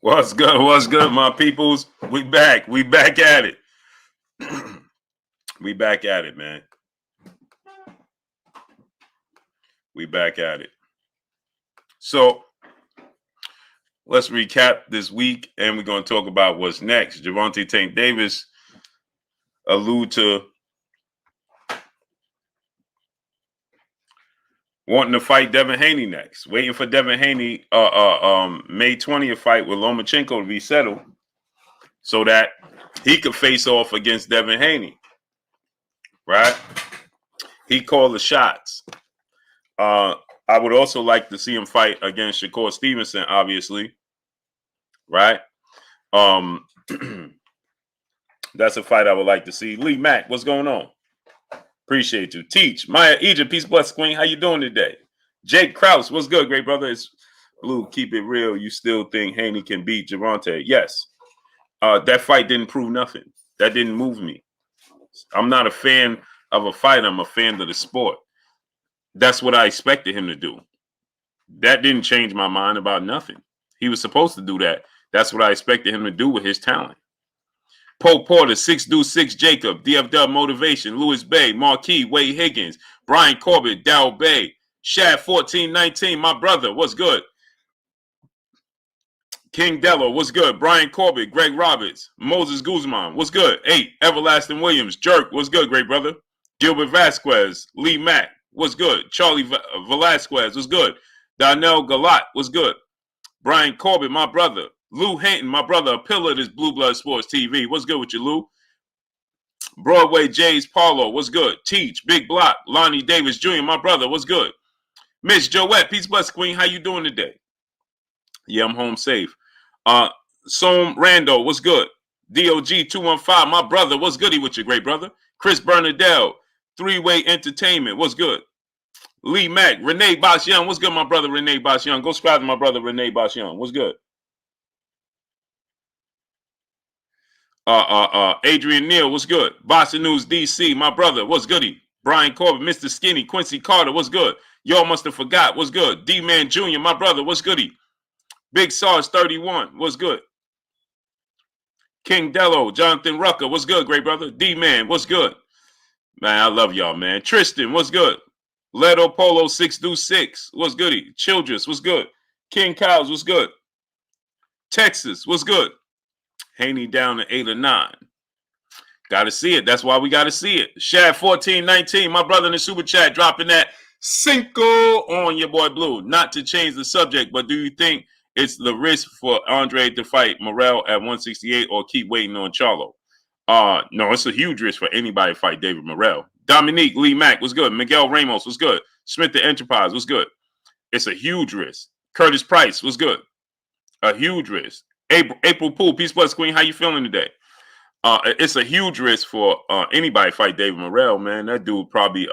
What's good? What's good, my peoples? We back. We back at it. We back at it, man. We back at it. So let's recap this week, and we're going to talk about what's next. Gervonta Tank Davis allude to wanting to fight Devin Haney next. Waiting for Devin Haney May 20th fight with Lomachenko to be settled so that he could face off against Devin Haney. Right? He called the shots. I would also like to see him fight against Shakur Stevenson, obviously. Right? That's a fight I would like to see. Lee Mack, what's going on? Appreciate you. Teach. Maya Egypt, peace, bless, queen. How you doing today? Jake Krause, what's good, great brother? It's Blue, keep it real. You still think Haney can beat Gervonta? Yes. That fight didn't prove nothing. That didn't move me. I'm not a fan of a fight. I'm a fan of the sport. That's what I expected him to do. That didn't change my mind about nothing. He was supposed to do that. That's what I expected him to do with his talent. Pope Porter, 6 Jacob, DFW Motivation, Louis Bay, Marquis, Wade Higgins, Brian Corbett, Dow Bay, Shad 1419, my brother, what's good? King Dello, what's good? Brian Corbett, Greg Roberts, Moses Guzman, what's good? 8, Everlasting Williams, Jerk, what's good, great brother? Gilbert Vasquez, Lee Mack, what's good? Charlie Velasquez, what's good? Donnell Galat, what's good? Brian Corbett, my brother. Lou Hinton, my brother, a pillar of this Blue Blood Sports TV. What's good with you, Lou? Broadway Jays Paulo, what's good? Teach, Big Block, Lonnie Davis Jr., my brother, what's good? Miss Joette, peace bless queen, how you doing today? Yeah, I'm home safe. Som Rando, what's good? DOG 215, my brother, what's goody with you, great brother? Chris Bernadelle, Three-Way Entertainment, what's good? Lee Mack, Renee Bosh Young, what's good, my brother Renee Bosh Young? Go subscribe to my brother Renee Bosh Young, what's good? Adrian Neal, what's good? Boston News DC, my brother, what's goody? Brian Corbett, Mr. Skinny, Quincy Carter, what's good? Y'all must have forgot, what's good? D-Man Jr., my brother, what's goody? Big Sarge 31, what's good? King Dello, Jonathan Rucker, what's good, great brother? D-Man, what's good? Man, I love y'all, man. Tristan, what's good? Leto Polo 626, what's goody? Childress, what's good? King Cows, what's good? Texas, what's good? Haney down to 8 or 9. Got to see it. That's why we got to see it. Shad 1419, my brother in the super chat, dropping that Cinco on your boy Blue. Not to change the subject, but do you think it's the risk for Andrade to fight Morrell at 168 or keep waiting on Charlo? No, it's a huge risk for anybody to fight David Morrell. Dominique Lee Mack was good. Miguel Ramos was good. Smith the Enterprise was good. It's a huge risk. Curtis Price was good. A huge risk. April Poole, peace plus queen. How you feeling today? It's a huge risk for anybody to fight David Morrell, man. That dude probably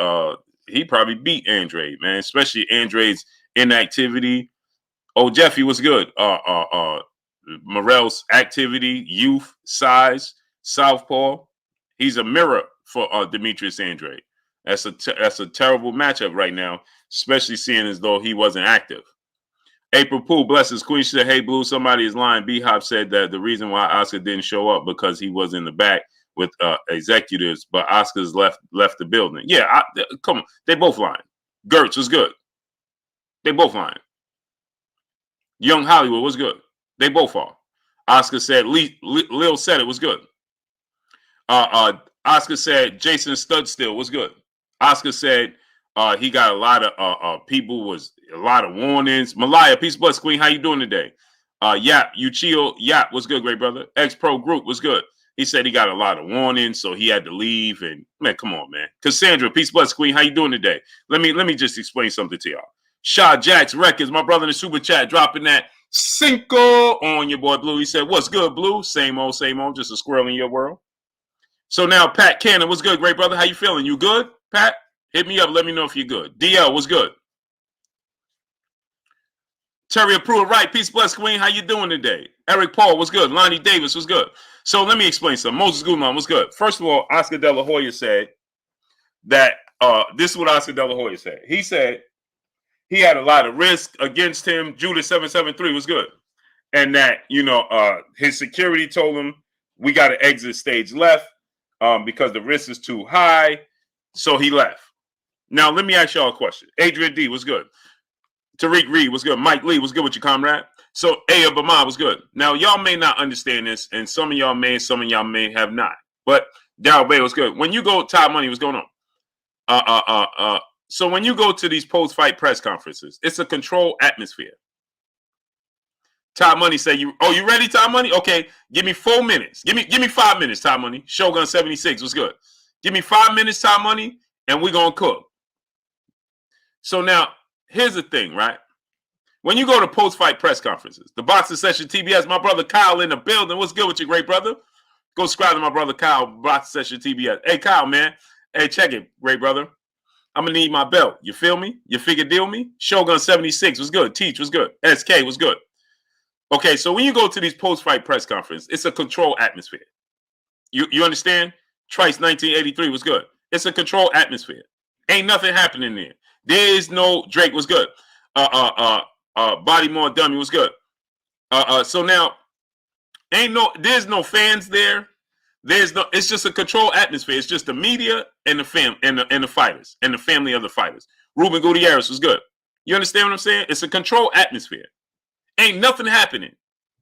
he probably beat Andrade, man. Especially Andrade's inactivity. Oh, Jeffy was good. Morrell's activity, youth, size, southpaw. He's a mirror for Demetrius Andrade. That's a terrible matchup right now, especially seeing as though he wasn't active. April Poole, blesses Queen. She said, hey, Blue, somebody is lying. B-Hop said that the reason why Oscar didn't show up because he was in the back with executives, but Oscar's left the building. Yeah, come on. They both lying. Gertz was good. They both lying. Young Hollywood was good. They both are. Oscar said, Lil said it was good. Oscar said, Jason Studstill was good. Oscar said, he got a lot of people was a lot of warnings. Malaya, peace bless queen. How you doing today? Yap, Uchio, Yap was good, great brother. X-Pro Group was good. He said he got a lot of warnings, so he had to leave. And man, come on, man. Cassandra, peace bless queen. How you doing today? Let me just explain something to y'all. Shaw Jax Records, my brother in the super chat, dropping that Cinco on your boy Blue. He said, what's good, Blue? Same old, just a squirrel in your world. So now Pat Cannon, what's good, great brother? How you feeling? You good, Pat? Hit me up. Let me know if you're good. DL, what's good? Terry Pruitt, right? Peace, bless, queen. How you doing today? Eric Paul, what's good? Lonnie Davis, what's good? So let me explain something. Moses Guzman, what's good? First of all, Oscar De La Hoya said that this is what Oscar De La Hoya said. He said he had a lot of risk against him. Judas 773 was good. and that his security told him we got to exit stage left because the risk is too high, so he left. Now let me ask y'all a question. Adrian D was good. Tariq Reed was good. Mike Lee was good with your comrade. So Aya Bama was good. Now y'all may not understand this, and some of y'all may, some of y'all may have not. But Darryl Bay was good. When you go, Todd Money was going on. So when you go to these post-fight press conferences, it's a controlled atmosphere. Todd Money say, you ready, Todd Money? Okay, give me 4 minutes. Give me 5 minutes, Todd Money. Shogun 76 was good. Give me 5 minutes, Todd Money, and we're gonna cook. So now, here's the thing, right? When you go to post-fight press conferences, the Boxing Session TBS, my brother Kyle in the building. What's good with you, great brother? Go subscribe to my brother Kyle, Boxing Session TBS. Hey, Kyle, man. Hey, check it, great brother. I'm going to need my belt. You feel me? You figure deal me? Shogun 76 was good. Teach was good. SK was good. Okay, so when you go to these post-fight press conferences, it's a controlled atmosphere. You understand? Trice 1983 was good. It's a controlled atmosphere. Ain't nothing happening there. There is no Drake was good. Body more dummy was good. So now there's no fans there. It's just a controlled atmosphere. It's just the media and the fighters and the family of the fighters. Ruben Gutierrez was good. You understand what I'm saying? It's a controlled atmosphere. Ain't nothing happening.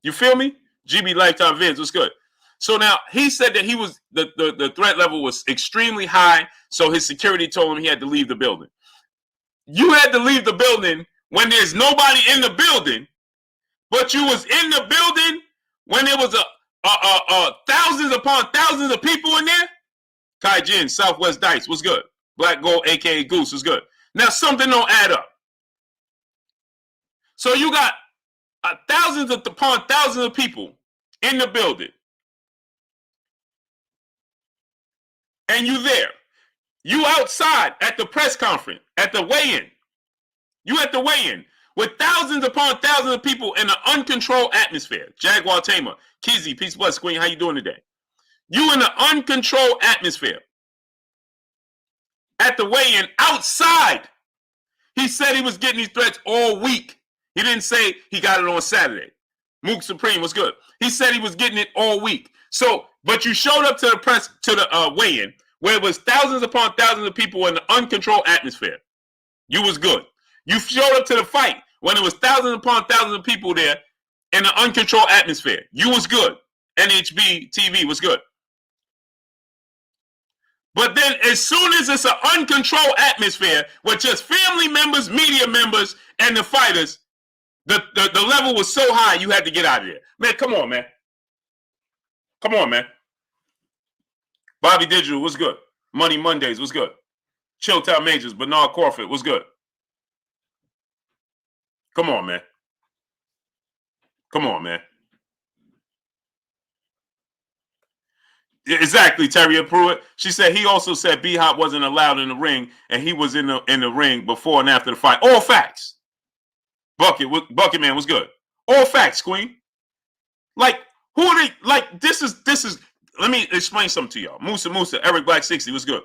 You feel me? GB Lifetime Vids was good. So now he said that he was the threat level was extremely high, so his security told him he had to leave the building. You had to leave the building when there's nobody in the building, but you was in the building when there was thousands upon thousands of people in there. Kai Jin, Southwest Dice was good. Black Gold, aka Goose, was good. Now something don't add up. So you got thousands upon thousands of people in the building, and you there. You outside at the press conference, at the weigh-in. You at the weigh-in with thousands upon thousands of people in an uncontrolled atmosphere. Jaguar Tamer, Kizzy, Peace Blood, Queen, how you doing today? You in an uncontrolled atmosphere. At the weigh-in, outside. He said he was getting these threats all week. He didn't say he got it on Saturday. Mook Supreme was good. He said he was getting it all week. So, but you showed up to the press, to the weigh-in, where it was thousands upon thousands of people in an uncontrolled atmosphere. You was good. You showed up to the fight when it was thousands upon thousands of people there in an uncontrolled atmosphere. You was good. NHB TV was good. But then as soon as it's an uncontrolled atmosphere with just family members, media members, and the fighters, the level was so high you had to get out of there. Man, come on, man. Come on, man. Bobby Digital was good. Money Mondays was good. Chilltown Majors, Bernard Crawford was good. Come on, man. Come on, man. Exactly, Terry Pruitt. She said he also said B-Hop wasn't allowed in the ring, and he was in the ring before and after the fight. All facts. Bucket Man was good. All facts, Queen. Like, who are they? Like, this is. Let me explain something to y'all. Musa, Eric Black 60 was good.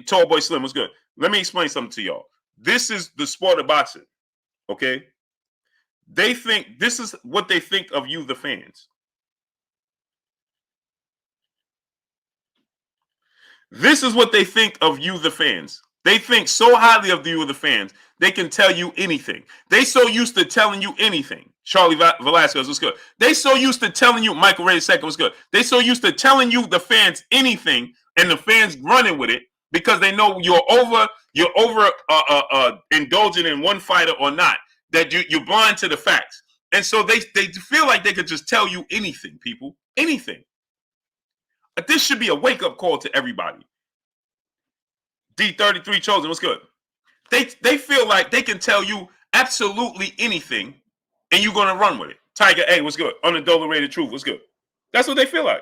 Tall Boy Slim was good. Let me explain something to y'all. This is the sport of boxing. Okay? They think this is what they think of you, the fans. This is what they think of you, the fans. They think so highly of you, the fans. They can tell you anything. They so used to telling you anything. Charlie Velasquez was good. They so used to telling you, Michael Ray II was good. They so used to telling you, the fans, anything, and the fans running with it because they know you're over indulging in one fighter or not. That you're blind to the facts, and so they feel like they could just tell you anything, people, anything. But this should be a wake-up call to everybody. D33 Chosen, what's good? They feel like they can tell you absolutely anything, and you're gonna run with it. Tiger A, what's good? Unadulterated Truth, what's good? That's what they feel like.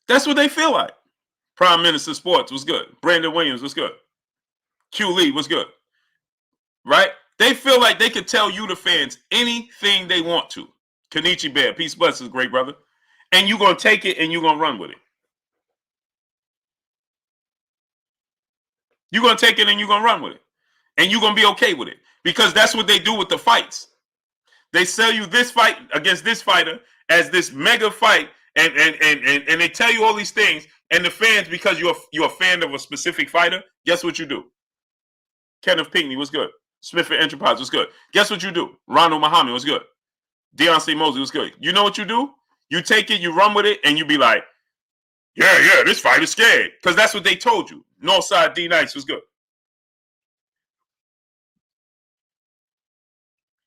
That's what they feel like. Prime Minister Sports was good. Brandon Williams was good. Q Lee was good. Right? They feel like they could tell you, the fans, anything they want to. Kenichi Bear, peace, blessings, great brother. And you're going to take it and you're going to run with it. You're going to take it and you're going to run with it. And you're going to be okay with it. Because that's what they do with the fights. They sell you this fight against this fighter as this mega fight. And they tell you all these things. And the fans, because you're a fan of a specific fighter, guess what you do? Kenneth Pinkney was good. Smith Enterprise was good. Guess what you do? Ronald Muhammad was good. Deion Mosley was good. You know what you do? You take it, you run with it, and you be like, yeah, this fight is scared. Because that's what they told you. Northside D Nice was good.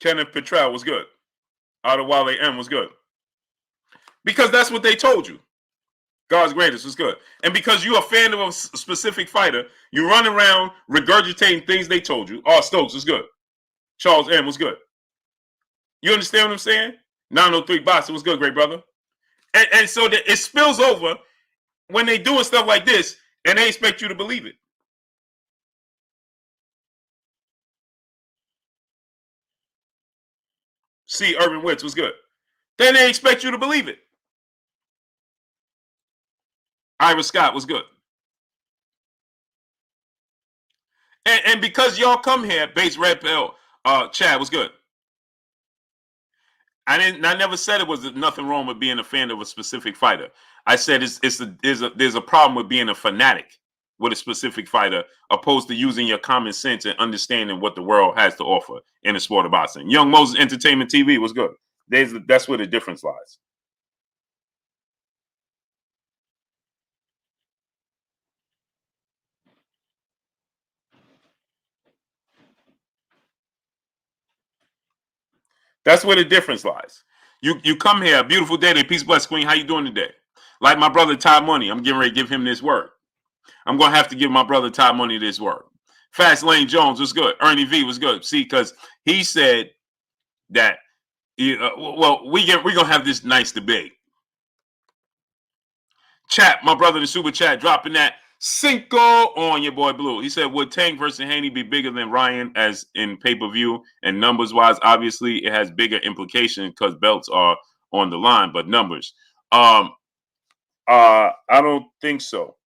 Kenneth Petrell was good. Adewale M was good. Because that's what they told you. God's greatest was good. And because you're a fan of a specific fighter, you run around regurgitating things they told you. Stokes was good. Charles M was good. You understand what I'm saying? 903 Boxing was good, great brother. And so that it spills over when they doing stuff like this, and they expect you to believe it. See, Urban Witts was good. Then they expect you to believe it. Ira Scott was good. And because y'all come here, base red pill, Chad was good. I never said it was nothing wrong with being a fan of a specific fighter. I said there's a problem with being a fanatic with a specific fighter, opposed to using your common sense and understanding what the world has to offer in the sport of boxing. Young Moses Entertainment TV was good. That's where the difference lies. That's where the difference lies. You come here, beautiful day, peace, bless, queen. How you doing today? Like my brother Ty Money, I'm getting ready to give him this word. I'm going to have to give my brother Ty Money this word. Fast Lane Jones was good. Ernie V was good. See, because he said that, well, we're going to have this nice debate. Chat, my brother in the super chat, dropping that Cinco on your boy Blue. He said, would Tank versus Haney be bigger than Ryan as in pay-per-view? And numbers-wise, obviously, it has bigger implications because belts are on the line, but numbers. I don't think so.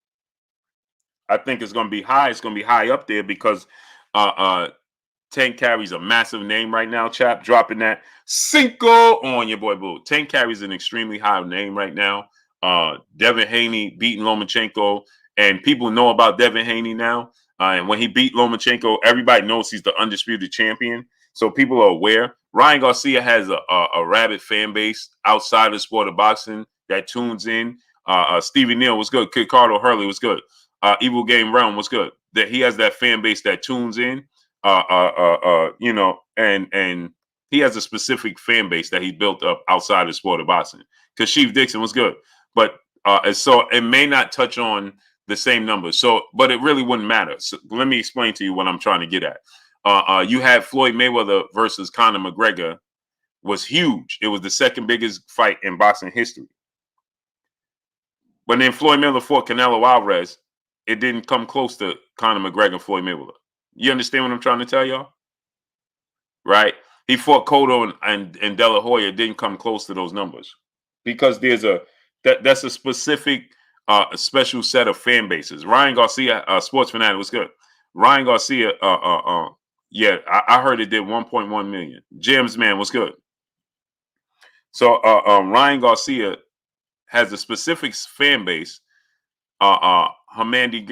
I think it's going to be high. It's going to be high up there because Tank carries a massive name right now, chap. Dropping that Cinco on your boy Blue. Tank carries an extremely high name right now. Devin Haney beating Lomachenko, and people know about Devin Haney now. And when he beat Lomachenko, everybody knows he's the undisputed champion. So people are aware. Ryan Garcia has a rabid fan base outside of the sport of boxing that tunes in. Stevie Neal was good. Ricardo Hurley was good. Evil Game Realm was good. That he has that fan base that tunes in. You know, and he has a specific fan base that he built up outside of the sport of boxing. Because Chief Dixon was good, but so it may not touch on the same numbers. So, but it really wouldn't matter. So let me explain to you what I'm trying to get at. You had Floyd Mayweather versus Conor McGregor was huge. It was the second biggest fight in boxing history. When then Floyd Mayweather fought Canelo Alvarez, it didn't come close to Conor McGregor and Floyd Mayweather. You understand what I'm trying to tell y'all? Right? He fought Cotto and De La Hoya. It didn't come close to those numbers because there's that's a specific a special set of fan bases. Ryan Garcia, Sports Fanatic, was good. Ryan Garcia, yeah, I heard it did 1.1 million. James Man was good. So Ryan Garcia has a specific fan base. Hamandi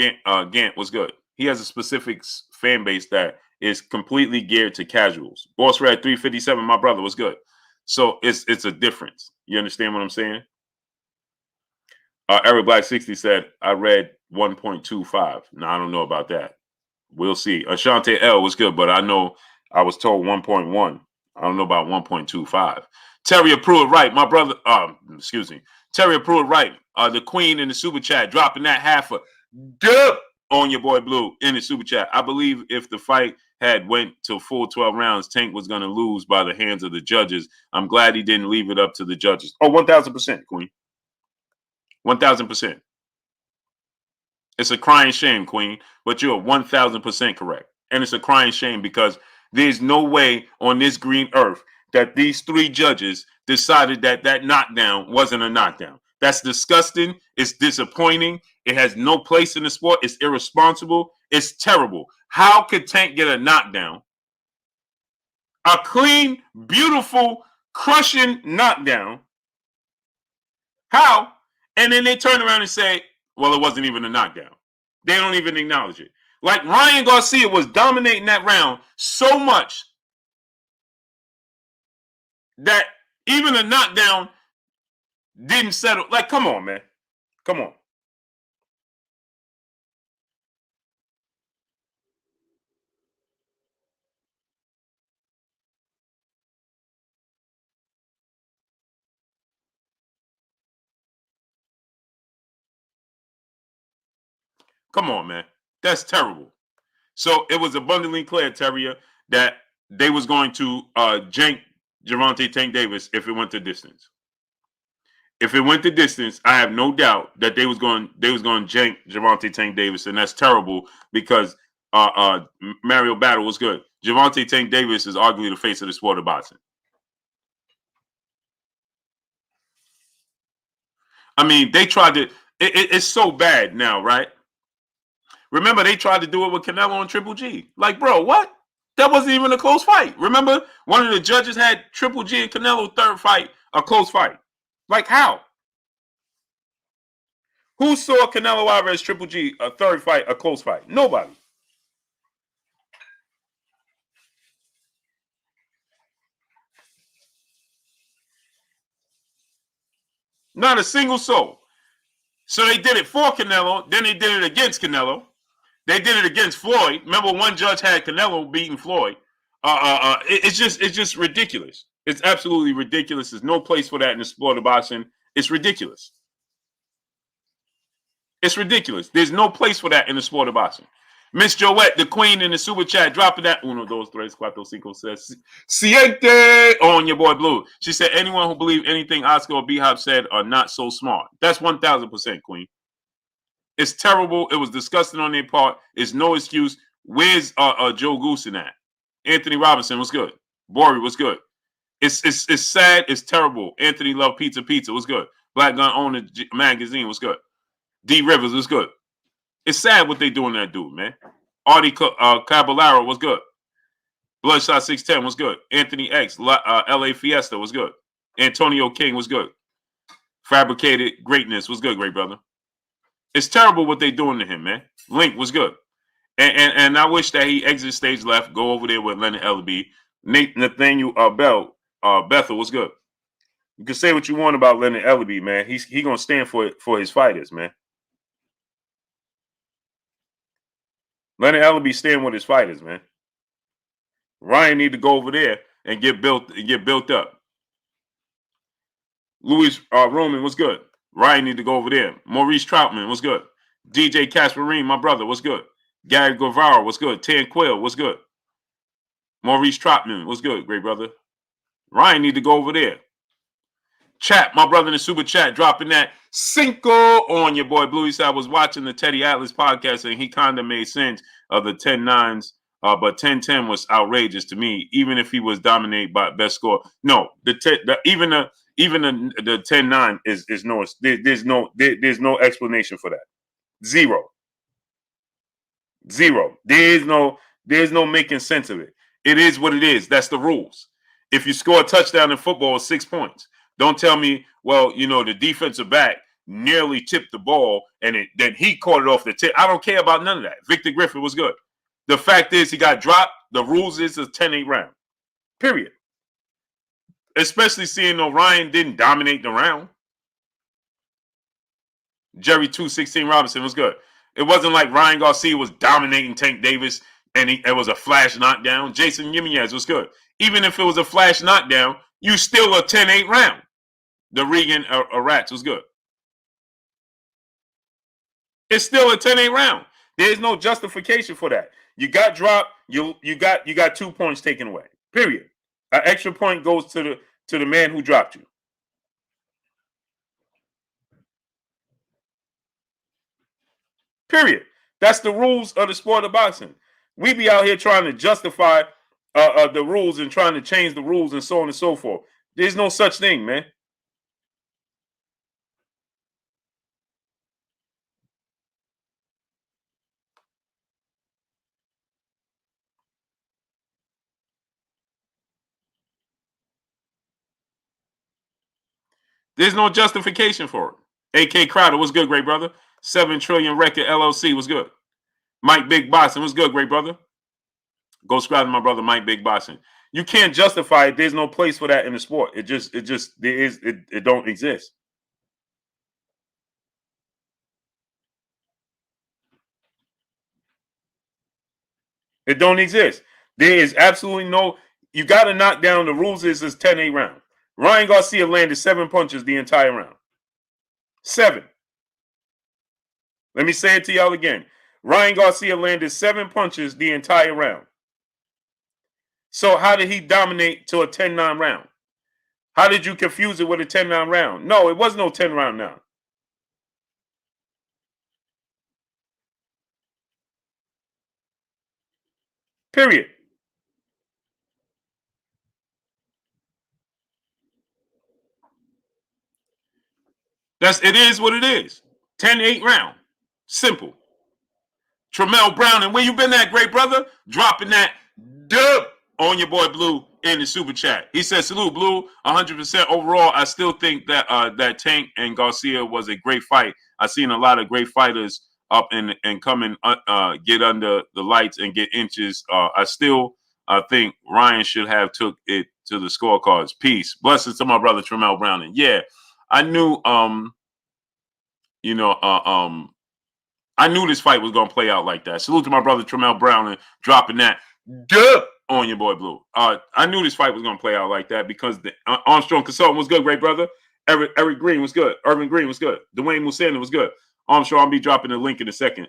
Gant was good. He has a specific fan base that is completely geared to casuals. Boss Red 357, my brother, was good. So it's a difference. You understand what I'm saying? Eric Black 60 said, I read 1.25. Now, I don't know about that. We'll see. Ashante L was good, but I know I was told 1.1. I don't know about 1.25. Terry Pruitt Wright, my brother, excuse me. Terry Pruitt Wright, the queen in the super chat, dropping that half a dub on your boy Blue in the super chat. I believe if the fight had went to full 12 rounds, Tank was going to lose by the hands of the judges. I'm glad he didn't leave it up to the judges. Oh, 1,000%, queen. 1000%. It's a crying shame, Queen, but you're 1000% correct. And it's a crying shame because there's no way on this green earth that these three judges decided that that knockdown wasn't a knockdown. That's disgusting. It's disappointing. It has no place in the sport. It's irresponsible. It's terrible. How could Tank get a knockdown? A clean, beautiful, crushing knockdown. How? And then they turn around and say, well, it wasn't even a knockdown. They don't even acknowledge it. Like Ryan Garcia was dominating that round so much that even a knockdown didn't settle. Like, come on, man. Come on. Come on, man. That's terrible. So it was abundantly clear, Terrier, that they was going to jank Gervonta Tank Davis if it went to distance. If it went to distance, I have no doubt that they was going to jank Gervonta Tank Davis, and that's terrible because Mario Battle was good. Gervonta Tank Davis is arguably the face of the sport of boxing. I mean, they tried to. It's so bad now, right? Remember, they tried to do it with Canelo and Triple G. Like, bro, what? That wasn't even a close fight. Remember, one of the judges had Triple G and Canelo third fight, a close fight. Like, how? Who saw Canelo Alvarez Triple G a third fight, a close fight? Nobody. Not a single soul. So they did it for Canelo, then they did it against Canelo. They did it against Floyd. Remember, one judge had Canelo beating Floyd. It's just ridiculous. It's absolutely ridiculous. There's no place for that in the sport of boxing. It's ridiculous. It's ridiculous. There's no place for that in the sport of boxing. Miss Joette, the queen in the super chat, dropping that. Uno, dos, tres, cuatro, cinco, seis, siete on your boy Blue. She said, anyone who believes anything Oscar or B-Hop said are not so smart. That's 1000%, queen. It's terrible. It was disgusting on their part. It's no excuse. Where's Joe Goose in that? Anthony Robinson was good. Bori was good. It's sad. It's terrible. Anthony Love Pizza was good. Black Gun Owner Magazine was good. D Rivers was good. It's sad what they doing to that dude, man. Artie Caballero was good. Bloodshot 610 was good. Anthony X, LA Fiesta was good. Antonio King was good. Fabricated Greatness was good, great brother. It's terrible what they doing to him, man. Link was good. And I wish that he exit stage left, go over there with Leonard Ellaby. Nathaniel Bethel was good. You can say what you want about Leonard Ellaby, man. He gonna stand for his fighters, man. Leonard Ellaby stand with his fighters, man. Ryan need to go over there and get built up. Louis Roman was good. Ryan need to go over there. Maurice Troutman was good. DJ Casperine, my brother, was good. Gary Guevara was good. Tan Quill was good. Maurice Troutman was good, great brother. Ryan need to go over there. Chat, my brother in the super chat, dropping that cinco on your boy Blue. He said I was watching the Teddy Atlas podcast and he kind of made sense of the 10-9s, but 10-10 was outrageous to me, even if he was dominated by best score. No, even the 10-9 is no. There's no explanation for that. Zero. There's no making sense of it. It is what it is. That's the rules. If you score a touchdown in football, it's 6 points. Don't tell me, well, the defensive back nearly tipped the ball and then he caught it off the tip. I don't care about none of that. Victor Griffin was good. The fact is he got dropped. The rules is a 10-8 round. Period. Especially seeing Ryan didn't dominate the round. Jerry 216 Robinson was good. It wasn't like Ryan Garcia was dominating Tank Davis and it was a flash knockdown. Jason Jimenez was good. Even if it was a flash knockdown, you still a 10-8 round. The Regan Rats was good. It's still a 10-8 round. There's no justification for that. You got dropped. You got 2 points taken away. Period. An extra point goes to the man who dropped you. Period. That's the rules of the sport of boxing. We be out here trying to justify the rules and trying to change the rules and so on and so forth. There's no such thing, man. There's no justification for it. AK Crowder was good, great brother. 7 Trillion Record LLC was good. Mike Big Boxing was good, great brother. Go subscribe to my brother Mike Big Boxing. You can't justify it. There's no place for that in the sport. It don't exist. It don't exist. There is absolutely no. You got to knock down the rules. Is 10-8 round. Ryan Garcia landed 7 punches the entire round. 7. Let me say it to y'all again. Ryan Garcia landed 7 punches the entire round. So how did he dominate to a 10-9 round? How did you confuse it with a 10-9 round? No, it was no 10 round now. Period. It is what it is. 10-8 round. Simple. Tremel Brown, and where you been at, great brother? Dropping that dub on your boy Blue in the super chat. He said, salute, Blue. 100% overall. I still think that that Tank and Garcia was a great fight. I've seen a lot of great fighters up and come and get under the lights and get inches. I still think Ryan should have took it to the scorecards. Peace. Blessings to my brother Tremel Brown. And yeah, I knew I knew this fight was going to play out like that. Salute to my brother Tremel Brown and dropping that dub on your boy Blue. I knew this fight was going to play out like that because the Armstrong Consultant was good, great brother. Eric Green was good. Irvin Green was good. Dwayne Musanda was good. Armstrong, I'll be dropping the link in a second.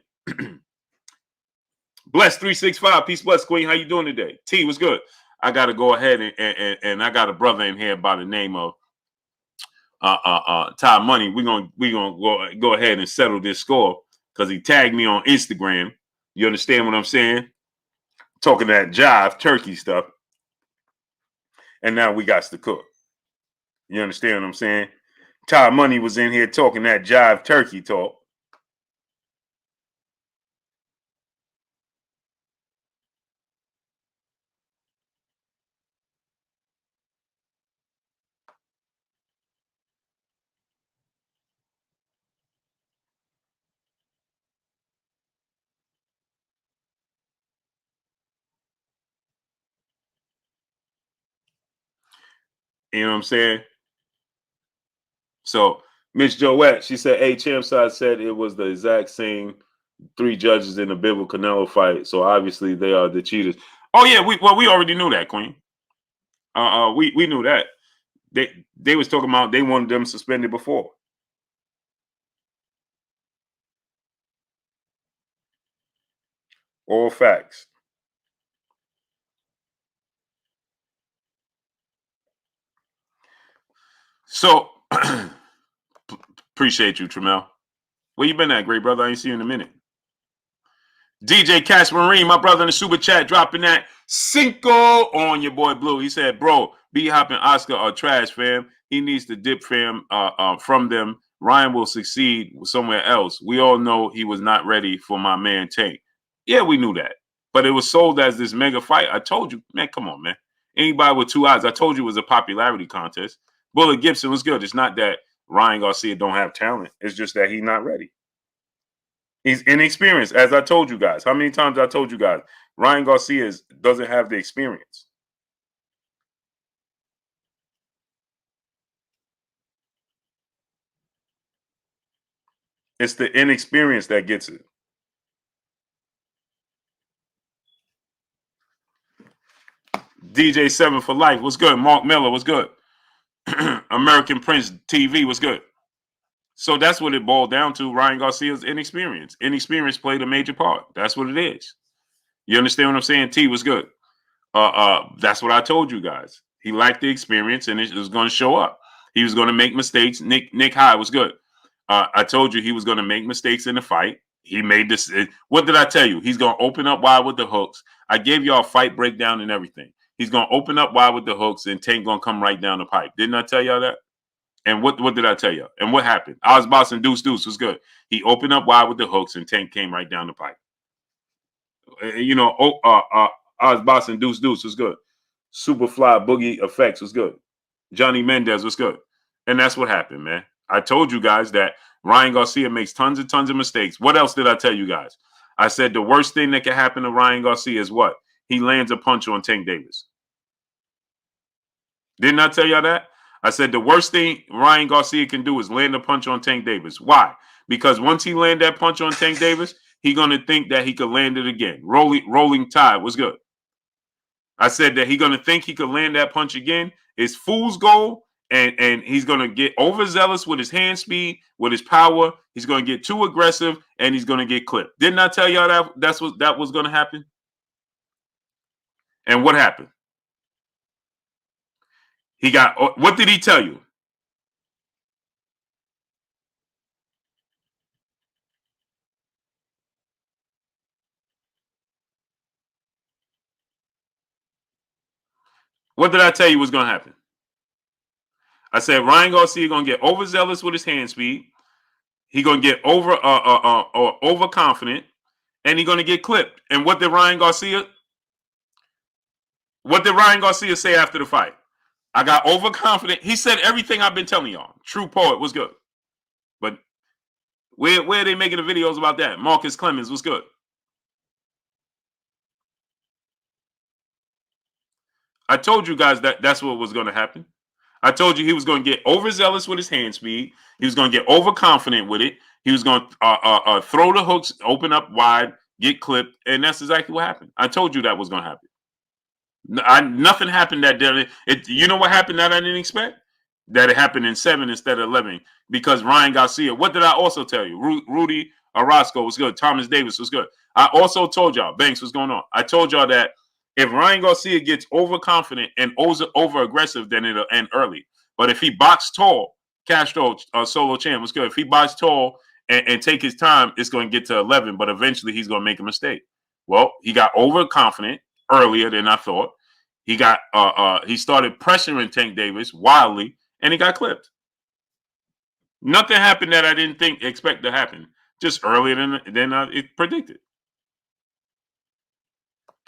Bless 365. Peace, bless Queen. How you doing today? T was good. I got to go ahead and I got a brother in here by the name of Ty Money. We're gonna go ahead and settle this score because he tagged me on Instagram. You understand what I'm saying? Talking that jive turkey stuff. And now we got to cook. You understand what I'm saying? Ty Money was in here talking that jive turkey talk. You know what I'm saying? So Miss Joette, she said, hey, Champside said it was the exact same 3 judges in the Bivol Canelo fight. So obviously they are the cheaters. Oh yeah, we already knew that, Queen. We knew that. They was talking about they wanted them suspended before. All facts. So appreciate you, Tremel. Where you been at, great brother? I ain't seen you in a minute. DJ Cash Marine, my brother in the super chat, dropping that Cinco on your boy Blue. He said, bro, B-Hop and Oscar are trash, fam. He needs to dip fam from them. Ryan will succeed somewhere else. We all know he was not ready for my man Tank. Yeah, we knew that. But it was sold as this mega fight. I told you, man, come on, man. Anybody with 2 eyes, I told you it was a popularity contest. Bullet Gibson was good. It's not that Ryan Garcia don't have talent. It's just that he's not ready. He's inexperienced, as I told you guys. How many times I told you guys? Ryan Garcia doesn't have the experience. It's the inexperience that gets it. DJ 7 for life was good. Mark Miller was good. American Prince TV was good. So that's what it boiled down to. Ryan Garcia's inexperience. Inexperience played a major part. That's what it is. You understand what I'm saying? T was good. That's what I told you guys. He lacked the experience, and it was going to show up. He was going to make mistakes. Nick High was good. I told you he was going to make mistakes in the fight. He made this. What did I tell you? He's going to open up wide with the hooks. I gave y'all a fight breakdown and everything. He's going to open up wide with the hooks, and Tank going to come right down the pipe. Didn't I tell y'all that? And what did I tell you? And what happened? I was boxing Deuce was good. He opened up wide with the hooks, and Tank came right down the pipe. I was boxing Deuce was good. Superfly Boogie Effects was good. Johnny Mendez was good. And that's what happened, man. I told you guys that Ryan Garcia makes tons of mistakes. What else did I tell you guys? I said the worst thing that can happen to Ryan Garcia is what? He lands a punch on Tank Davis. Didn't I tell y'all that? I said the worst thing Ryan Garcia can do is land a punch on Tank Davis. Why? Because once he land that punch on Tank Davis, he's going to think that he could land it again. Rolling Tide was good. I said that he's going to think he could land that punch again. It's fool's gold, and he's going to get overzealous with his hand speed, with his power. He's going to get too aggressive, and he's going to get clipped. Didn't I tell y'all that was going to happen? And what happened? He got, what did he tell you? What did I tell you was going to happen? I said Ryan Garcia going to get overzealous with his hand speed. He's going to get overconfident, and he's going to get clipped. And what did Ryan Garcia say after the fight? I got overconfident. He said everything I've been telling y'all. True Poet was good. But where are they making the videos about that? Marcus Clemens was good. I told you guys that that's what was going to happen. I told you he was going to get overzealous with his hand speed. He was going to get overconfident with it. He was going to throw the hooks, open up wide, get clipped, and that's exactly what happened. I told you that was going to happen. Nothing happened that day. You know what happened that I didn't expect? That it happened in 7 instead of 11 because Ryan Garcia. What did I also tell you? Rudy Orozco was good. Thomas Davis was good. I also told y'all, Banks, what's going on? I told y'all that if Ryan Garcia gets overconfident and over aggressive, then it'll end early. But if he boxed tall, Castro Solo Chan was good. If he boxed tall and take his time, it's going to get to 11, but eventually he's going to make a mistake. Well, he got overconfident earlier than I thought. He got he started pressuring Tank Davis wildly, and he got clipped. Nothing happened that I didn't expect to happen. Just earlier than it predicted.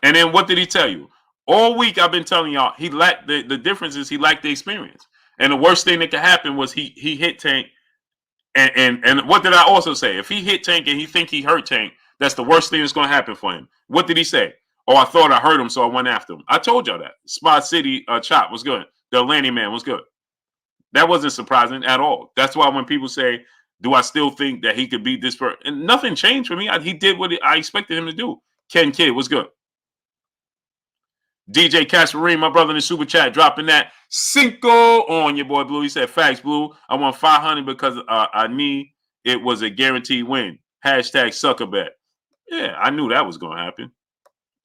And then what did he tell you? All week I've been telling y'all he lacked the difference is he lacked the experience. And the worst thing that could happen was he hit Tank. And what did I also say? If he hit Tank and he think he hurt Tank, that's the worst thing that's going to happen for him. What did he say? Oh, I thought I hurt him, so I went after him. I told y'all that. Spot City Chop was good. The Atlantic Man was good. That wasn't surprising at all. That's why when people say, do I still think that he could beat this person? And nothing changed for me. He did what I expected him to do. Ken Kidd was good. DJ Casperine, my brother in the super chat, dropping that Cinco on your boy Blue. He said, facts, Blue. I won 500 because I knew it was a guaranteed win. Hashtag sucker bet. Yeah, I knew that was going to happen.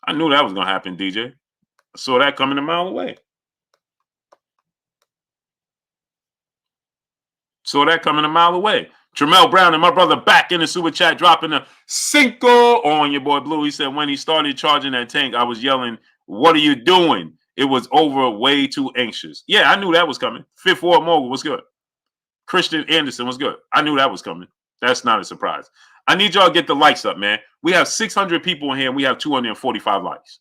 I knew that was going to happen, DJ. I saw that coming a mile away. Saw that coming a mile away. Tramel Brown and my brother back in the super chat dropping a Cinco on your boy Blue. He said, when he started charging that Tank, I was yelling, what are you doing? It was over way too anxious. Yeah, I knew that was coming. Fifth Ward Mogul was good. Christian Anderson was good. I knew that was coming. That's not a surprise. I need y'all to get the likes up, man. We have 600 people in here and we have 245 likes.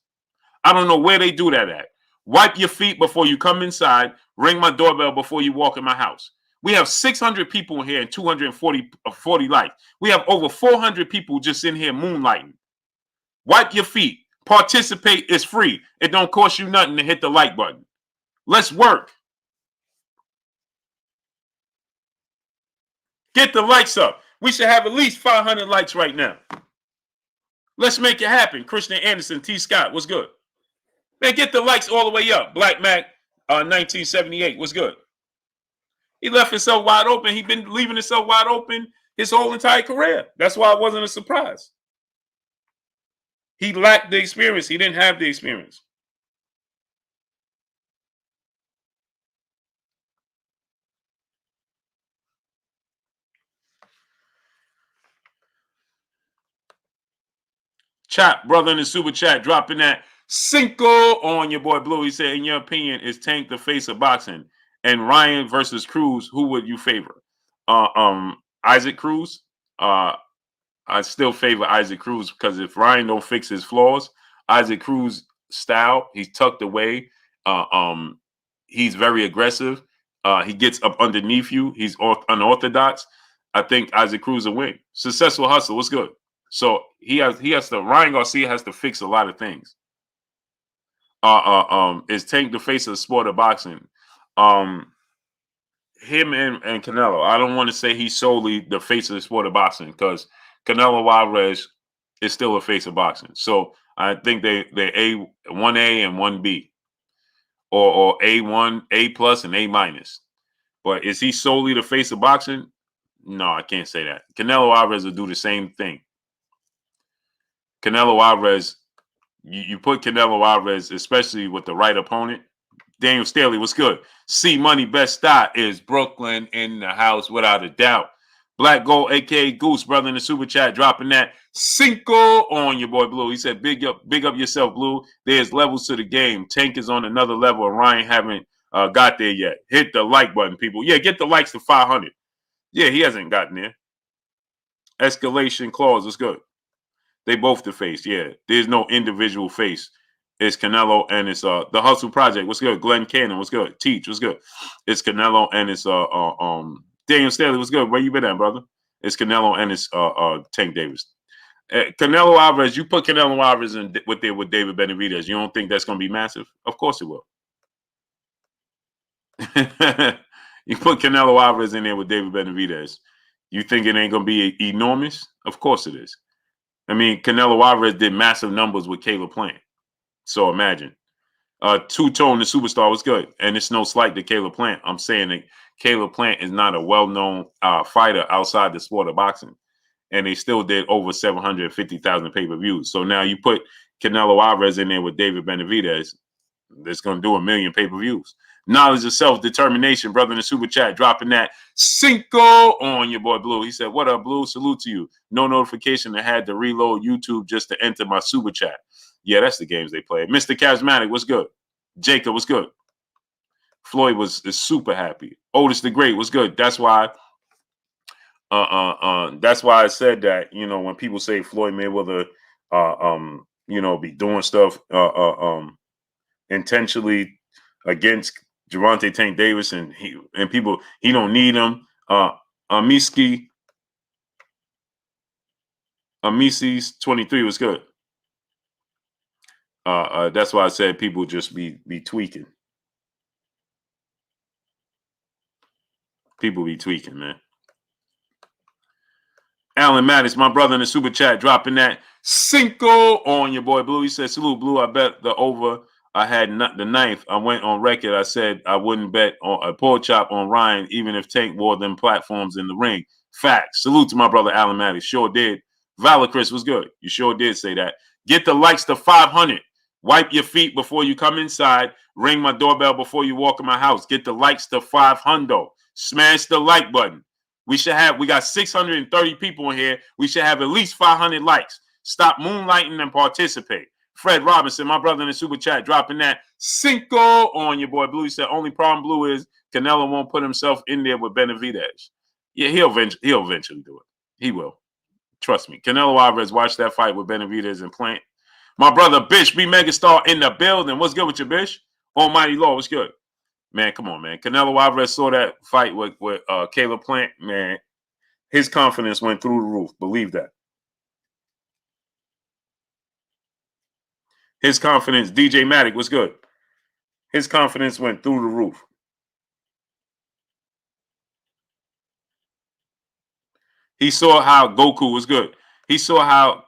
I don't know where they do that at. Wipe your feet before you come inside. Ring my doorbell before you walk in my house. We have 600 people in here and 240 likes. We have over 400 people just in here moonlighting. Wipe your feet. Participate is free. It don't cost you nothing to hit the like button. Let's work. Get the likes up. We should have at least 500 likes right now. Let's make it happen. Christian Anderson, T. Scott, what's good? Man, get the likes all the way up. Black Mac 1978 was good. He left himself wide open. He's been leaving himself wide open his whole entire career. That's why it wasn't a surprise. He lacked the experience. He didn't have the experience. Chop, brother in the super chat, dropping that Cinco on your boy Blue. He said, in your opinion, is Tank the face of boxing? And Ryan versus Cruz, who would you favor? Isaac Cruz. I still favor Isaac Cruz because if Ryan don't fix his flaws, Isaac Cruz style, he's tucked away. He's very aggressive. He gets up underneath you. He's unorthodox. I think Isaac Cruz will win. Successful hustle. What's good? So he has to. Ryan Garcia has to fix a lot of things. Is Tank the face of the sport of boxing? Him and Canelo. I don't want to say he's solely the face of the sport of boxing because Canelo Alvarez is still a face of boxing. So I think they one A and one B, or A1, A plus, and A minus. But is he solely the face of boxing? No, I can't say that. Canelo Alvarez will do the same thing. Canelo Alvarez, you put Canelo Alvarez, especially with the right opponent. Daniel Staley, what's good? C Money Best Stop is Brooklyn in the house without a doubt. Black Gold, aka Goose, brother in the super chat, dropping that Cinco on your boy Blue. He said, big up yourself, Blue. There's levels to the game. Tank is on another level, and Ryan haven't got there yet. Hit the like button, people. Yeah, get the likes to 500. Yeah, he hasn't gotten there. Escalation clause, what's good? They both the face. Yeah, there's no individual face. It's Canelo and it's the Hustle Project. What's good? Glenn Cannon. What's good? Teach. What's good? It's Canelo and it's Daniel Staley. What's good? Where you been at, brother? It's Canelo and it's Tank Davis. Canelo Alvarez. You put Canelo Alvarez in with David Benavidez. You don't think that's going to be massive? Of course it will. You put Canelo Alvarez in there with David Benavidez. You think it ain't going to be enormous? Of course it is. I mean, Canelo Alvarez did massive numbers with Caleb Plant. So imagine. Two-Tone, the superstar, was good. And it's no slight to Caleb Plant. I'm saying that Caleb Plant is not a well-known fighter outside the sport of boxing. And they still did over 750,000 pay-per-views. So now you put Canelo Alvarez in there with David Benavidez, that's going to do 1 million pay-per-views. Knowledge of self-determination, brother in the super chat, dropping that Cinco on your boy Blue. He said, what up, Blue? Salute to you. No notification. I had to reload YouTube just to enter my super chat. Yeah, that's the games they play. Mr. Charismatic, what's good? Jacob, what's good? Floyd is super happy. Otis the Great, what's good? That's why I said that, when people say Floyd Mayweather be doing stuff intentionally against Gervonta Tank Davis and people, he don't need him. Amiski's 23 was good. That's why I said people just be tweaking. People be tweaking, man. Alan Mattis, my brother in the super chat, dropping that Cinco on your boy Blue. He said, salute, Blue. I bet the over. I had the ninth. I went on record. I said I wouldn't bet on a pork chop on Ryan, even if Tank wore them platforms in the ring. Facts. Salute to my brother Alan Mattis. Sure did. Valor Chris was good. You sure did say that. Get the likes to 500. Wipe your feet before you come inside. Ring my doorbell before you walk in my house. Get the likes to 500. Smash the like button. We got 630 people in here. We should have at least 500 likes. Stop moonlighting and participate. Fred Robinson, my brother in the super chat, dropping that Cinco on your boy Blue. He said, only problem, Blue, is Canelo won't put himself in there with Benavidez. Yeah, he'll eventually do it. He will. Trust me. Canelo Alvarez watched that fight with Benavidez and Plant. My brother Bish, B Megastar in the building. What's good with you, Bish? Almighty Law, what's good? Man, come on, man. Canelo Alvarez saw that fight with Caleb Plant. Man, his confidence went through the roof. Believe that. His confidence, DJ Matic, was good. His confidence went through the roof. He saw how Goku was good. He saw how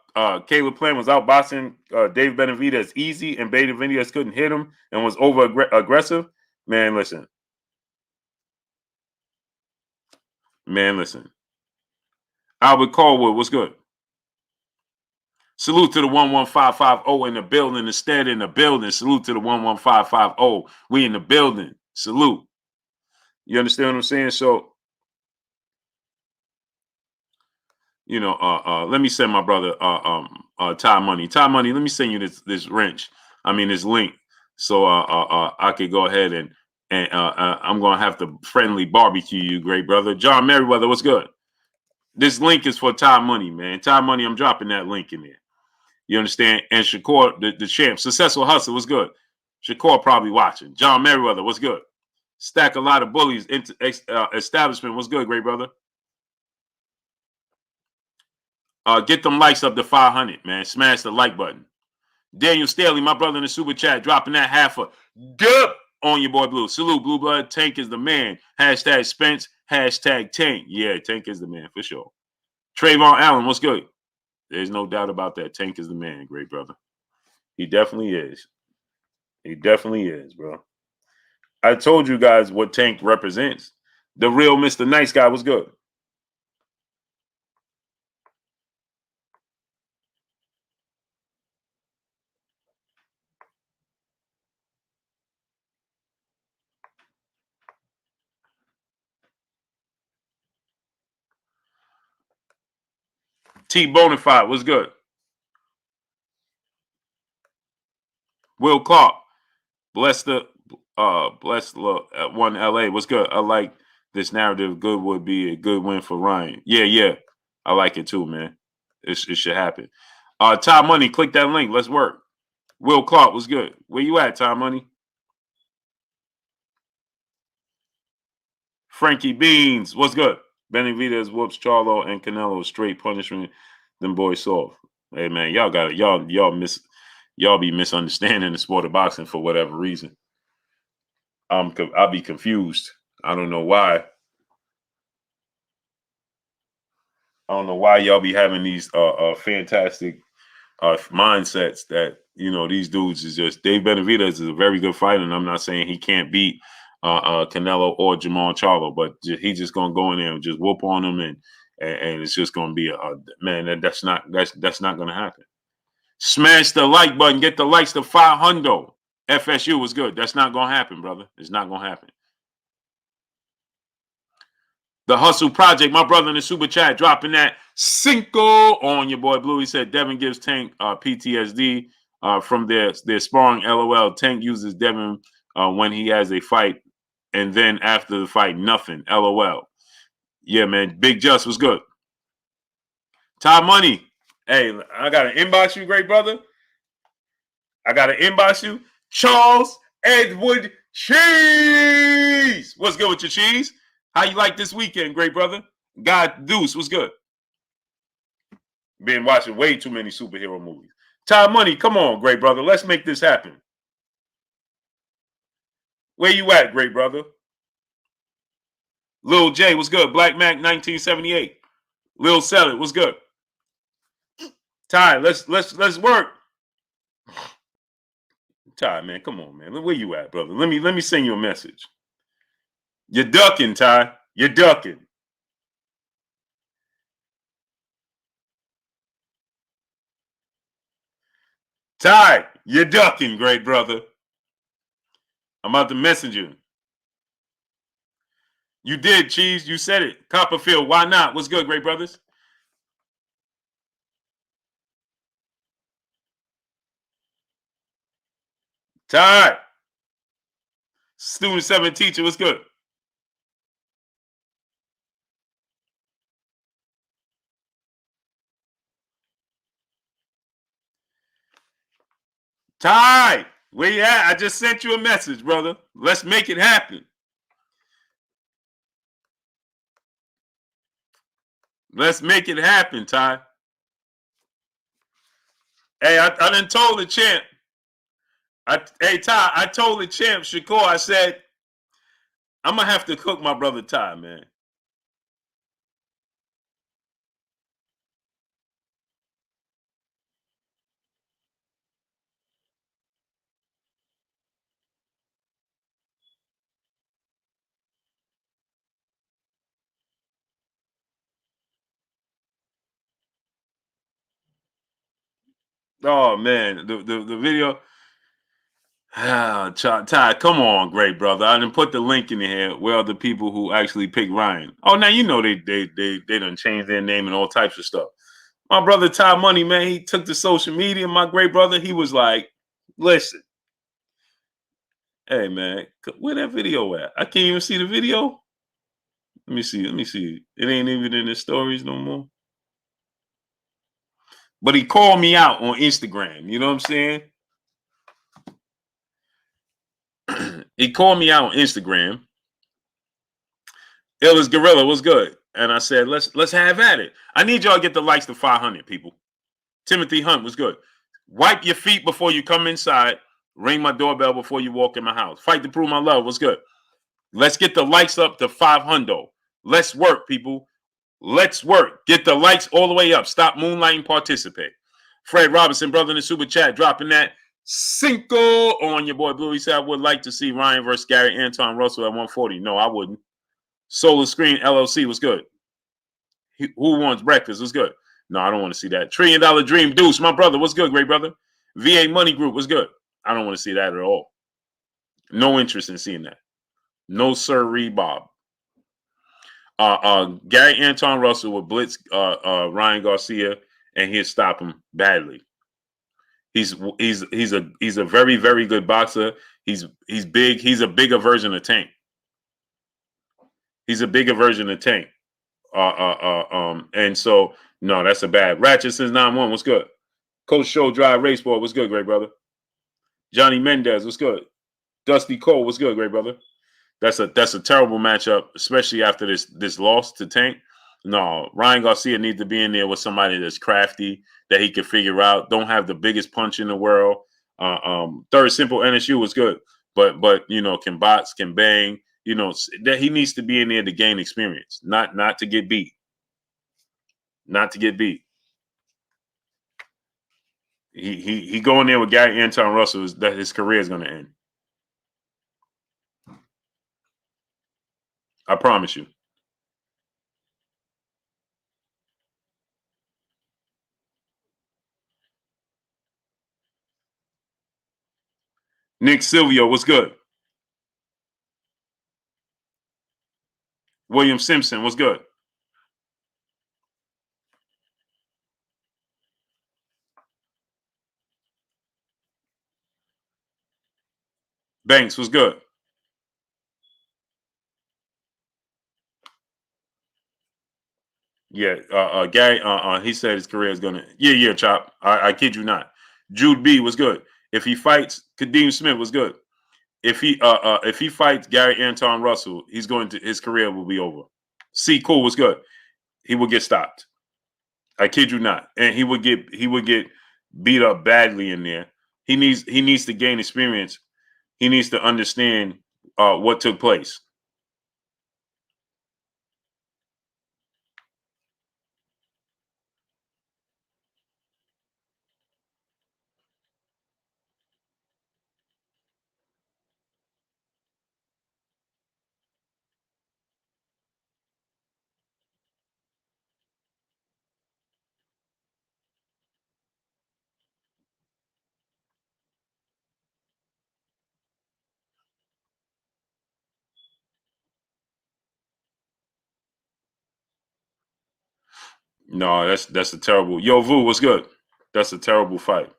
Caleb Plant was outboxing Dave Benavidez easy, and Benavidez couldn't hit him and was over aggressive. Man, listen. Albert Caldwell was good. Salute to the 11550 in the building. Instead, in the building. Salute to the 11550. We in the building. Salute. You understand what I'm saying? So, let me send my brother Ty Money. Ty Money, let me send you this wrench. This link. So I could go ahead and I'm gonna have to friendly barbecue you, great brother. John Merriweather, what's good? This link is for Ty Money, man. Ty Money, I'm dropping that link in there. You understand? And Shakur, the champ, successful hustle, what's good? Shakur probably watching. John Merriweather, what's good? Stack a lot of bullies into establishment. What's good, great brother? Get them likes up to 500, man. Smash the like button. Daniel Staley, my brother in the super chat, dropping that half a dip on your boy Blue. Salute, Blue Blood. Tank is the man. Hashtag Spence. Hashtag Tank. Yeah, Tank is the man for sure. Trayvon Allen, what's good? There's no doubt about that. Tank is the man, great brother. He definitely is. He definitely is, bro. I told you guys what Tank represents. The real Mr. Nice Guy was good. T Bonafide was good. Will Clark, bless one LA. What's good? I like this narrative. Good would be a good win for Ryan. Yeah. I like it too, man. It should happen. Ty Money, click that link. Let's work. Will Clark was good. Where you at, Ty Money? Frankie Beans, what's good? Benavidez whoops Charlo and Canelo straight punishment. Them boys soft. Hey man, y'all got it. Y'all be misunderstanding the sport of boxing for whatever reason. I'll be confused. I don't know why. I don't know why y'all be having these fantastic mindsets that these dudes is just. Dave Benavidez is a very good fighter, and I'm not saying he can't beat Canelo or Jamal Charlo, but he's just gonna go in there and just whoop on them, and it's just gonna be man. That's not gonna happen. Smash the like button. Get the likes to 500. FSU was good. That's not gonna happen, brother. It's not gonna happen. The Hustle Project, my brother in the super chat, dropping that cinco on your boy Blue. He said Devin gives Tank PTSD from their sparring. LOL. Tank uses Devin when he has a fight, and then after the fight, nothing. LOL. Yeah, man. Big Just was good. Ty Money. Hey, I got to inbox you, great brother. I got to inbox you. Charles Edward Cheese. What's good with your cheese? How you like this weekend, great brother? God Deuce, what's good? Been watching way too many superhero movies. Ty Money, come on, great brother. Let's make this happen. Where you at, great brother? Lil J, what's good? Black Mac 1978. Lil Salad, what's good? Ty, let's work. Ty, man, come on, man. Where you at, brother? Let me send you a message. You're ducking, Ty. You're ducking. Ty, you're ducking, great brother. I'm about to message you. You did, Cheese. You said it. Copperfield, why not? What's good, great brothers? Ty. Student 7 teacher, what's good? Ty, where you at? I just sent you a message, brother. Let's make it happen. Let's make it happen, Ty. Hey, I done told the champ. Hey, Ty, I told the champ, Shakur, I said, I'm going to have to cook my brother Ty, man. Oh, man, the video. Ty, come on, great brother. I done put the link in here where are the people who actually pick Ryan. Oh, now you know they done changed their name and all types of stuff. My brother Ty Money, man, he took to social media. My great brother, he was like, listen, hey, man, where that video at? I can't even see the video. Let me see. Let me see. It ain't even in the stories no more. But he called me out on Instagram. You know what I'm saying? He called me out on Instagram. Illis Gorilla was good. And I said, let's have at it. I need y'all to get the likes to 500, people. Timothy Hunt was good. Wipe your feet before you come inside. Ring my doorbell before you walk in my house. Fight to prove my love was good. Let's get the likes up to 500. Let's work, people. Let's work. Get the likes all the way up. Stop moonlighting. Participate. Fred Robinson, brother in the super chat, dropping that Cinco on your boy Blue. He said, I would like to see Ryan versus Gary Anton Russell at 140. No, I wouldn't. Solar Screen LLC was good. Who Wants Breakfast was good. No, I don't want to see that. $1 Trillion Dream Deuce, my brother, what's good, great brother? VA Money Group was good. I don't want to see that at all. No interest in seeing that. No sirree, Bob. Gary Anton Russell would blitz Ryan Garcia, and he'd stop him badly. He's a very, very good boxer. He's big. He's a bigger version of Tank. He's a bigger version of Tank. And so no, that's a bad. Ratchet since 9-1 was good. Coach Show Drive Race Ball was good, great brother. Johnny Mendez was good. Dusty Cole was good, great brother. That's a terrible matchup, especially after this loss to Tank. No, Ryan Garcia needs to be in there with somebody that's crafty, that he can figure out. Don't have the biggest punch in the world. Third Simple NSU was good, but can box, can bang. That he needs to be in there to gain experience, not to get beat. Not to get beat. He going there with Gary Anton Russell, that his career is going to end. I promise you. Nick Silvio was good. William Simpson was good. Banks was good. Yeah, Gary. He said his career is gonna. Yeah, Chop. I kid you not. Jude B was good. If he fights, Kadeem Smith was good. If he fights Gary Anton Russell, his career will be over. C Cool was good. He will get stopped. I kid you not, and he would get beat up badly in there. He needs to gain experience. He needs to understand what took place. No, that's a terrible. Yo, Vu was good. That's a terrible fight.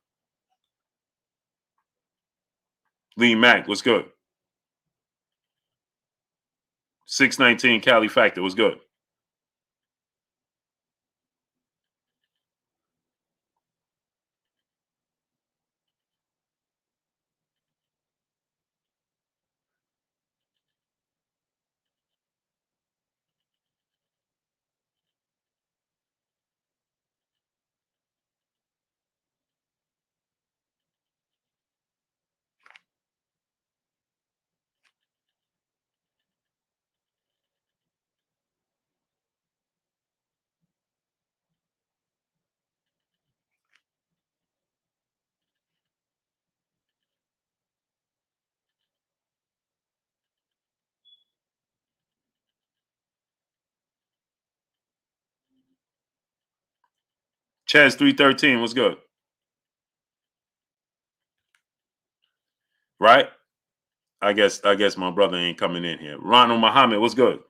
Lee Mack was good. 619 Cali Factor was good. Chaz 313 was good. Right? I guess my brother ain't coming in here. Ronald Muhammad was good.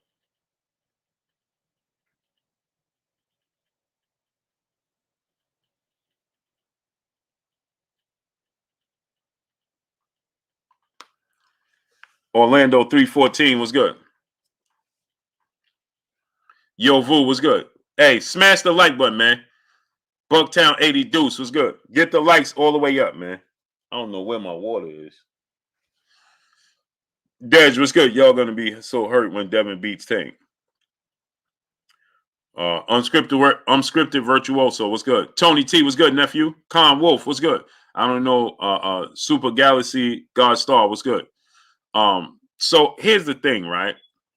Orlando 314 was good. Yo Vu was good. Hey, smash the like button, man. Bucktown 80 Deuce was good. Get the likes all the way up, man. I don't know where my water is. Dej was good. Y'all gonna be so hurt when Devin beats Tank. Unscripted virtuoso was good. Tony T was good, nephew. Con Wolf was good. I don't know. Super Galaxy God Star was good. So here's the thing, right?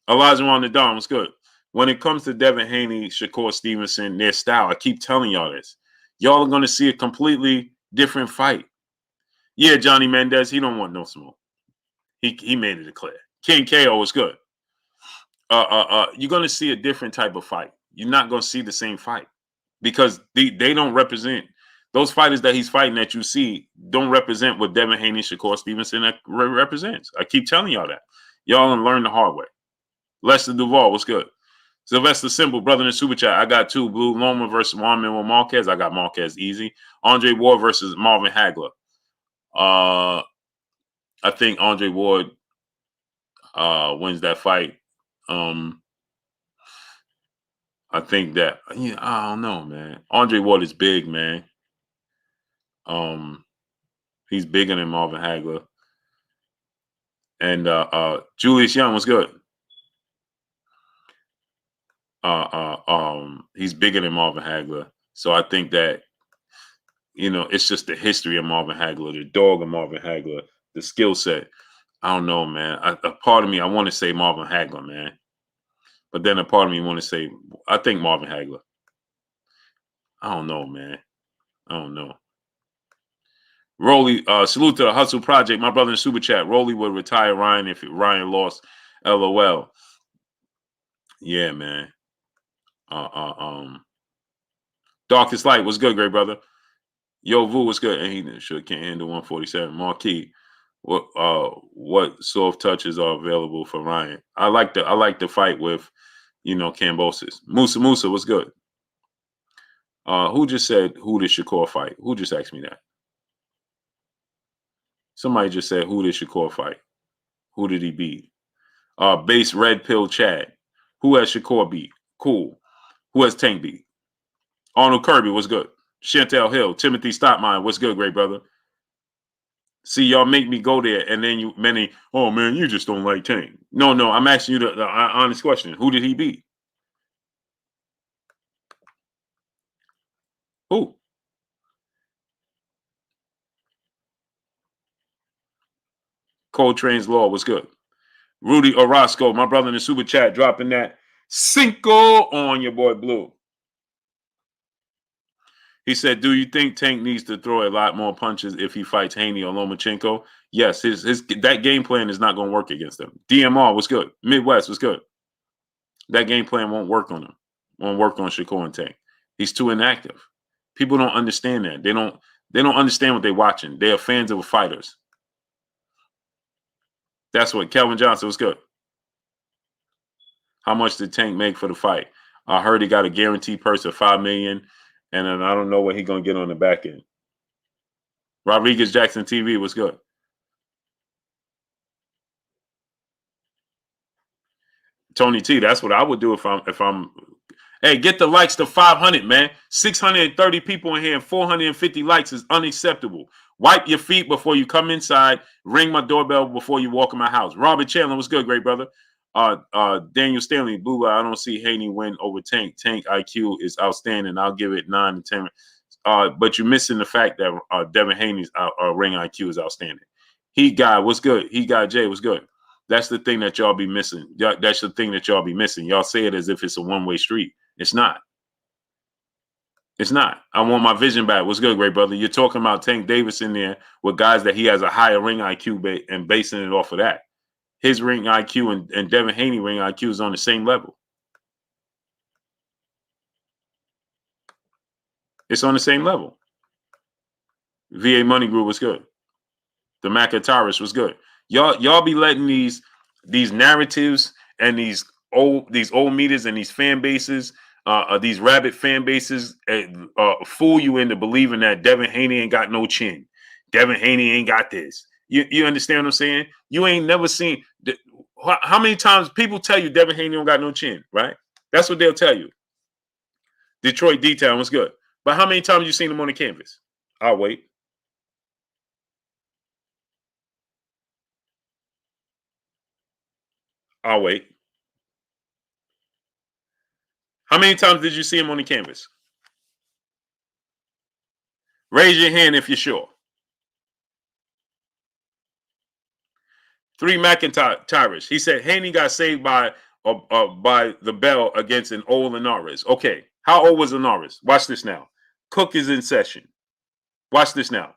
Elijah on the Dawn was good. When it comes to Devin Haney, Shakur Stevenson, their style, I keep telling y'all this. Y'all are gonna see a completely different fight. Yeah, Johnny Mendez, he don't want no smoke. He made it clear. King KO was good. You're gonna see a different type of fight. You're not gonna see the same fight because they don't represent those fighters that he's fighting that you see don't represent what Devin Haney, Shakur Stevenson represents. I keep telling y'all that. Y'all gonna learn the hard way. Lester Duval was good. Sylvester Simple, brother in the super chat. I got two. Blue Loma versus Manuel Marquez. I got Marquez easy. Andre Ward versus Marvin Hagler. I think Andre Ward wins that fight. I think that I don't know, man. Andre Ward is big, man. He's bigger than Marvin Hagler. And Julius Young was good. He's bigger than Marvin Hagler. So I think that, it's just the history of Marvin Hagler, the dog of Marvin Hagler, the skill set. I don't know, man. A part of me, I want to say Marvin Hagler, man. But then a part of me want to say, I think Marvin Hagler. I don't know, man. I don't know. Rolly, salute to the Hustle Project. My brother in Super Chat. Rolly would retire Ryan if Ryan lost. LOL. Yeah, man. Darkest Light was good, great brother. Yo Vu was good, and he sure can't handle 147. Marquis, what soft touches are available for Ryan? I like the fight with, Kambosos. Musa was good. Who just said who did Shakur fight? Who just asked me that? Somebody just said who did Shakur fight? Who did he beat? Base Red Pill Chad. Who has Shakur beat? Cool. Who has Tank beat? Arnold Kirby was good. Chantel Hill, Timothy Stopmine, what's good, great brother? See, y'all make me go there, and then oh man, you just don't like Tank. No, I'm asking you the honest question. Who did he beat? Who? Coltrane's Law was good. Rudy Orozco, my brother in the super chat, dropping that Cinco on your boy Blue. He said, do you think Tank needs to throw a lot more punches if he fights Haney or Lomachenko? Yes, his that game plan is not going to work against him. DMR was good. Midwest was good. That game plan won't work on him. Won't work on Shakur and Tank. He's too inactive. People don't understand that. They don't understand what they're watching. They are fans of fighters. That's what Kelvin Johnson was good. How much did Tank make for the fight? I heard he got a guaranteed purse of $5 million, and then I don't know what he's gonna get on the back end. Rodriguez Jackson TV was good. Tony T, that's what I would do if I'm. Hey, get the likes to 500, man. 630 people in here and 450 likes is unacceptable. Wipe your feet before you come inside. Ring my doorbell before you walk in my house. Robert Chandler was good, great brother. Daniel Stanley, Blue, I don't see Haney win over Tank. Tank IQ is outstanding. I'll give it 9 to 10. But you're missing the fact that Devin Haney's ring IQ is outstanding. He guy was good. He guy Jay was good. That's the thing that y'all be missing. That's the thing that y'all be missing. Y'all say it as if it's a one-way street. It's not. It's not. I want my vision back. What's good, great brother? You're talking about Tank Davis in there with guys that he has a higher ring IQ and basing it off of that. His ring IQ and Devin Haney ring IQ is on the same level. It's on the same level. VA Money Group was good. The Macataurus was good. Y'all be letting these narratives and these old meters and these fan bases, these rabbit fan bases, fool you into believing that Devin Haney ain't got no chin. Devin Haney ain't got this. You understand what I'm saying? You ain't never seen. How many times people tell you Devin Haney don't got no chin, right? That's what they'll tell you. Detroit D-Town was good. But how many times you seen him on the canvas? I'll wait. I'll wait. How many times did you see him on the canvas? Raise your hand if you're sure. 3 McIntyre. He said Haney got saved by the bell against an old Linares. Okay. How old was Linares? Watch this now. Cook is in session. Watch this now.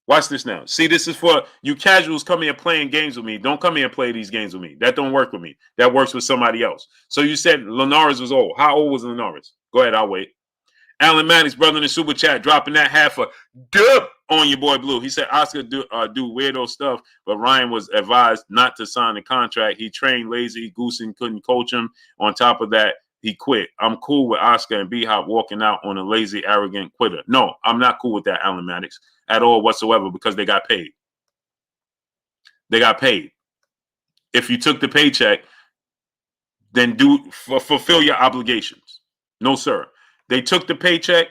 Watch this now. See, this is for you casuals coming and playing games with me. Don't come here and play these games with me. That don't work with me. That works with somebody else. So you said Linares was old. How old was Linares? Go ahead, I'll wait. Alan Maddox, brother in the super chat, dropping that half a dip on your boy Blue. He said Oscar do weirdo stuff, but Ryan was advised not to sign the contract. He trained lazy. Goosen couldn't coach him. On top of that, he quit. I'm cool with Oscar and B-Hop walking out on a lazy, arrogant quitter. No, I'm not cool with that, Alan Maddox, at all whatsoever, because they got paid. They got paid. If you took the paycheck, then fulfill your obligations. No, sir. They took the paycheck.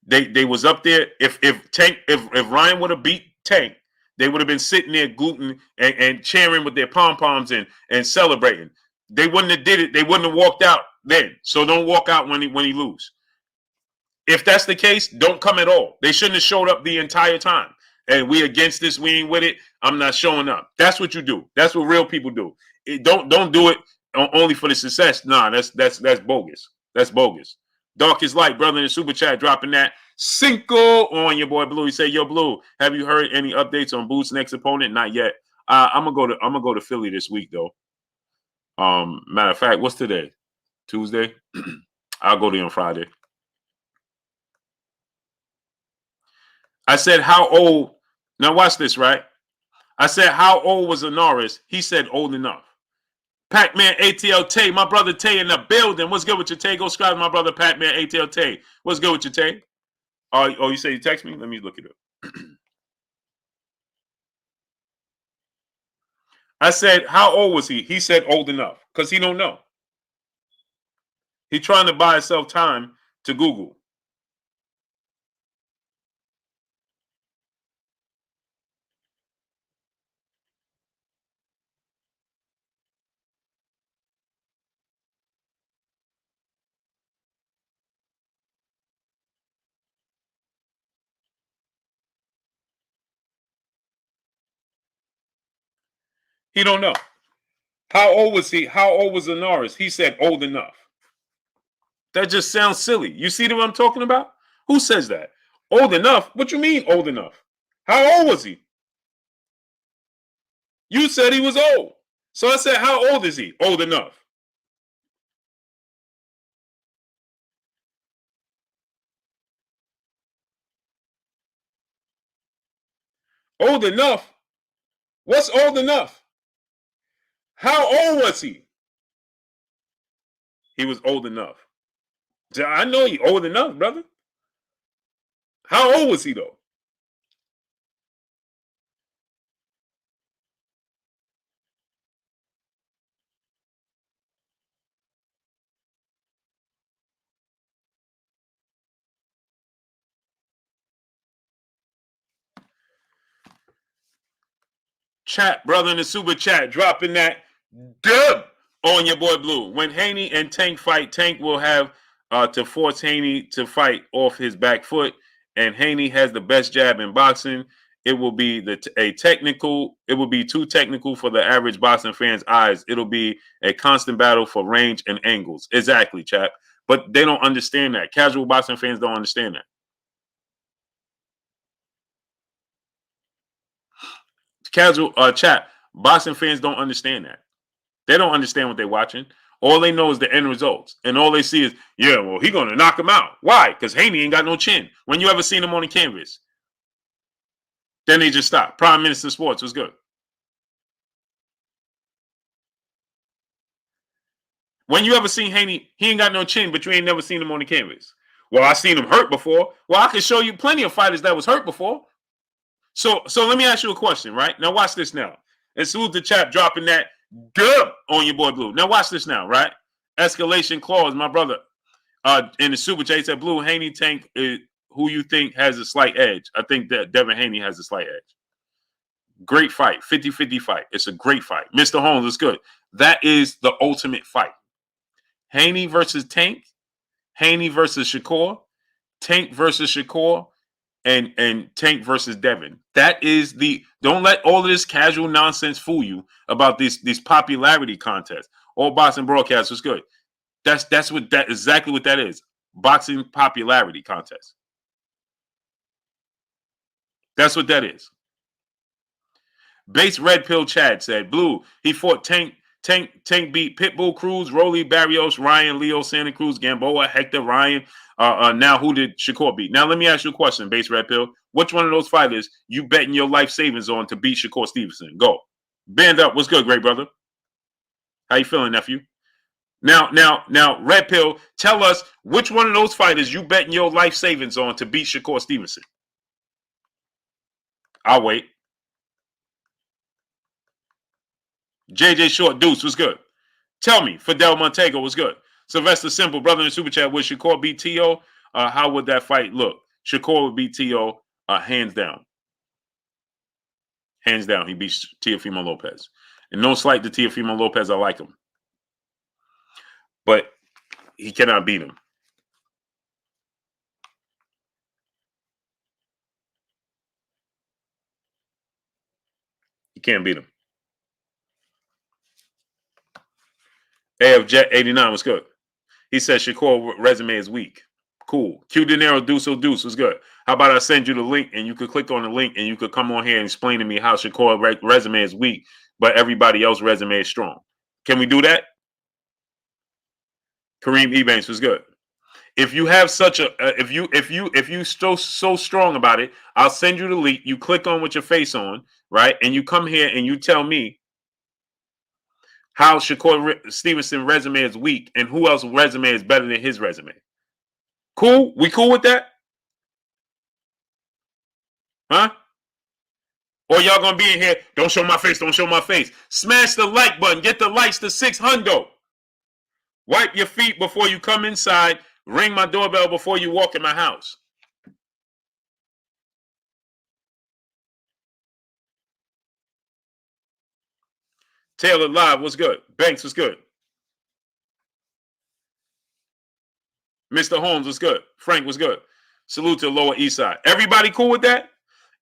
They was up there. If Ryan would have beat Tank, they would have been sitting there gluten and cheering with their pom poms and celebrating. They wouldn't have did it. They wouldn't have walked out then. So don't walk out when he lose. If that's the case, don't come at all. They shouldn't have showed up the entire time. And we against this. We ain't with it. I'm not showing up. That's what you do. That's what real people do. Don't do it only for the success. Nah, that's bogus. That's bogus. Darkest Light, brother in the super chat, dropping that Cinco on your boy Blue. He said, "Yo, Blue, have you heard any updates on Boots' next opponent? Not yet. I'm gonna go to Philly this week though. Matter of fact, what's today? Tuesday. I'll go there on Friday. I said, how old? Now watch this, right? I said, how old was Linares? He said, old enough. Pac-Man ATL Tay, my brother Tay in the building. What's good with your Tay? Go subscribe to my brother Pac-Man ATL Tay. What's good with your Tay? Oh, you say you text me? Let me look it up. I said, how old was he? He said old enough because he don't know. He's trying to buy himself time to Google. He don't know. How old was he? How old was Linares? He said old enough. That just sounds silly. You see what I'm talking about? Who says that? Old enough? What you mean old enough? How old was he? You said he was old. So I said, how old is he? Old enough. Old enough? What's old enough? How old was he? He was old enough. I know he old enough, brother. How old was he though? Chat, brother in the super chat, dropping that dub on your boy Blue. When Haney and Tank fight, Tank will have to force Haney to fight off his back foot, and Haney has the best jab in boxing. It will be It will be too technical for the average boxing fan's eyes. It'll be a constant battle for range and angles. Exactly, chap. But they don't understand that. Casual boxing fans don't understand that. Casual chat. Boxing fans don't understand that. They don't understand what they're watching. All they know is the end results. And all they see is, yeah, well, he's going to knock him out. Why? Because Haney ain't got no chin. When you ever seen him on the canvas? Then they just stop. Prime Minister Sports was good. When you ever seen Haney, he ain't got no chin, but you ain't never seen him on the canvas. Well, I seen him hurt before. Well, I can show you plenty of fighters that was hurt before. So let me ask you a question, right? Now watch this now. And salute the chap dropping that dub on your boy Blue. Now watch this now, right? Escalation clause, my brother. In the super chat, he said Blue Haney Tank who you think has a slight edge. I think that Devin Haney has a slight edge. Great fight, 50-50 fight. It's a great fight. Mr. Holmes is good. That is the ultimate fight. Haney versus Tank, Haney versus Shakur, Tank versus Shakur, and Tank versus Devin. That is don't let all of this casual nonsense fool you about these popularity contests. All boxing broadcasts was good. That's exactly what that is. Boxing popularity contest. That's what that is. Base Red Pill Chad said, Blue, he fought Tank beat Pitbull Cruz, Rolly Barrios, Ryan, Leo, Santa Cruz, Gamboa, Hector, Ryan. Now who did Shakur beat? Now let me ask you a question, Base Red Pill. Which one of those fighters you betting your life savings on to beat Shakur Stevenson? Go. Band up. What's good, great brother? How you feeling, nephew? Now, Red Pill, tell us which one of those fighters you betting your life savings on to beat Shakur Stevenson. I'll wait. JJ Short Deuce was good. Tell me, Fidel Montego was good. Sylvester Simple, brother in the super chat, would Shakur beat T.O.? How would that fight look? Shakur would beat T.O. Hands down. Hands down, he beats Teofimo Lopez. And no slight to Teofimo Lopez, I like him. But he cannot beat him. He can't beat him. AF Jet 89 was good. He said Shakur resume is weak. Cool. Q Dinero Deuce was good. How about I send you the link and you could click on the link and you could come on here and explain to me how Shakur resume is weak, but everybody else's resume is strong. Can we do that? Kareem Ebanks was good. If you have such a if you so strong about it, I'll send you the link. You click on with your face on, right? And you come here and you tell me how Shakur Stevenson resume is weak and who else's resume is better than his resume. Cool? We cool with that? Huh? Or y'all gonna be in here, don't show my face, don't show my face. Smash the like button, get the likes to 600. Wipe your feet before you come inside. Ring my doorbell before you walk in my house. Taylor Live was good. Banks was good. Mr. Holmes was good. Frank was good. Salute to the Lower East Side. Everybody cool with that?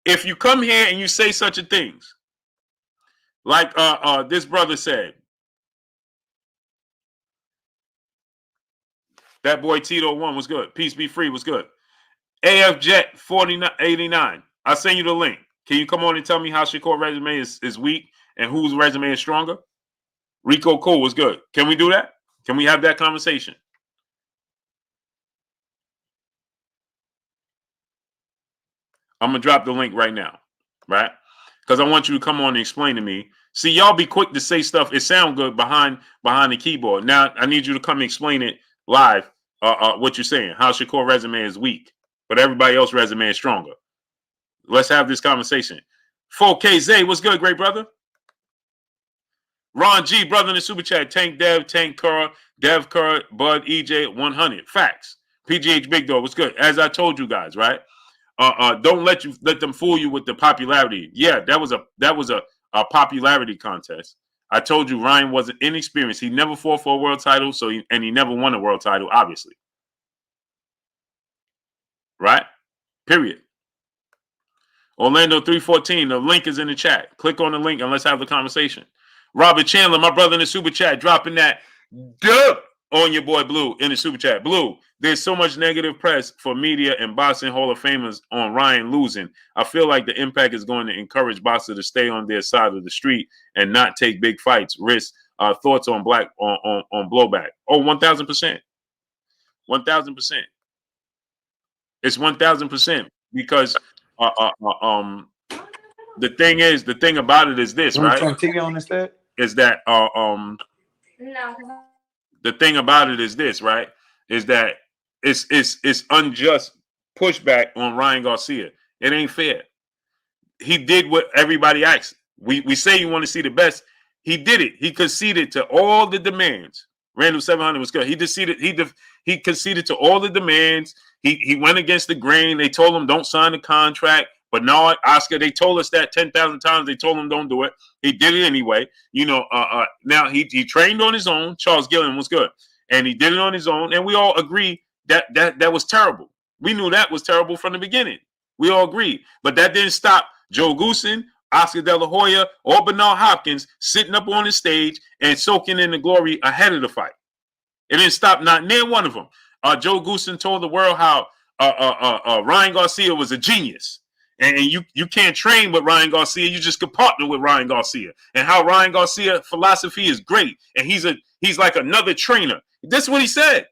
If you come here and you say such a things, like this brother said, that boy Tito 1 was good. Peace Be Free was good. AF Jet 4989. I'll send you the link. Can you come on and tell me how Shakur resume is weak and whose resume is stronger? Rico Cole was good. Can we do that? Can we have that conversation? I'm going to drop the link right now, right? Because I want you to come on and explain to me. See, y'all be quick to say stuff. It sounds good behind the keyboard. Now, I need you to come and explain it live, what you're saying, how Shakur resume is weak, but everybody else's resume is stronger. Let's have this conversation. 4K Zay, what's good, great brother? Ron G, brother in the super chat. Tank Dev, Tank Curra, Dev Curra, Bud, EJ, 100. Facts. PGH Big Dog, what's good? As I told you guys, right? Don't let them fool you with the popularity. Yeah, that was a popularity contest. I told you Ryan wasn't inexperienced. He never fought for a world title, and he never won a world title, obviously. Right? Period. Orlando 314. The link is in the chat. Click on the link and let's have the conversation. Robert Chandler, my brother in the super chat, dropping that dub on your boy Blue in the super chat. Blue, there's so much negative press for media and boxing Hall of Famers on Ryan losing. I feel like the impact is going to encourage boxers to stay on their side of the street and not take big fights, risk. Thoughts on on blowback? Oh, 1,000%. 1,000%. It's 1,000% because the thing about it is this, right? TV on instead? Is that No. the thing about it is this, right? Is that it's unjust pushback on Ryan Garcia. It ain't fair. he did what everybody asked. We say you want to see the best. He did it. He conceded to all the demands. Random 700 was good. He conceded to all the demands. He went against the grain. They told him don't sign the contract. But no, Oscar, they told us that 10,000 times. They told him don't do it. He did it anyway. Now he trained on his own. Charles Gilliam was good. And he did it on his own. And we all agree that was terrible. We knew that was terrible from the beginning. We all agreed. But that didn't stop Joe Goosen, Oscar De La Hoya, or Bernard Hopkins sitting up on the stage and soaking in the glory ahead of the fight. It didn't stop not near one of them. Joe Goosen told the world how Ryan Garcia was a genius. And you can't train with Ryan Garcia. You just can partner with Ryan Garcia. And how Ryan Garcia philosophy is great. And he's like another trainer. That's what he said.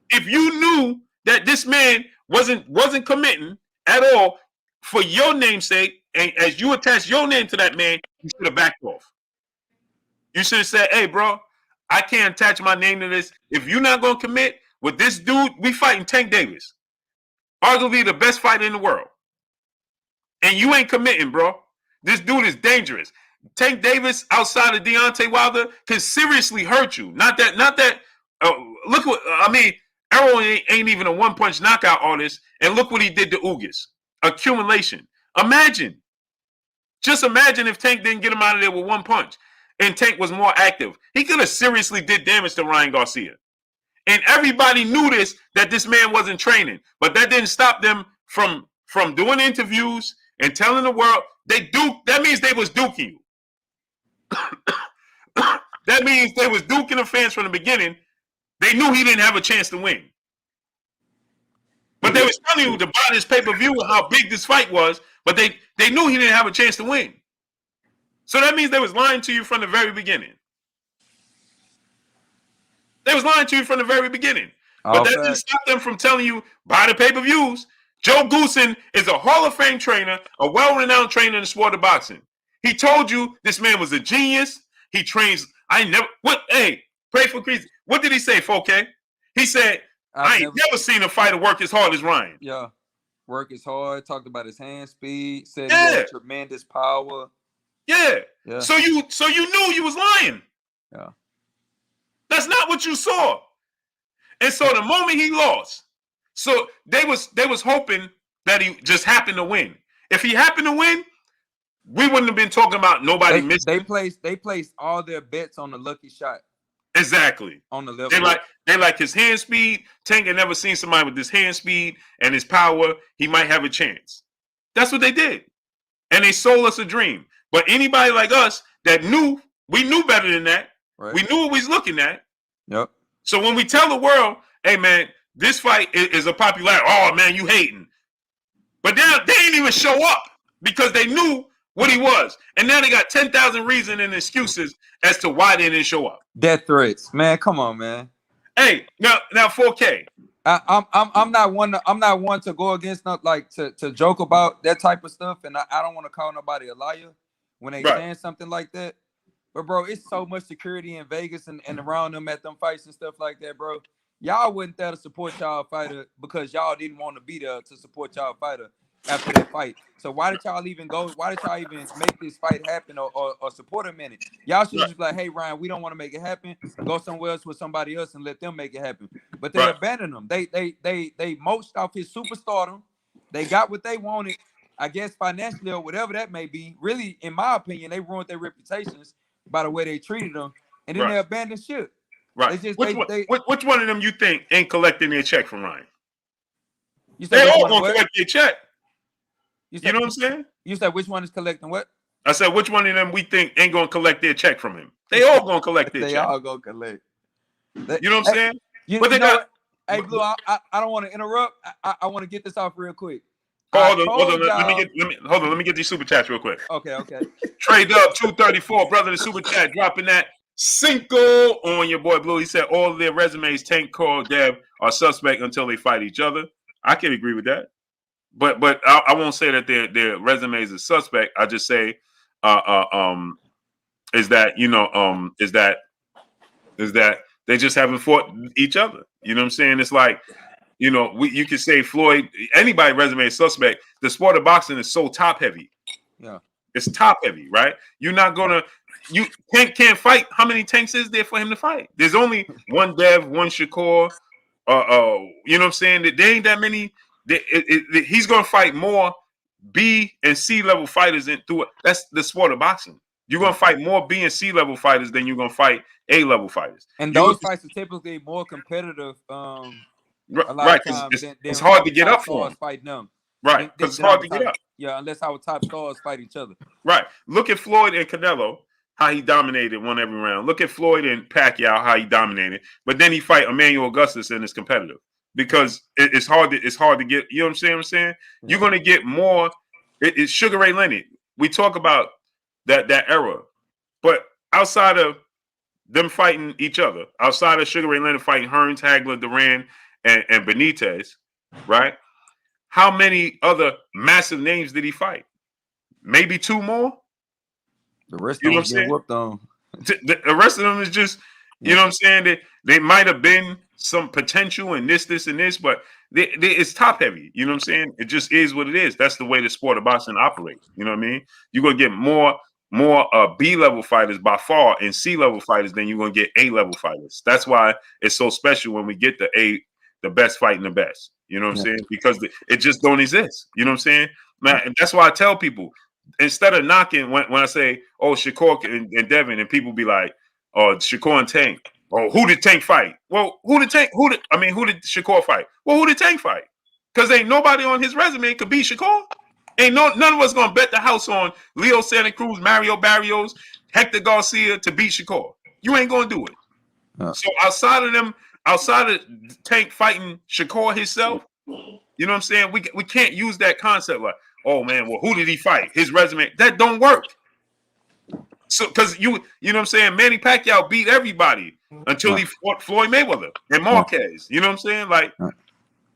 If you knew that this man wasn't committing at all for your namesake, and as you attach your name to that man, you should have backed off. You should have said, hey, bro, I can't attach my name to this. If you're not going to commit with this dude, we fighting Tank Davis. Arguably the best fighter in the world. And you ain't committing, bro. This dude is dangerous. Tank Davis, outside of Deontay Wilder, can seriously hurt you. Not that. Look what I mean. Errol ain't even a one-punch knockout artist, and look what he did to Ugas. Accumulation. Just imagine if Tank didn't get him out of there with one punch, and Tank was more active. He could have seriously did damage to Ryan Garcia. And everybody knew that this man wasn't training, but that didn't stop them from doing interviews and telling the world that means they was duking you. That means they was duking the fans from the beginning. They knew he didn't have a chance to win. But they was telling you to buy this pay-per-view and how big this fight was, but they knew he didn't have a chance to win. So that means they was lying to you from the very beginning. They was lying to you from the very beginning. But that didn't stop them from telling you, buy the pay-per-views. Joe Goosen is a Hall of Fame trainer, a well-renowned trainer in the sport of boxing. He told you this man was a genius. He trains. Hey, pray for Creasy. What did he say, 4K? He said, I ain't never seen a fighter work as hard as Ryan. Yeah. Work is hard. Talked about his hand speed. Said he had tremendous power. Yeah. So you knew you was lying. Yeah. That's not what you saw. And so the moment he lost, so they was hoping that he just happened to win. If he happened to win, we wouldn't have been talking about nobody missing. They placed all their bets on the lucky shot. Exactly. On the level. They like his hand speed. Tank had never seen somebody with this hand speed and his power. He might have a chance. That's what they did. And they sold us a dream. But anybody like us that we knew better than that. Right. We knew what we was looking at. Yep. So when we tell the world, hey, man, this fight is a popularity. Oh, man, you hating. But they didn't even show up because they knew what he was. And now they got 10,000 reasons and excuses as to why they didn't show up. Death threats. Man, come on, man. Hey, now 4K. I'm not one to go against to joke about that type of stuff, and I don't want to call nobody a liar when they saying something like that. But bro, it's so much security in Vegas and around them at them fights and stuff like that, bro. Y'all wasn't there to support y'all fighter because y'all didn't want to be there to support y'all fighter after that fight. So why did y'all even go? Why did y'all even make this fight happen or support him in it? Y'all should just be like, hey, Ryan, we don't want to make it happen. Go somewhere else with somebody else and let them make it happen. But they abandoned him. They mulched off his superstardom. They got what they wanted, I guess financially or whatever that may be. Really, in my opinion, they ruined their reputations by the way they treated them. And then they abandoned shit. Right. Which one of them you think ain't collecting their check from Ryan? They all gonna collect their check. You know what I'm saying? You said which one is collecting what? I said which one of them we think ain't gonna collect their check from him? They all gonna collect their check. They all gonna collect. You know what I'm saying? But they got. Hey, Blue, I don't want to interrupt. I want to get this off real quick. Hold on. Let me get these super chats real quick. Okay. Trade up 234, brother. The super chat dropping that Cinco on your boy Blue. He said all of their resumes, Tank, Cole, Dev, are suspect until they fight each other. I can agree with that, but I won't say that their resumes are suspect. I just say, is that they just haven't fought each other. You know what I'm saying? It's like, you know, you could say Floyd, anybody resume is suspect. The sport of boxing is so top heavy. Yeah. It's top heavy, right? You're not gonna. Tank can't fight. How many Tanks is there for him to fight? There's only one Dev, one Shakur. You know what I'm saying? There ain't that many. He's gonna fight more B and C level fighters through it. That's the sport of boxing. You're gonna fight more B and C level fighters than you're gonna fight A level fighters. And those fights are typically more competitive. Right, because it's hard to get up for them. Fighting them. Right, because it's hard to get up. Yeah, unless our top stars fight each other. Right. Look at Floyd and Canelo, how he dominated, won every round. Look at Floyd and Pacquiao, how he dominated. But then he fight Emmanuel Augustus and it's competitive because it's hard to get. You know what I'm saying? Yeah. You're gonna get more. It's Sugar Ray Leonard. We talk about that era, but outside of them fighting each other, outside of Sugar Ray Leonard fighting Hearns, Hagler, Duran, and Benitez, right? How many other massive names did he fight? Maybe 2 more. The rest of them getting whooped on. The rest of them is just, you know what I'm saying? They might have been some potential in this, and this, but it's top heavy. You know what I'm saying? It just is what it is. That's the way the sport of boxing operates. You know what I mean? You're gonna get more B level fighters by far and C level fighters than you're gonna get A level fighters. That's why it's so special when we get the best fighting the best. You know what I'm saying? Because it just don't exist. You know what I'm saying? Man, and that's why I tell people, instead of knocking when I say, oh, Shakur and Devin, and people be like, oh, Shakur and Tank. Oh, who did Tank fight? Well, who did Shakur fight? Well, who did Tank fight? Because ain't nobody on his resume could beat Shakur. None of us gonna bet the house on Leo Santa Cruz, Mario Barrios, Hector Garcia to beat Shakur. You ain't gonna do it. So outside of Tank fighting Shakur himself, you know what I'm saying? We can't use that concept like, oh man, well, who did he fight? His resume, that don't work. So because you know what I'm saying? Manny Pacquiao beat everybody until he fought Floyd Mayweather and Marquez. You know what I'm saying? Like,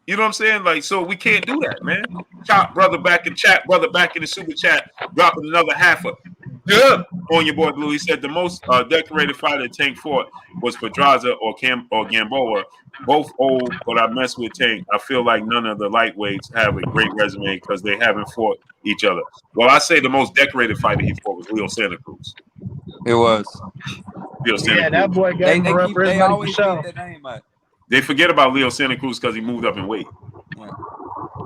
you know what I'm saying? Like, so we can't do that, man. Chop brother back in chat, brother back in the super chat, dropping another half on your boy Blue. He said the most decorated fighter Tank fought was Pedraza or Gamboa. Both old, but I mess with Tank. I feel like none of the lightweights have a great resume because they haven't fought each other. Well, I say the most decorated fighter he fought was Leo Santa Cruz. It was. Leo Santa Cruz. That boy got they always keep that name out. They forget about Leo Santa Cruz because he moved up in weight. Yeah.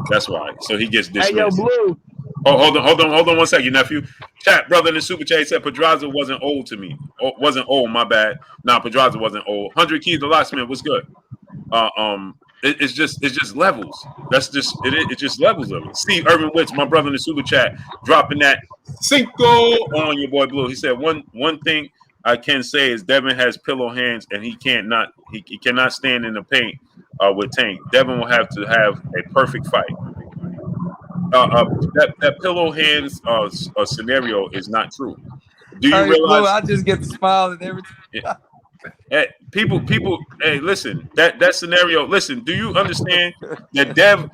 That's right. So he gets dismissed. Hey, yo, Blue. Oh, hold on 1 second, nephew. Chat, brother in the super chat said Pedraza wasn't old to me. Wasn't old, my bad. Nah, Pedraza wasn't old. 100 Keys, the locksmith was good. It's just levels. That's just it's just levels of it. Steve Urban Witch, my brother in the super chat, dropping that Cinco on your boy Blue. He said one thing I can say is Devin has pillow hands and he cannot stand in the paint with Tank. Devin will have to have a perfect fight. That pillow hands scenario is not true. Do you realize? Blue, I just get the smile and everything. Yeah. Hey, people. Hey, listen. That scenario. Listen. Do you understand that Dev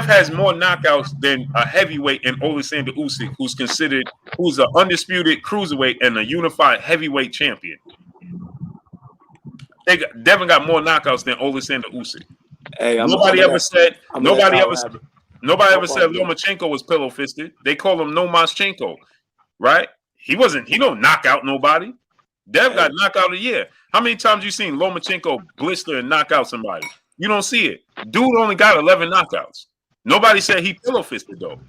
has more knockouts than a heavyweight in Oleksandr Usyk, who's an undisputed cruiserweight and a unified heavyweight champion. Devin got more knockouts than Oleksandr Usyk. Hey, nobody ever said Lomachenko was pillow fisted. They call him Nomaschenko, right? He don't knock out nobody. Dev got knockout of the year. How many times you seen Lomachenko blister and knock out somebody? You don't see it. Dude only got 11 knockouts. Nobody said he pillow fisted though.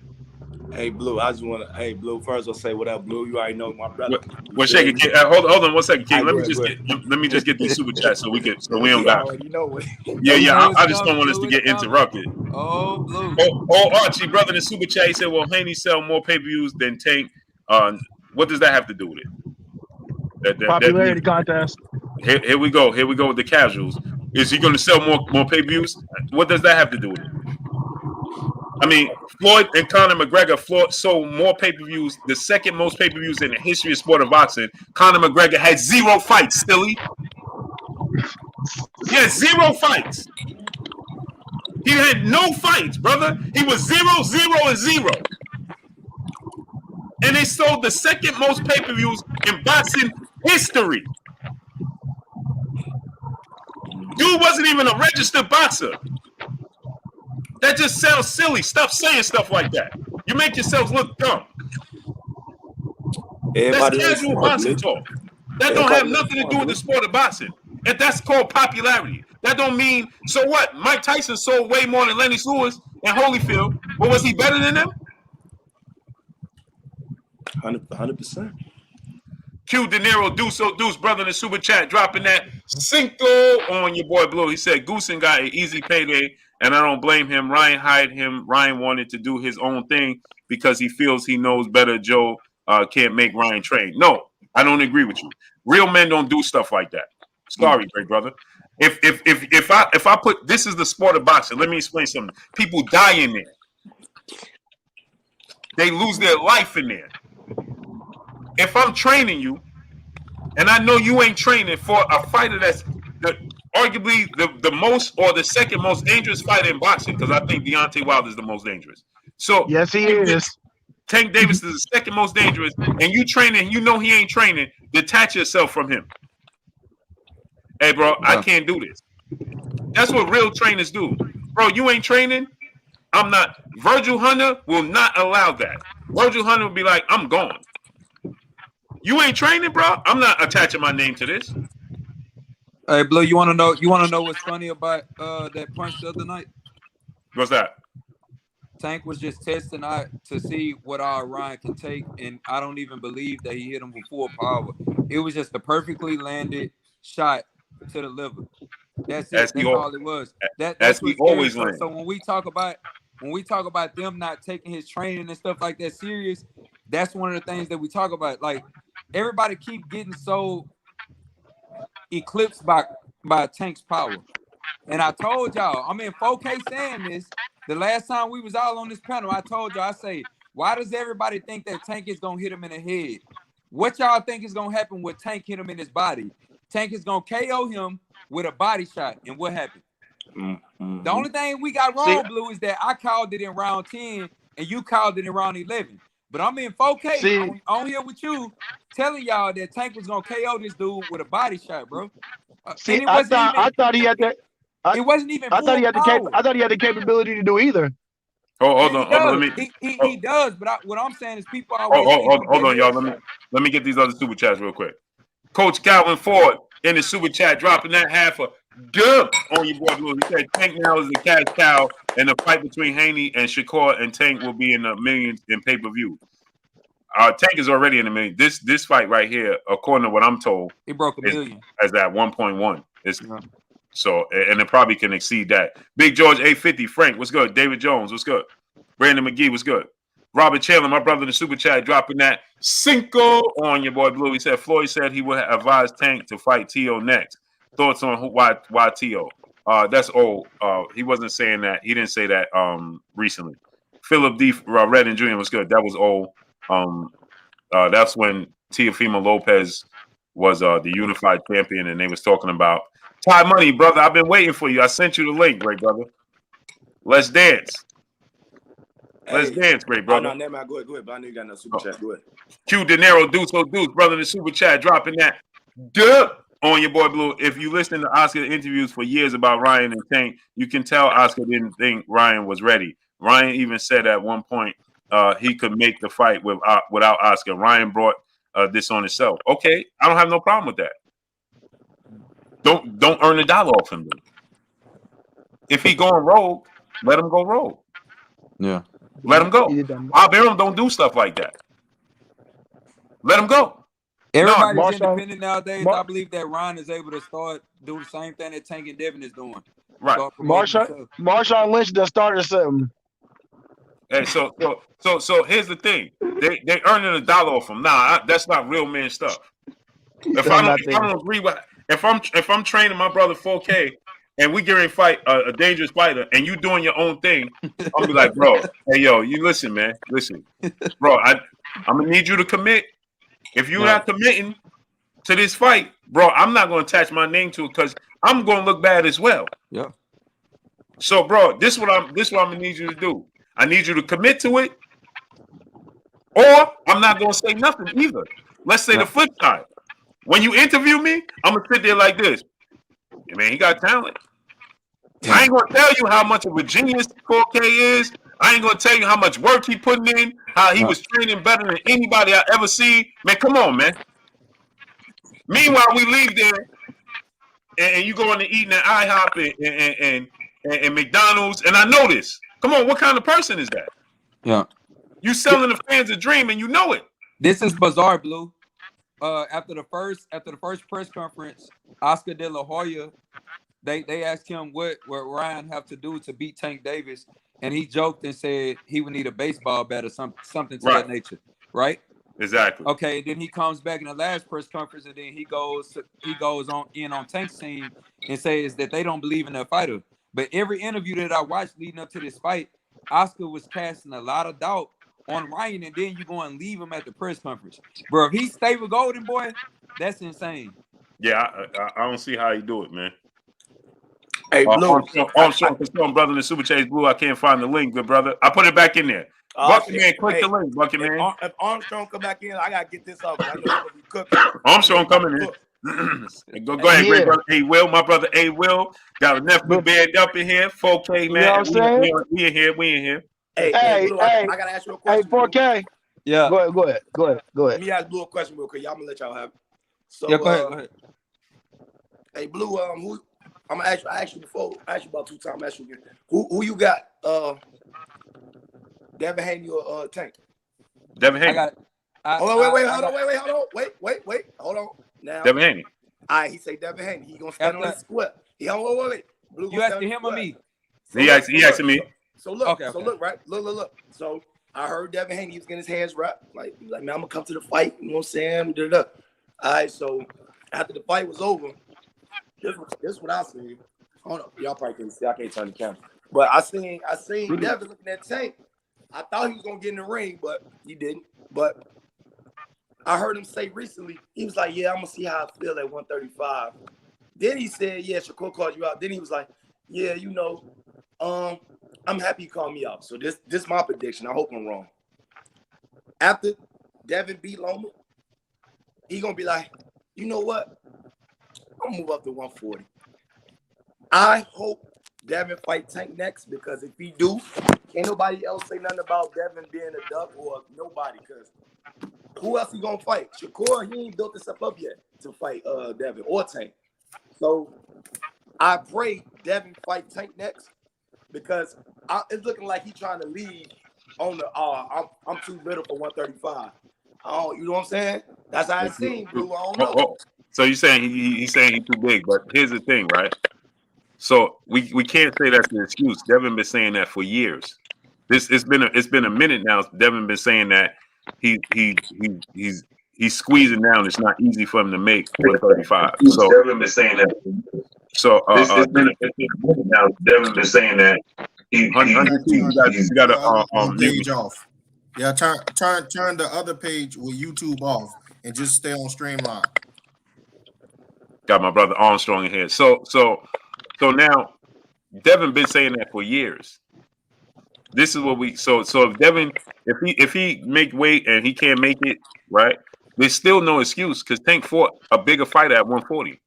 Hey Blue, I just want to. Hey Blue, first I'll say what up, Blue. You already know my brother. Well, shake it, King. Hold on 1 second, King. Let me just get these super chats so we don't got. You know it. Yeah. I just don't want us to get interrupted. Oh, Blue. Oh, Archie, brother in the super chat, he said, "Well, Haney sell more pay-per-views than Tank. What does that have to do with it?" Popularity contest. Here we go with the casuals. Is he going to sell more pay-per-views? What does that have to do with it? I mean, Floyd and Conor McGregor sold more pay-per-views, the second most pay-per-views in the history of sport of boxing. Conor McGregor had 0 fights, Stilly. He had 0 fights. He had no fights, brother. He was 0, 0, and 0. And they sold the second most pay-per-views in boxing history. Dude wasn't even a registered boxer. That just sounds silly. Stop saying stuff like that. You make yourselves look dumb. Everybody That's casual boxing talk. That don't have nothing to do with the sport of boxing. And that's called popularity. That don't mean, so what? Mike Tyson sold way more than Lennox Lewis and Holyfield. But was he better than them? 100%. Q De Niro, Deuce, brother in the super chat, dropping that Cinco on your boy Blue. He said, Goosen got an easy payday, and I don't blame him. Ryan hired him. Ryan wanted to do his own thing because he feels he knows better. Joe can't make Ryan train. No, I don't agree with you. Real men don't do stuff like that. Sorry, great brother. If I put, this is the sport of boxing. Let me explain something. People die in there. They lose their life in there. If I'm training you, and I know you ain't training for a fighter that's arguably the most or the second most dangerous fighter in boxing, because I think Deontay Wilder is the most dangerous. So yes, he is. Tank Davis is the second most dangerous, and you training, you know he ain't training. Detach yourself from him. Hey, bro, I can't do this. That's what real trainers do. Bro, you ain't training. I'm not. Virgil Hunter will not allow that. Virgil Hunter will be like, I'm gone. You ain't training, bro. I'm not attaching my name to this. Hey, Blue, you want to know? You want to know what's funny about that punch the other night? What's that? Tank was just testing out to see what our Ryan can take, and I don't even believe that he hit him with full power. It was just a perfectly landed shot to the liver. That's it. That's all it was. That's what always lands. So when we talk about them not taking his training and stuff like that serious, that's one of the things that we talk about. Like, everybody keep getting so eclipsed by Tank's power. And I told y'all, I'm in 4K saying this. The last time we was all on this panel, I told y'all, I say, why does everybody think that Tank is gonna hit him in the head? What y'all think is gonna happen with Tank hit him in his body? Tank is gonna KO him with a body shot. And what happened? Mm-hmm. The only thing we got wrong, Blue, is that I called it in round 10 and you called it in round 11. But I'm in 4K on here with you, telling y'all that Tank was gonna KO this dude with a body shot, bro. I thought he had that. It wasn't even. I thought he had the capability to do either. Hold on. He does, but what I'm saying is people always. Hold on, y'all. Let me get these other super chats real quick. Coach Calvin Ford in the super chat dropping that half a dub on your boy Blue. He said Tank now is the cash cow, and the fight between Haney and Shakur and Tank will be in the millions in pay-per-view. Tank is already in the million. This fight right here, according to what I'm told, it broke $1 million. As at 1.1. So, and it probably can exceed that. Big George 850, Frank, what's good? David Jones, what's good? Brandon McGee, what's good? Robert Chandler, my brother in the super chat, dropping that Cinco on your boy Blue. He said Floyd said he would advise Tank to fight T.O. next. Thoughts on why T.O.? That's old. He wasn't saying that. He didn't say that recently. Philip D. Redden Jr. was good. That was old. That's when Teofimo Lopez was the unified champion, and they was talking about Ty Money, brother. I've been waiting for you. I sent you the link, great brother. Let's dance. Let's dance, great brother. No, never mind. Go ahead. But I know you got no super chat. Go ahead. Q De Niro, Deuce, brother in the super chat, dropping that dub on your boy Blue. If you listen to Oscar interviews for years about Ryan and Tank, you can tell Oscar didn't think Ryan was ready. Ryan even said at one point he could make the fight without Oscar. Ryan brought this on himself. Okay, I don't have no problem with that. Don't earn $1 off him. Then. If he going rogue, let him go rogue. Yeah, let him go. Bob Arum don't do stuff like that. Let him go. Everybody's independent nowadays. I believe that Ryan is able to do the same thing that Tank and Devin is doing. Right. Marshawn Lynch done started something. Hey, so here's the thing. They earning $1 off him. Nah, that's not real man stuff. If I don't agree with, if I'm training my brother 4K and we get ready to fight a dangerous fighter and you doing your own thing, I'll be like, bro, hey yo, you listen, man, bro, I'm gonna need you to commit. If you're not committing to this fight, bro, I'm not gonna attach my name to it because I'm gonna look bad as well. Yeah. So, bro, this is what I'm gonna need you to do. I need you to commit to it, or I'm not gonna say nothing either. Let's say the flip side. When you interview me, I'm gonna sit there like this. Hey, man, he got talent. I ain't gonna tell you how much of a genius 4K is. I ain't gonna tell you how much work he putting in, how he was training better than anybody I ever see. Man, come on, man. Meanwhile, we leave there and you go into eating at IHOP and McDonald's, and I know this. Come on, what kind of person is that? Yeah. You selling the fans a dream, and you know it. This is bizarre, Blue. After the first press conference, Oscar De La Hoya, they asked him what Ryan have to do to beat Tank Davis, and he joked and said he would need a baseball bat or something to that nature, right? Exactly. Okay, then he comes back in the last press conference, and then he goes on Tank's team and says that they don't believe in their fighter. But every interview that I watched leading up to this fight, Oscar was casting a lot of doubt on Ryan, and then you go and leave him at the press conference, bro. If he stay with Golden Boy, that's insane. Yeah, I don't see how you do it, man. Hey, Blue. Armstrong, brother, in the Super Chase Blue. I can't find the link, good brother. I put it back in there. Bucky man, click the link, Bucky man. If Armstrong come back in, I gotta get this up. I know he's gonna be cooking. Armstrong coming in. Go ahead, great brother. A Will, my brother A Will. Got a nephew bed up in here. 4K, man. You know what I'm saying? We in here. We in here. Hey, Blue, I gotta ask you a question. Hey, 4K. Yeah. Go ahead. Let me ask Blue a question real quick. I'm gonna let y'all have it. So, yeah, go ahead. Hey, Blue, who? I'm gonna ask you. I asked you before. I asked you about 2 times. I asked you again. Who you got? Devin Haney or Tank? Devin Haney. Hold on. Now, Devin Haney. He say Devin Haney. He gonna stand on his square. Wait. Blue, you asking him or me? He asking me. So look, right? Look. So I heard Devin Haney was getting his hands wrapped. Like, man, I'm gonna come to the fight. You know what I'm saying? All right, so after the fight was over, this is what I seen. Hold on, y'all probably can't see. I can't turn the camera. But I seen Devin looking at Tank. I thought he was gonna get in the ring, but he didn't. But I heard him say recently, he was like, "Yeah, I'm gonna see how I feel at 135." Then he said, "Yeah, Shakur called you out." Then he was like, "Yeah, I'm happy you called me out." So this is my prediction. I hope I'm wrong. After Devin beat Loma, he gonna be like, "You know what? I'm gonna move up to 140." I hope Devin fight Tank next, because if he do, can't nobody else say nothing about Devin being a duck or nobody, because who else he gonna fight? Shakur, he ain't built himself up yet to fight Devin or Tank. So I pray Devin fight Tank next, because it's looking like he's trying to lead on the I'm too little for 135. You know what I'm saying? That's how it seems, Blue. I don't know. So you saying he's saying he's too big, but here's the thing, right? So we can't say that's an excuse. Devin been saying that for years. It's been a minute now. Devin been saying that he's squeezing down. It's not easy for him to make 135. So Devin been saying that. So it's been a minute now. Devin been saying that. You got to page off. Yeah, turn the other page with YouTube off and just stay on Streamline. Got my brother Armstrong in here. So now Devin been saying that for years. This is what we if Devin, if he make weight and he can't make it, right? There's still no excuse, because Tank fought a bigger fighter at 140.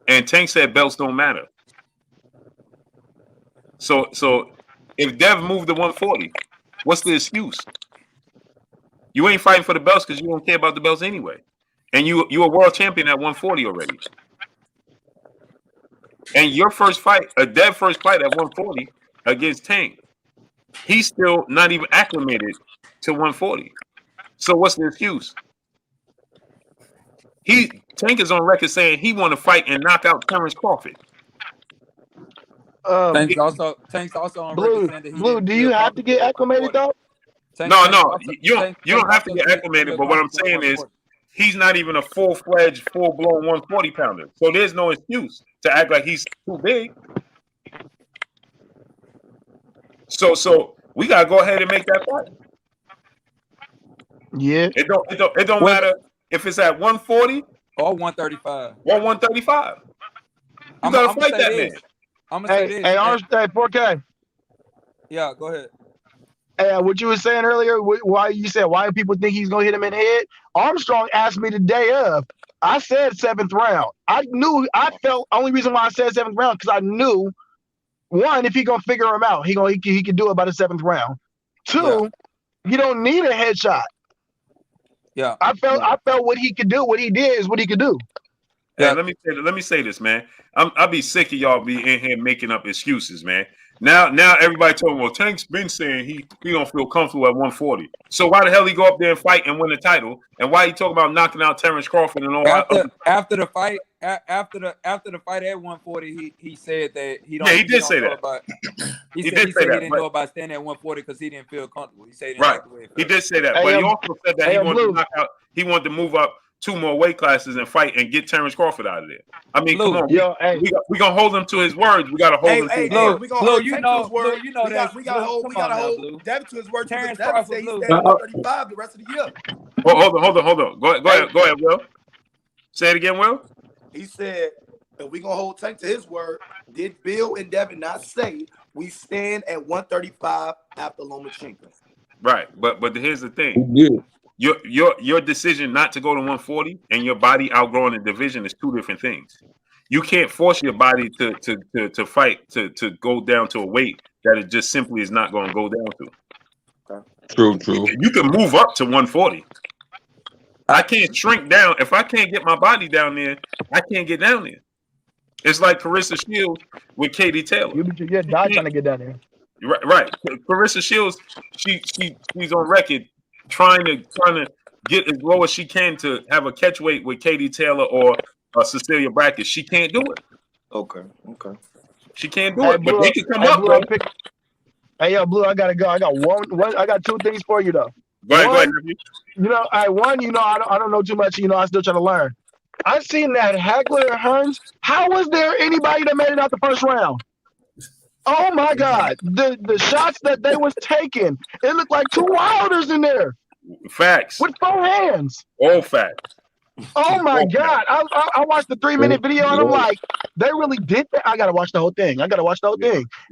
And Tank said belts don't matter. So if Dev moved to 140, what's the excuse? You ain't fighting for the belts because you don't care about the belts anyway. And you a world champion at 140 already. And your first fight, Dev first fight at 140 against Tank, he's still not even acclimated to 140. So what's the excuse? Tank is on record saying he want to fight and knock out Terrence Crawford. Tank's also on Blue. record saying that Blue, do you have to get acclimated though? No, you don't have to get acclimated. But what I'm saying is, he's not even a full-fledged, full-blown 140 pounder. So there's no excuse to act like he's too big. So we gotta go ahead and make that fight. Yeah. It don't matter if it's at 140 or 135. Or 135. You gotta fight that man. I'm gonna say this. Hey, 4K. Yeah, go ahead. Hey, what you were saying earlier, why do people think he's gonna hit him in the head? Armstrong asked me the day of. I said 7th round. I felt only reason why I said 7th round, because I knew one, if he gonna figure him out, he can do it by the 7th round. Two, you don't need a headshot. Yeah, I felt what he could do. What he did is what he could do. Hey, let me say this, man. I'll be sick of y'all be in here making up excuses, man. Now everybody talking, well, Tank's been saying he don't feel comfortable at 140. So why the hell he go up there and fight and win the title? And why he talking about knocking out Terrence Crawford and all that? After the fight at 140, he said that he don't. Yeah, he did say that. He said he didn't know about standing at 140 because he didn't feel comfortable. He said right. He did say that, but he also said that he wanted to knock out. He wanted to move up 2 more weight classes and fight and get Terrence Crawford out of there. I mean, come on, we gonna hold him to his words. We gotta hold him to his words. We gonna hold him to his word. We gotta hold Devin to his word. Terrence Crawford said he's standing 135 the rest of the year. Hold on. Go ahead, Will. Say it again, Will. He said, if we gonna hold Tank to his word, did Bill and Devin not say we stand at 135 after Lomachenko? Right, but here's the thing. Your decision not to go to 140 and your body outgrowing the division is 2 different things. You can't force your body to fight to go down to a weight that it just simply is not going to go down to. True. You can move up to 140. I can't shrink down. If I can't get my body down there, I can't get down there. It's like Carissa Shields with Katie Taylor. You're not trying to get down there. Right. Carissa Shields, she's on record trying to get as low as she can to have a catch weight with Katie Taylor or Cecilia Brackett. She can't do it. Okay. She can't do it. But they can come up, bro. Hey, yo, Blue, I gotta go. I got one. I got 2 things for you though. Go ahead. I don't know too much. I still trying to learn. I seen that Hagler and Hearns. How was there anybody that made it out the first round? Oh my God! The shots that they was taking, it looked like 2 Wilders in there. Facts. With 4 hands. All facts. Oh my God! I watched the 3-minute video and I'm like, they really did that. I gotta watch the whole thing. Yeah.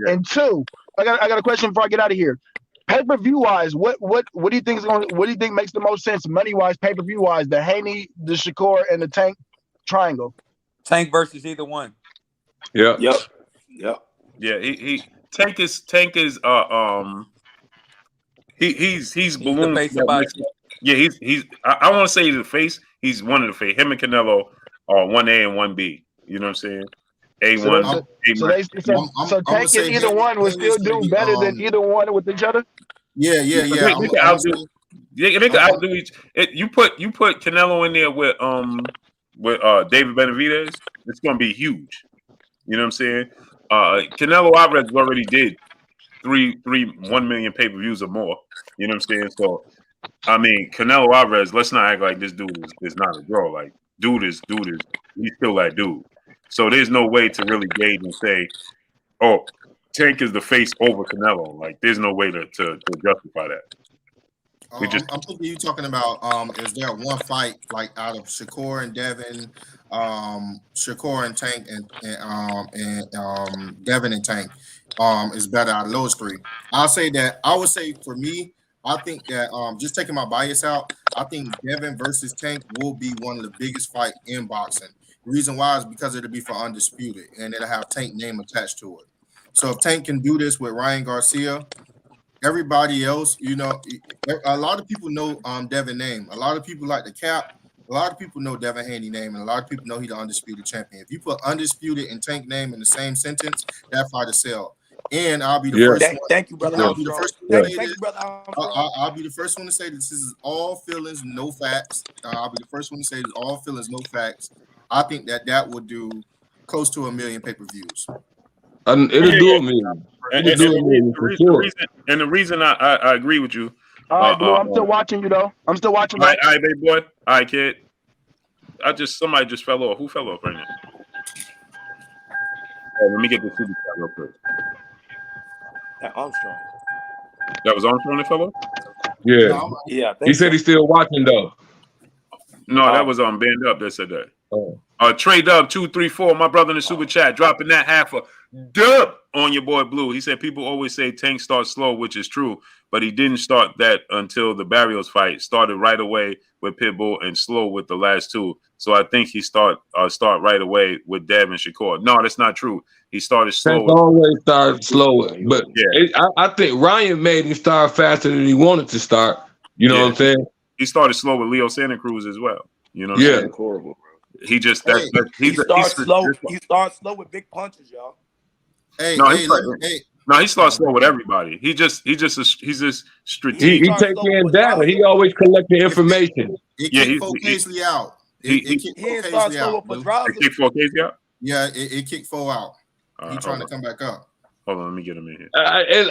And 2, I got a question before I get out of here. Pay-per-view wise, what do you think makes the most sense money wise, pay-per-view wise? The Haney, the Shakur, and the Tank triangle. Tank versus either one. Yeah. Yeah. He Tank is he's ballooned. The face of boxing. Yeah, he's I want to say he's the face. He's one of the face. Him and Canelo are 1A and 1B. You know what I'm saying? A1. So taking either one would still do better than either one with each other. Yeah. They can outdo. They can outdo each. You put Canelo in there with David Benavidez. It's gonna be huge. You know what I'm saying? Canelo Alvarez already did 1 million pay-per-views or more. You know what I'm saying? So I mean, Canelo Alvarez. Let's not act like this dude is not a draw. Like dude is he's still that dude. So there's no way to really gauge and say, oh, Tank is the face over Canelo. Like there's no way to justify that. I'm thinking you talking about is there one fight like out of Shakur and Devin, Shakur and Tank and Devin and Tank is better out of those 3. I would say for me, I think that just taking my bias out, I think Devin versus Tank will be one of the biggest fights in boxing. The reason why is because it'll be for undisputed and it'll have Tank name attached to it. So if Tank can do this with Ryan Garcia, everybody else, a lot of people know Devin name. A lot of people like the cap. A lot of people know Devin Haney name, and a lot of people know he's the undisputed champion. If you put undisputed and Tank name in the same sentence, that fight will sell. And I'll be the first one. Thank you, brother. I'll be the first one to say this is all feelings, no facts. I'll be the first one to say this is all feelings, no facts. I think that would do close to 1 million pay-per-views. It'll do a million. And the reason I agree with you. All right, Blue, I'm still watching you though. I'm still watching. All right, baby boy. All right, kid. Somebody just fell off. Who fell off right now? Let me get the super chat real quick. That Armstrong. That was Armstrong that fell off? Yeah. He said he's still watching though. No, that was Band Up that said that. Oh. Trey Dub 234, my brother in the super chat, dropping that half a dub on your boy Blue. He said people always say Tank starts slow, which is true, but he didn't start that until the Barrios fight. Started right away with Pitbull and slow with the last two. So I think he start right away with Devin and Shakur. No, that's not true. He started slow. Tank always started slower, but I think Ryan made him start faster than he wanted to start. You know what I'm saying? He started slow with Leo Santa Cruz as well. You know what I'm saying? Horrible, bro. He just he starts slow. He starts slow with big punches, y'all. He starts slow with everybody. He's just strategic. He take in data. He always collecting information. He kicked Casey out. He didn't start slow with Pedraza. It kicked Casey out? Yeah, it kicked 4 out. He's trying to come back up. Hold on, let me get him in here.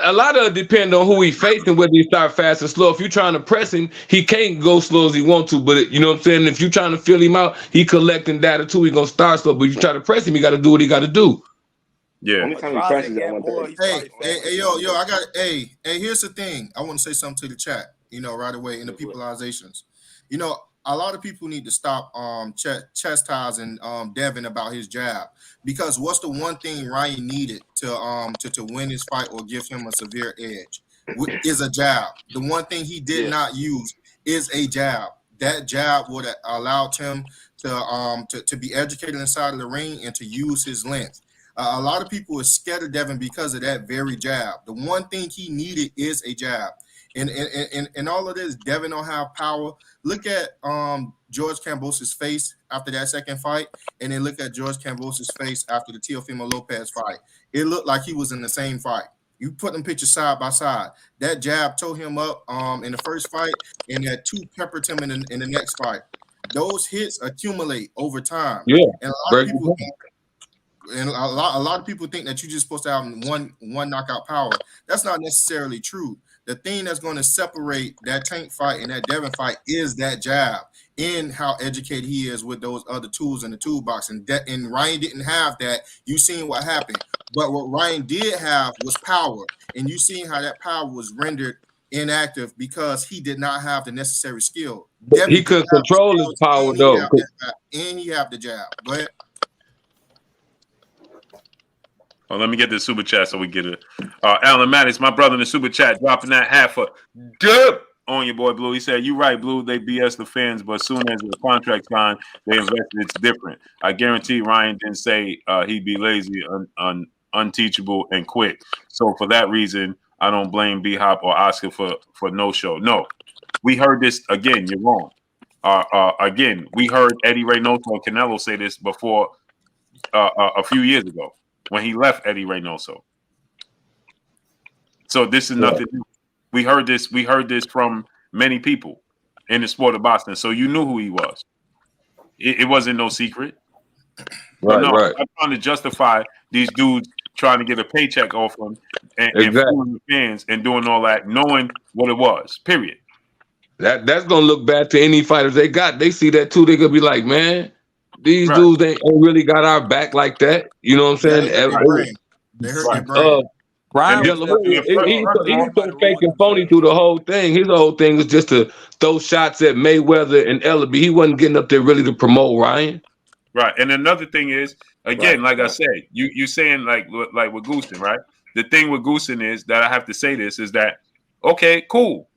A lot of it depends on who he's facing, whether he start fast or slow. If you're trying to press him, he can't go slow as he wants to. But you know what I'm saying? If you're trying to feel him out, he collecting data too. He gonna start slow. But you try to press him, he got to do what he got to do. Yeah. Hey, here's the thing. I want to say something to the chat, right away in the peopleizations. A lot of people need to stop chastising Devin about his jab, because what's the one thing Ryan needed to win his fight or give him a severe edge is a jab. The one thing he did not use is a jab. That jab would have allowed him to be educated inside of the ring and to use his length. A lot of people are scared of Devin because of that very jab. The one thing he needed is a jab. And all of this, Devin don't have power. Look at George Kambosos' face after that second fight, and then look at George Kambosos' face after the Teofimo Lopez fight. It looked like he was in the same fight. You put them pictures side by side. That jab tore him up in the first fight, and that two peppered him in the next fight. Those hits accumulate over time. Yeah, and a lot of people think, a lot of people think that you're just supposed to have one knockout power. That's not necessarily true. The thing that's going to separate that Tank fight and that Devin fight is that jab, and how educated he is with those other tools in the toolbox. And Ryan didn't have that. You seen what happened. But what Ryan did have was power, and you seen how that power was rendered inactive because he did not have the necessary skill. He could control his power though, and he have the jab. Go ahead. Oh, let me get the super chat so we get it. Alan Maddox, my brother in the super chat, dropping that half a dub on your boy Blue. He said, "You right, Blue. They BS the fans, but as soon as the contract signed, they invested. It's different. I guarantee Ryan didn't say he'd be lazy, unteachable, and quick. So for that reason, I don't blame B Hop or Oscar for no show. No, we heard this again. You're wrong. Again, we heard Eddie Reynoso and Canelo say this before a few years ago, when he left Eddie Reynoso. So this is nothing new. We heard this from many people in the sport of boxing. So you knew who he was. It wasn't no secret. Right. I'm trying to justify these dudes trying to get a paycheck off them and fooling the fans and doing all that, knowing what it was. Period. That's gonna look bad to any fighters they got. They see that too. They gonna be like, man, these dudes ain't really got our back like that. You know what I'm saying? They hurt your brain. Brian, he's so fake and phony through the whole thing. His whole thing was just to throw shots at Mayweather and Ellaby. He wasn't getting up there really to promote Ryan. Right. And another thing is, again, like I said, you saying like with Goosen, right? The thing with Goosen is that I have to say this is that, okay, cool.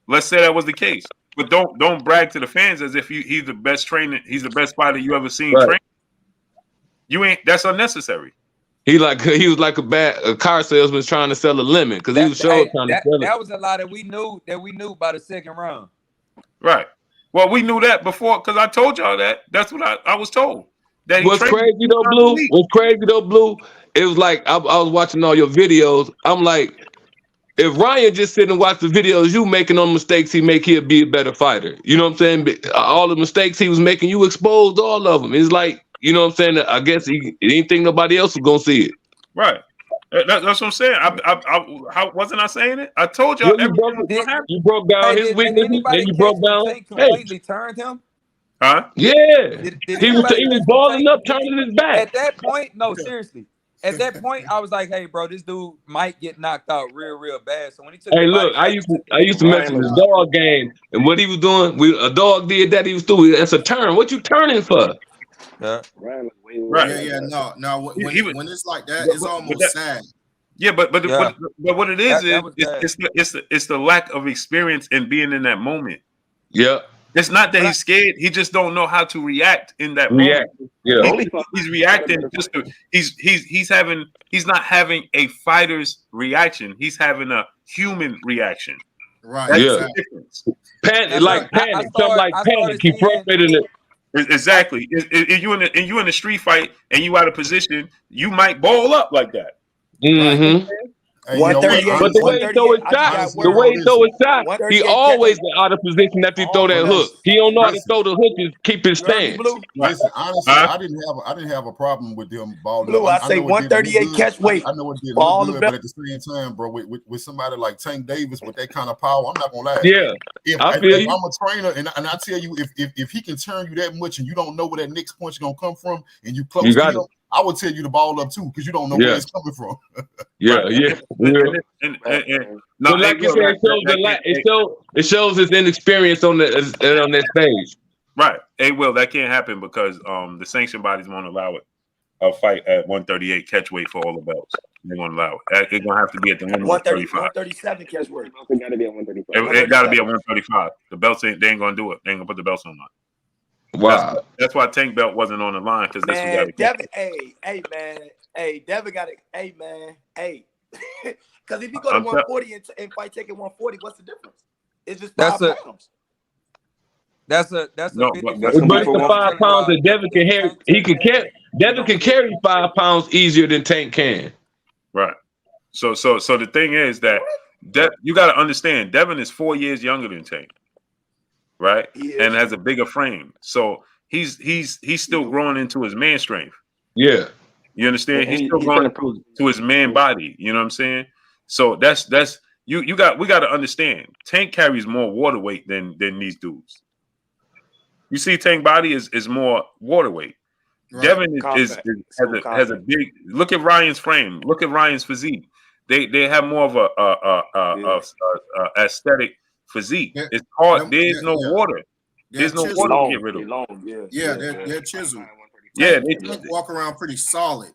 Let's say that was the case. But don't brag to the fans as if he's the best trainer, he's the best fighter you ever seen train. You ain't. That's unnecessary. He was like a car salesman trying to sell a lemon because he was trying to sell it. That was a lot that we knew by the second round. Right. Well, we knew that before because I told y'all that. That's what I was told. That What's crazy though, Blue? It was like I was watching all your videos. I'm like, if Ryan just sit and watch the videos you making on mistakes he make, he'll be a better fighter. You know what I'm saying? All the mistakes he was making, you exposed all of them. It's like, you know what I'm saying? I guess he didn't think nobody else was gonna see it. Right. That's what I'm saying. How wasn't I saying it? I told y'all. You broke down his weaknesses, and you broke down. Completely turned him. Huh? Yeah. He was balling up, turning his back. At that point, no, seriously. At that point, I was like, "Hey, bro, this dude might get knocked out real bad." So when he took, I used to mess with his dog game, and what he was doing, a dog did that. He was doing. That's a turn. What you turning for? Right. Yeah. No. When it's like that, it's almost sad Yeah, but what it is That was bad. it's the lack of experience in being in that moment. Yeah. It's not that he's scared. He just don't know how to react in that moment. Yeah. He's reacting just to he's not having a fighter's reaction. He's having a human reaction. Right. That's Yeah. the difference. Panic, like panic. Something like panic. He frustrated it. Exactly. If you in a street fight and you out of position, you might ball up like that. Mm-hmm. Hey, you know what? 138. But the way he throw his shot, he always out of position after he throw that hook. He don't know how to throw the hook and keep his stance. Listen, honestly, I didn't have a problem with them balling. Blue, I say 138 catch weight. I know it did for all look the good, but at the same time, bro, with somebody like Tank Davis with that kind of power, I'm not gonna lie. Yeah, If I'm a trainer and I tell you if he can turn you that much and you don't know where that next punch gonna come from and you close to him, I would tell you to ball up too because you don't know where it's coming from. No, like you said, it shows his inexperience on that stage. Right. Hey, Will, that can't happen because the sanction bodies won't allow it. A fight at 138 catch weight for all the belts. They won't allow it. It's gonna have to be at the 135. 137 catch weight. It got to be at 135. It got to be at 135. The belts they ain't gonna do it. They ain't gonna put the belts on line. Wow. That's why Tank belt wasn't on the line because this was Devin, Devin got it. Hey man, because if you go to 140 and fight Tank at 140, what's the difference? It's just 5 pounds. That's a but it's the 5 pounds that Devin can carry. Devin can carry 5 pounds easier than Tank can. Right. So the thing is that you got to understand, Devin is 4 years younger than Tank, right? And has a bigger frame. So he's still growing into his man strength. Yeah. You understand? He's still growing to his man body. You know what I'm saying? So that's we got to understand. Tank carries more water weight than these dudes. You see, Tank body is more water weight. Right. Devin has a big. Look at Ryan's frame. Look at Ryan's physique. They have more of a aesthetic physique. It's hard. There's no water. There's no water to get rid of. They're chiseled. Yeah, they walk around pretty solid.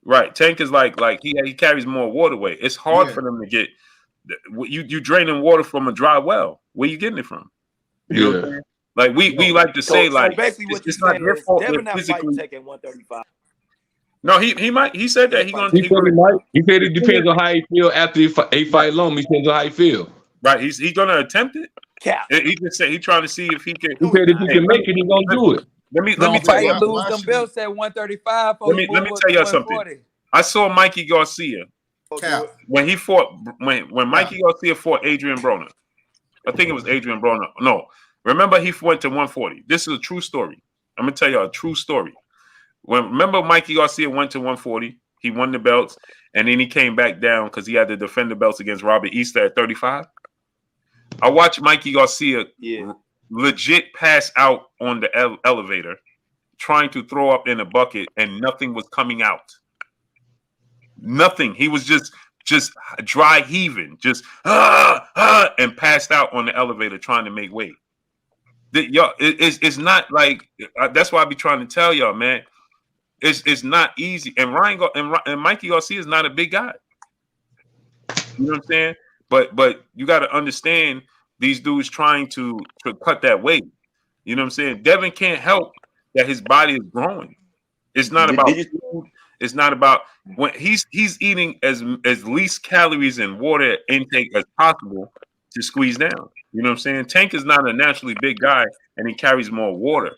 Right. Tank is like he carries more water weight. It's hard for them to get. You draining water from a dry well. Where you getting it from? You know what I'm saying? Like we like to say, like basically what it's you're not their saying fault. Devin not Physically, fighting Tank at 135. No, he might. He said that he said it depends on how he feel after he fight long. He depends on how he feel. Right. He's gonna attempt it. Cap. He just said he's trying to see if he can. He said if he can make it, he's gonna do it. Let me tell you. Lose them belts at 135. Let me tell you something. I saw Mikey Garcia when he fought when Mikey Garcia fought Adrian Broner. I think it was Adrian Broner. No. Remember, he went to 140. This is a true story. I'm going to tell you a true story. Remember Mikey Garcia went to 140. He won the belts, and then he came back down because he had to defend the belts against Robert Easter at 35. I watched Mikey Garcia legit pass out on the elevator, trying to throw up in a bucket, and nothing was coming out. Nothing. He was just dry heaving, and passed out on the elevator trying to make weight. It's not like that's why I be trying to tell y'all, man. It's not easy. And and Mikey Garcia is not a big guy. You know what I'm saying? But you got to understand these dudes trying to cut that weight. You know what I'm saying? Devin can't help that his body is growing. It's not about food. It's not about when he's eating as least calories and water intake as possible to squeeze down. You know what I'm saying? Tank is not a naturally big guy, and he carries more water.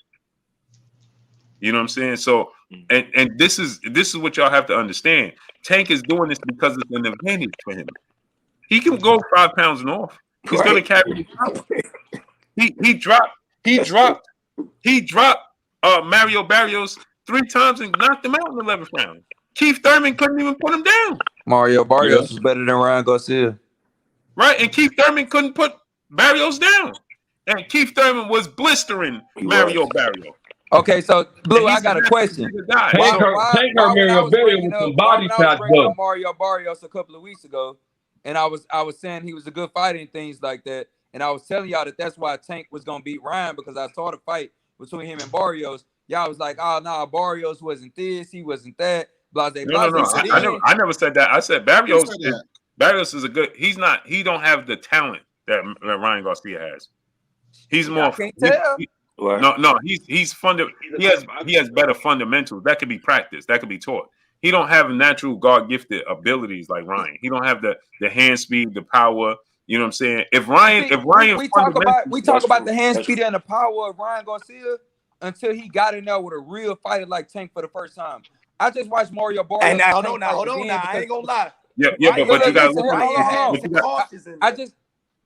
You know what I'm saying? So, and this is what y'all have to understand. Tank is doing this because it's an advantage for him. He can go 5 pounds north. He's going to carry. He dropped Mario Barrios 3 times and knocked him out in the 11th round. Keith Thurman couldn't even put him down. Mario Barrios was better than Ryan Garcia. Right, and Keith Thurman couldn't put Barrios down. And Keith Thurman was blistering Mario Barrios. Okay, so Blue, I got a question. Tank hurt Mario Barrios with some body shots, though. Mario Barrios a couple of weeks ago, and I was saying he was a good fighter and things like that, and I was telling y'all that's why Tank was gonna beat Ryan because I saw the fight between him and Barrios. Y'all was like, oh no, Barrios wasn't this, he wasn't that. blase. No. I never said that. I said Barrios is a good. He don't have the talent that Ryan Garcia has. He's more. I can't tell. No. He has better fundamentals that could be practiced. That could be taught. He don't have natural God gifted abilities like Ryan. He don't have the hand speed, the power. You know what I'm saying? If Ryan, we talk about the hand speed and the power of Ryan Garcia until he got in there with a real fighter like Tank for the first time. I just watched Mario Barrios. And now, hold on. I ain't gonna lie. Yeah, but you got to look at.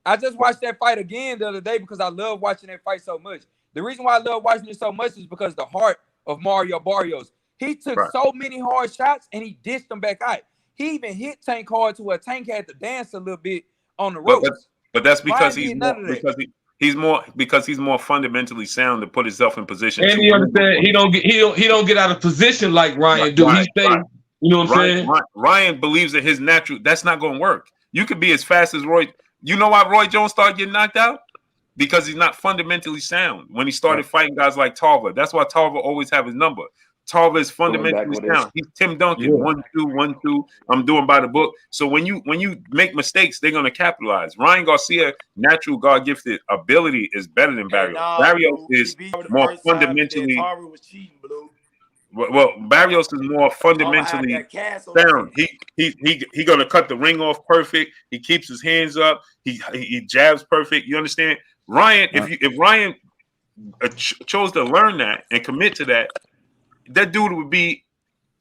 I just watched that fight again the other day because I love watching that fight so much. The reason why I love watching it so much is because the heart of Mario Barrios. He took so many hard shots and he dished them back out. He even hit Tank hard to where Tank had to dance a little bit on the ropes. But that's because he's more fundamentally sound to put himself in position. And you understand he don't get out of position like Ryan do. He stay. You know what I'm saying? Ryan believes in his natural. That's not going to work. You could be as fast as Roy. You know why Roy Jones started getting knocked out? Because he's not fundamentally sound. When he started fighting guys like Tarver, that's why Tarver always have his number. Tarver is fundamentally sound. He's Tim Duncan. 1-2, 1-2. I'm doing by the book. So when you make mistakes, they're gonna capitalize. Ryan Garcia, natural God gifted ability is better than Barrios. Barrios is more fundamentally. Well, Barrios is more fundamentally sound. He gonna cut the ring off perfect. He keeps his hands up. He jabs perfect. You understand, Ryan? If Ryan chose to learn that and commit to that, that dude would be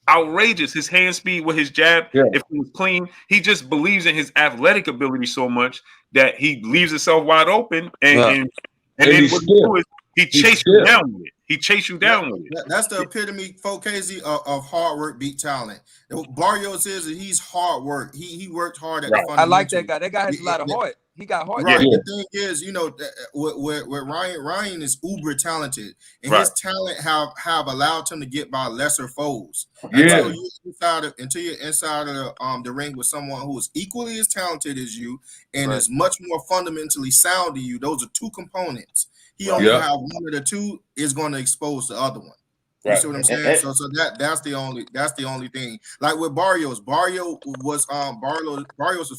outrageous. His hand speed with his jab, if he was clean, he just believes in his athletic ability so much that he leaves himself wide open and then what he do is he chase you down with it. He chase you down with it. That's the epitome, Casey, of hard work beat talent. Barrios he's hard work. He worked hard at the fundamentals. I like that guy. That guy has a lot of heart. He got heart. Right. The thing is, with Ryan is uber talented, and his talent have allowed him to get by lesser foes. Until you're inside of the ring with someone who is equally as talented as you and is much more fundamentally sound than you. Those are two components. He only have one of the two is going to expose the other one. You see what I'm saying? So that's the only thing. Like with Barrios was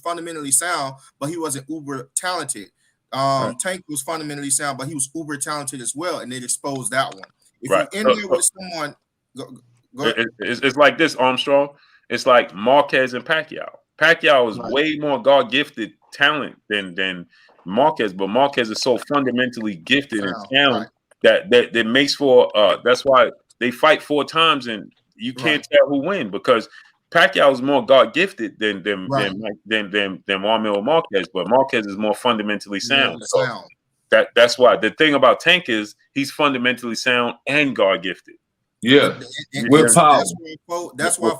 fundamentally sound, but he wasn't uber talented. Tank was fundamentally sound, but he was uber talented as well, and it exposed that one. If you're in there with someone, go ahead. It's like this, Armstrong. It's like Marquez and Pacquiao. Pacquiao is way more God gifted talent than Marquez, but Marquez is so fundamentally gifted and sound that makes for that's why they fight 4 times and you can't tell who win because Pacquiao is more God gifted than Marmel or Marquez, but Marquez is more fundamentally sound. So that's why the thing about Tank is he's fundamentally sound and God gifted. Yeah, with power. That's why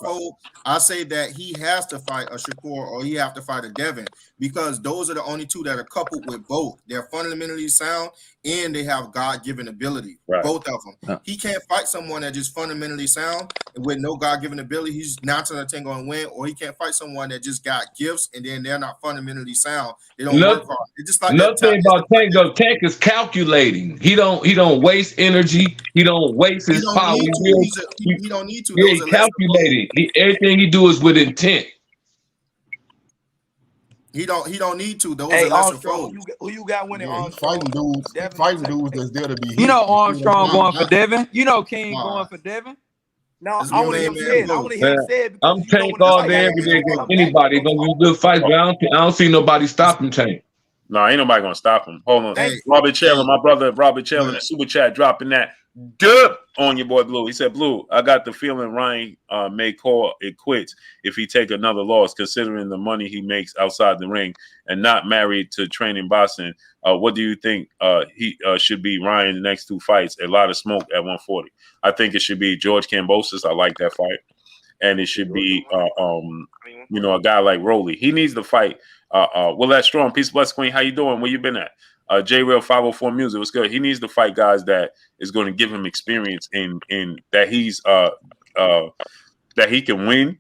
I say that he has to fight a Shakur or he have to fight a Devin because those are the only two that are coupled with both. They're fundamentally sound and they have God-given ability. Both of them. He can't fight someone that just fundamentally sound and with no God-given ability. He's not going to win, or he can't fight someone that just got gifts and then they're not fundamentally sound. They don't work hard. It's just like nothing about Tank. Though Tank is calculating. He don't waste energy. He don't waste his power. He don't need to. He's calculating. Everything he do is with intent. He don't need to. Those are lesser foes. Who you got winning? Fighting dudes that's there to be hit. You know Armstrong going for Devin. You know King going for Devin. No, I want to hear him say it. I'm Tank all day, every day against anybody. Gonna be good fight, but I don't see nobody stopping Tank. No, ain't nobody gonna stop him. Hold on. Robert Chandler, my brother Robert Chandler in the super chat dropping that dub on your boy Blue. He said, Blue, I got the feeling Ryan may call it quits if he take another loss, considering the money he makes outside the ring and not married to training boxing. What do you think he should be Ryan's next 2 fights? A lot of smoke at 140. I think it should be George Kambosos. I like that fight. And it should be a guy like Rolly. He needs to fight. Willette Strong, peace, bless Queen. How you doing? Where you been at? J Real 504 Music. What's good? He needs to fight guys that is going to give him experience in that he's that he can win.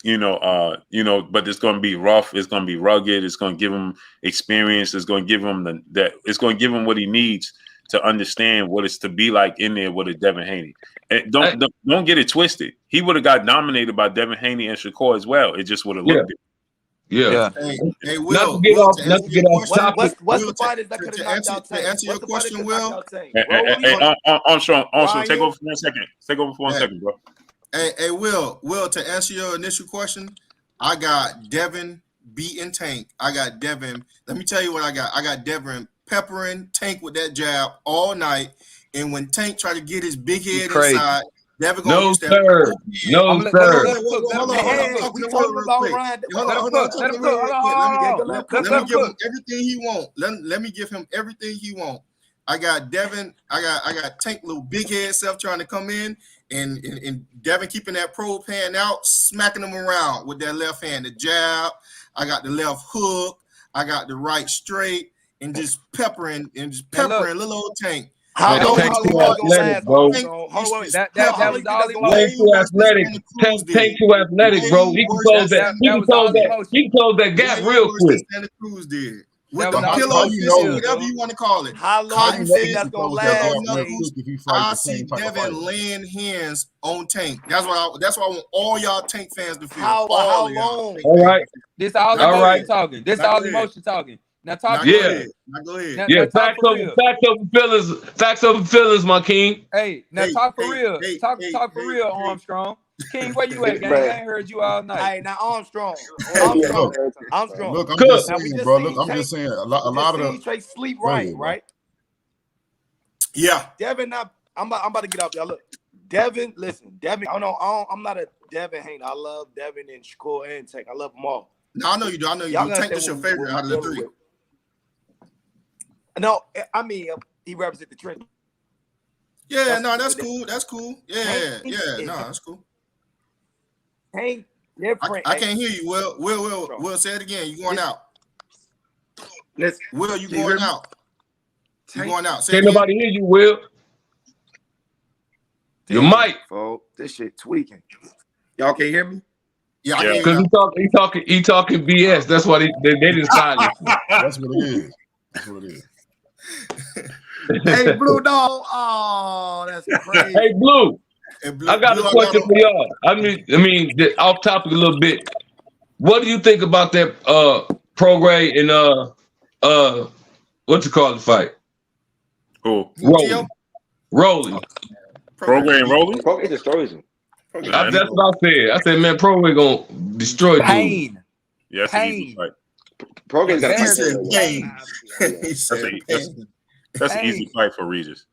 But it's going to be rough. It's going to be rugged. It's going to give him experience. It's going to give him it's going to give him what he needs to understand what it's to be like in there with a Devin Haney. And don't get it twisted. He would have got dominated by Devin Haney and Shakur as well. It just would have looked different. Yeah. Hey, Will, to answer your question, what's the fighters that could have knocked out Tank? To answer your question, Will. Hey, Armstrong, take over for 1 second. Take over for 1 second, bro. Hey, Will, to answer your initial question, I got Devin beating Tank. I got Devin. Let me tell you what I got. I got Devin peppering Tank with that jab all night. And when Tank tried to get his big head inside, Devin gonna use that. No, sir. Let me give him everything he wants. Let me give him everything he wants. I got Devin. I got Tank, little big head self trying to come in, and Devin keeping that probe hand out, smacking him around with that left hand, the jab. I got the left hook. I got the right straight, and just peppering little old Tank. How long too athletic, bro. That was all too athletic. Tank too athletic, bro. He can close that. He can close that gap real quick. Santa Cruz did. With the pillow fist, whatever you want to call it. How long you think that's gonna last? I see Devin laying hands on Tank. That's why I want all y'all Tank fans to feel. How long? All right. This all emotion talking. This all emotion talking. Now talk. Go ahead. Yeah, facts over feelings, my king. Hey, now talk for real. Talk for real, Armstrong. King, where you at, gang? I ain't heard you all night. Hey, now Armstrong. Look, I'm just saying, bro. Look, I'm just saying a lot of the Trey sleep right? Yeah. Devin, I'm about to get out there. Look, Devin, listen, Devin. I'm not a Devin hater. I love Devin and Shakur and Tank. I love them all. No, I know you do. Tank is your favorite out of the three. No, I mean he represents the trend. Yeah, that's cool. That's cool. Yeah, that's cool. Hey, different. I can't hear you. Will, say it again. You going out? Listen, Will, you going out? You going out? Can't nobody hear you, Will. Your mic. Oh, this shit tweaking. Y'all can't hear me? Yeah, because he talking BS. That's why they didn't silence. That's what it is. Hey, Blue dog. Oh, that's crazy. Hey, Blue. I got a question for y'all. I mean, off topic a little bit. What do you think about that Prograis and what you call the fight? Who? Rolling. Prograis and Rolling? Prograis destroys him. That's what I said. I said, man, Prograis gonna destroy Pain. dude. Yeah, that's an easy fight. Prograis got That's an easy fight for Regis.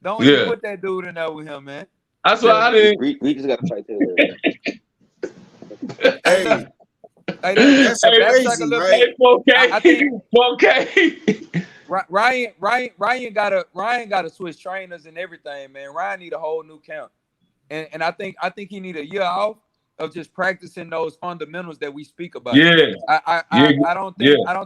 Don't even put that dude in there with him, man. That's why I didn't. Regis got to fight too. Hey, that's like a little. Hey, 4K. Ryan gotta switch trainers and everything, man. Ryan need a whole new camp, and I think he need a year off of just practicing those fundamentals that we speak about. Yeah, I don't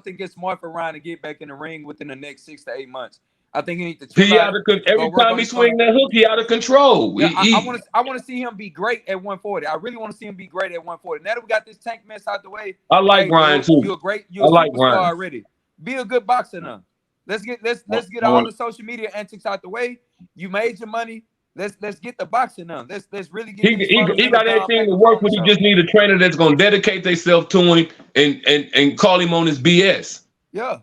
think it's smart for Ryan to get back in the ring within the next 6 to 8 months. I think he needs to chill out. Every time he swing that hook, he out of control. Yeah, I want to see him be great at 140. I really want to see him be great at 140. Now that we got this Tank mess out the way, I like Ryan too. You're a superstar already. Be a good boxer now. Let's get all the social media antics out the way. You made your money. Let's get the boxing now. Let's really get. He got everything to work with. He just need a trainer that's gonna dedicate themselves to him and call him on his BS. Yeah.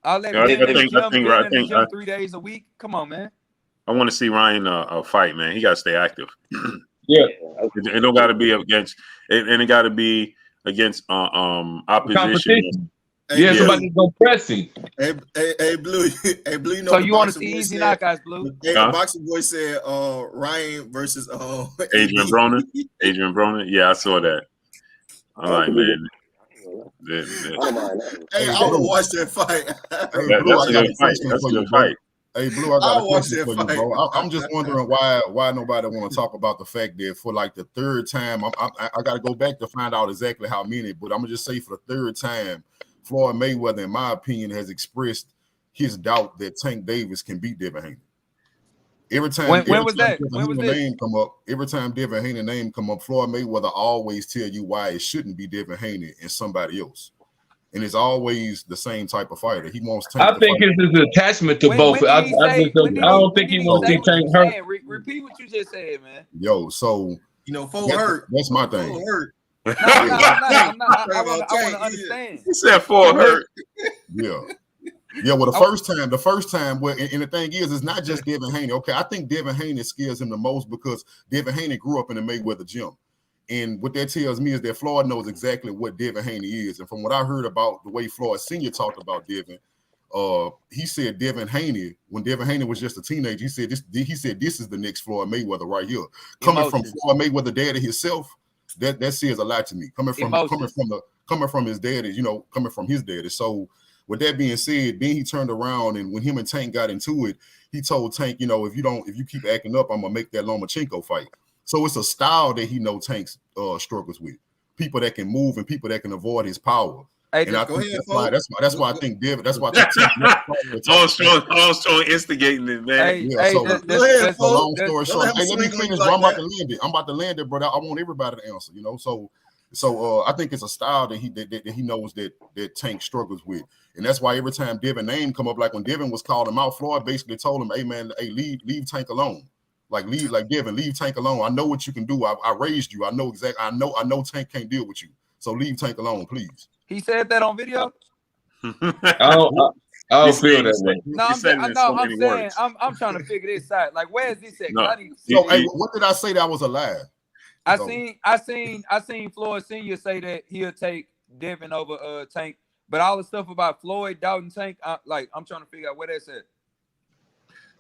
I'll let him in the gym 3 days a week. Come on, man. I want to see Ryan fight, man. He got to stay active. Yeah, it don't got to be against, and it got to be against opposition. Yeah, somebody's gonna press him. Hey, Blue. You know. So you want to see easy knockouts, Blue? Hey, the boxing boy said, Ryan versus Adrian Broner. Adrian Broner. Yeah, I saw that. All right, man. Hey, I would watch that fight. That's a good fight. Hey, Blue, I got a question for you, bro. I'm just wondering why nobody want to talk about the fact that for like the third time, I got to go back to find out exactly how many, but I'm gonna just say for the third time, Floyd Mayweather, in my opinion, has expressed his doubt that Tank Davis can beat Devin Haney. Every time name come up, every time Devin Haney name come up, Floyd Mayweather always tell you why it shouldn't be Devin Haney and somebody else. and it's always the same type of fighter. He wants Tank. I think it's his attachment to both. I don't think he wants to see Tank hurt. Repeat what you just said, man. Yo, so full hurt. That's my thing. Full hurt. No, I want to understand. He said full hurt. Yeah. Yeah, well, the first time, well, and the thing is, it's not just Devin Haney. Okay, I think Devin Haney scares him the most because Devin Haney grew up in the Mayweather gym. And what that tells me is that Floyd knows exactly what Devin Haney is. And from what I heard about the way Floyd Sr. talked about Devin, he said Devin Haney, when Devin Haney was just a teenager, he said this is the next Floyd Mayweather right here. Coming from Floyd Mayweather daddy himself, that says a lot to me. Coming from his daddy, coming from his daddy. So with that being said, then he turned around, and when him and Tank got into it, he told Tank, if you keep acting up, I'm gonna make that Lomachenko fight. So it's a style that he knows Tank struggles with. People that can move and people that can avoid his power. Hey, and I think that's why I think Devin. That's why I think Armstrong instigating it, man. Long story short, let me finish. I'm about to land it. I'm about to land it, brother. I want everybody to answer. So I think it's a style that he knows that Tank struggles with, and that's why every time Devin name come up, like when Devin was calling him out, Floyd basically told him, "Hey man, leave Tank alone. Devin, leave Tank alone. I know what you can do. I raised you. I know exactly. I know Tank can't deal with you. So leave Tank alone, please." He said that on video. I don't feel that way. No, I'm trying to figure this out. Like, where is this at? No. What did I say that was a lie? I seen Floyd Sr. say that he'll take Devin over Tank, but all the stuff about Floyd doubting Tank, I'm trying to figure out where that's at.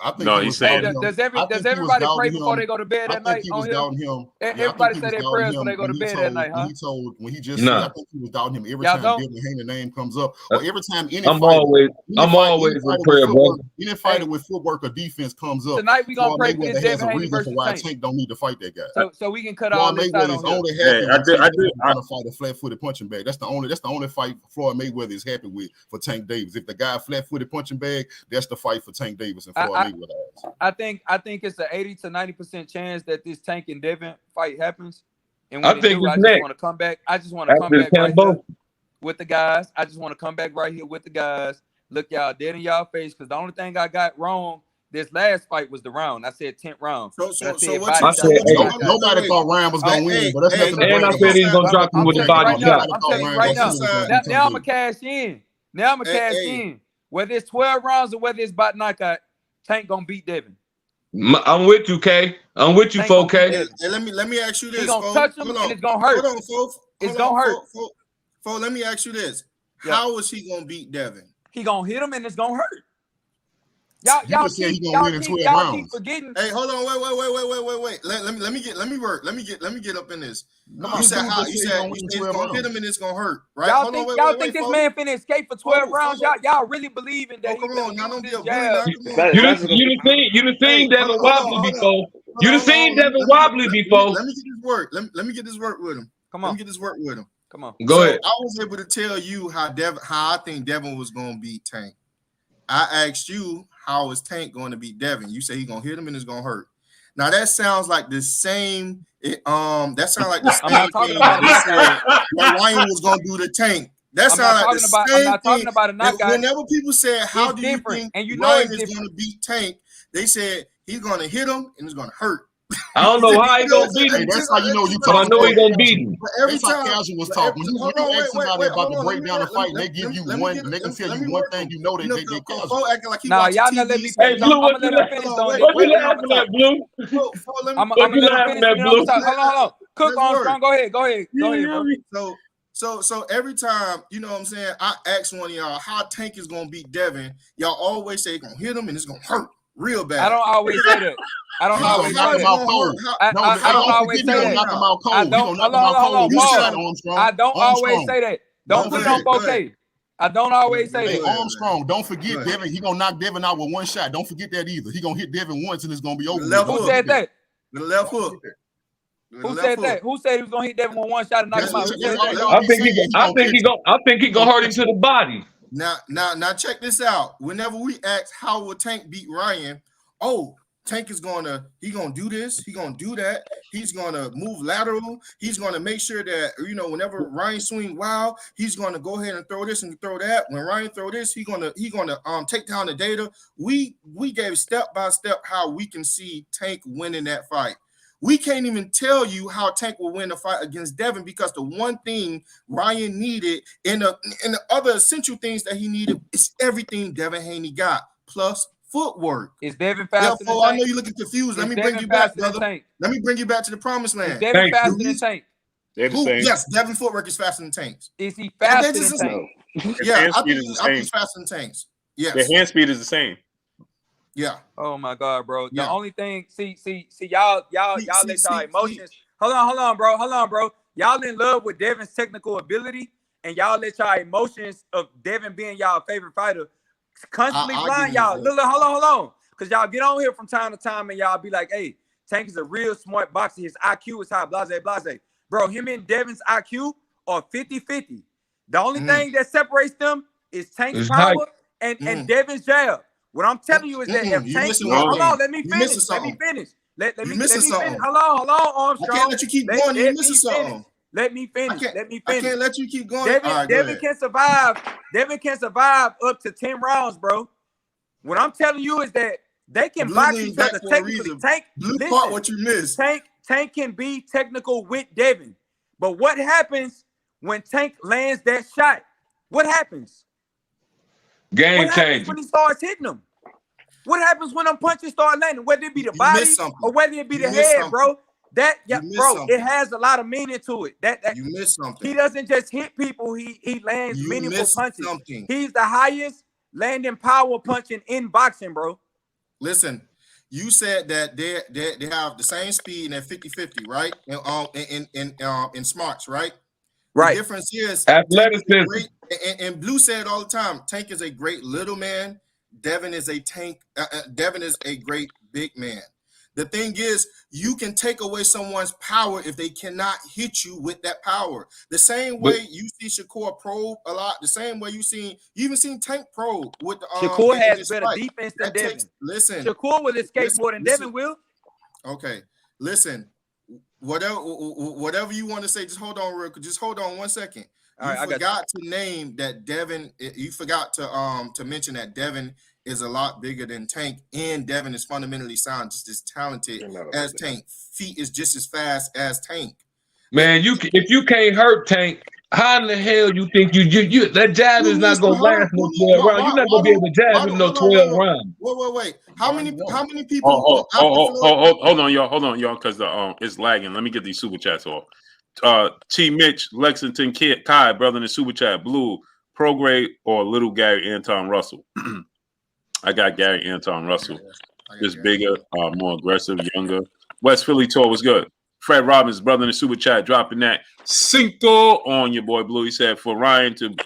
I think he's saying. Does everybody pray before they go to bed at night? Everybody say their prayers when they go to bed at night, huh? I think he was doubting him every time Devin Haney name comes up, or every time I'm always in prayer, bro. Any fighter with footwork or defense comes up. Tonight we gonna pray against Devin Haney versus Tank don't need to fight that guy. So we can cut all this out on only happy to fight a flat-footed punching bag. That's the only fight Floyd Mayweather is happy with for Tank Davis. If the guy flat-footed punching bag, that's the fight for Tank Davis and Floyd Mayweather. I think it's an 80 to 90% chance that this Tank and Devin fight happens. And I when think I just want to come back. I just want to come back right here with the guys. I just want to come back right here with the guys. Look y'all dead in y'all face, because the only thing I got wrong this last fight was the round. I said 10th round. So nobody thought Ryan was gonna win, but that's nothing. And I said he's gonna drop him with the body shot. I'm telling you right now. Now I'm gonna cash in. Whether it's 12 rounds or whether it's about knockout, Tank gonna beat Devin. I'm with you, K. I'm with you, 4K. Hey, let me ask you this. He's gonna touch him and it's gonna hurt. Hold on, folks. It's gonna hurt. Folks, let me ask you this. How is he gonna beat Devin? He gonna hit him and it's gonna hurt. Y'all keep forgetting. Hey, hold on, wait. Let me get up in this. You said he's gonna hit him and it's gonna hurt, right? Y'all think this man finna escape for 12 rounds? Y'all really believe in that? Come on, now don't be a You done seen Devin wobbly before. You done seen Devin wobbly before. Let me get this work. Let me get this work with him. Come on. Let me get this work with him. Come on. Go ahead. I was able to tell you how I think Devin was gonna beat Tank. I asked you, how is Tank going to beat Devin? You say he's gonna hit him and it's gonna hurt. Now that sounds like the same. That sounds like the same thing that Ryan was gonna do to Tank. That sounds like the same thing. I'm not talking about a knockout. Whenever people said, "How do you think Ryan is gonna beat Tank?" They said he's gonna hit him and it's gonna hurt. I don't know how he's gonna beat him. That's how you know you talking. I know he's gonna beat him. Every time casual was talking. When you ask somebody about to break down a fight, they give you one. They can tell you one thing. You know they casual. Nah, y'all not let me finish. Blue, I'm gonna let him finish on it. What you laughing at, Blue? I'm gonna let him finish. Hold on. Cook Armstrong. Go ahead, bro. So every time, you know what I'm saying, I ask one of y'all how Tank is gonna beat Devin. Y'all always say it's gonna hit him and it's gonna hurt real bad. I don't always say that. I don't always say that. I don't always say that. Don't put it on 4K. I don't always say that. Armstrong, don't forget Devin. He gonna knock Devin out with one shot. Don't forget that either. He gonna hit Devin once and it's gonna be over. Who said that? The left hook. Who said that? Who said he was gonna hit Devin with one shot and knock him out? I think he gonna hurt him to the body. Now check this out. Whenever we ask how will Tank beat Ryan, Tank is gonna do this, he gonna do that, he's gonna move lateral, he's gonna make sure that whenever Ryan swing wild, he's gonna go ahead and throw this and throw that. When Ryan throw this, he gonna take down the data. We gave step by step how we can see Tank winning that fight. We can't even tell you how Tank will win the fight against Devin, because the one thing Ryan needed and the other essential things that he needed is everything Devin Haney got, plus footwork. Is Devin faster than I Tank? know you're looking confused. Let me Devin bring you back, faster than brother. Tank? Let me bring you back to the promised land. Is Devin faster than Tank? They're the same. Yes, Devin footwork is faster than Tank's. Is he faster than just- Tank? Yeah, I think he's faster than Tank's. Yes. Their hand speed is the same. Yeah. Oh my God, bro. The Yeah. only thing, see, y'all let y'all emotions. Hold on, bro. Y'all in love with Devin's technical ability, and y'all let y'all emotions of Devin being y'all favorite fighter constantly blind y'all. Look, hold on. Because y'all get on here from time to time and y'all be like, hey, Tank is a real smart boxer. His IQ is high, blase. Bro, him and Devin's IQ are 50-50. The only thing that separates them is Tank's power and Devin's jab. What I'm telling you is that if Tank, hold on, let me finish. Let me finish. Let me finish. Hold on, Armstrong. I can't let you keep going. You're missing something. Let me finish. I can't let you keep going. Devin can survive. Devin can survive up to 10 rounds, bro. What I'm telling you is that they can box each other technically. Tank, listen, what you missed. Tank can be technical with Devin. But what happens when Tank lands that shot? What happens? Game change. When he starts hitting them? What happens when them punches start landing? Whether it be the body or whether it be the head, bro. It has a lot of meaning to it. You missed something. He doesn't just hit people, he lands meaningful punches. He's the highest landing power punching in boxing, bro. Listen, you said that they have the same speed and 50-50, right? In smarts, right? Right. The difference is athleticism. And Blue said all the time, Tank is a great little man. Devin is a Devin is a great big man. The thing is, you can take away someone's power if they cannot hit you with that power. The same way you see Shakur probe a lot, the same way you even seen Tank probe with the Shakur has better defense than Devin. Listen, Shakur will escape more than Devin will. Okay, listen. Whatever you want to say, just hold on real quick. Just hold on 1 second. You forgot to name that Devin. You forgot to mention that Devin is a lot bigger than Tank, and Devin is fundamentally sound, just as talented as Tank. Feet is just as fast as Tank. Man, if you can't hurt Tank, how in the hell you think you that jab is not gonna last no 12 rounds? You're not gonna be able to jab him no 12 rounds. Wait. How many people? Hold on, y'all, because it's lagging. Let me get these super chats off. T. Mitch, Lexington Kai, brother in the super chat. Blue, Prograde, or little Gary Anton Russell. I got Gary Anton Russell. Just bigger, more aggressive, younger. West Philly tour was good. Fred Robbins, brother in the super chat, dropping that cinco on your boy Blue. He said for Ryan to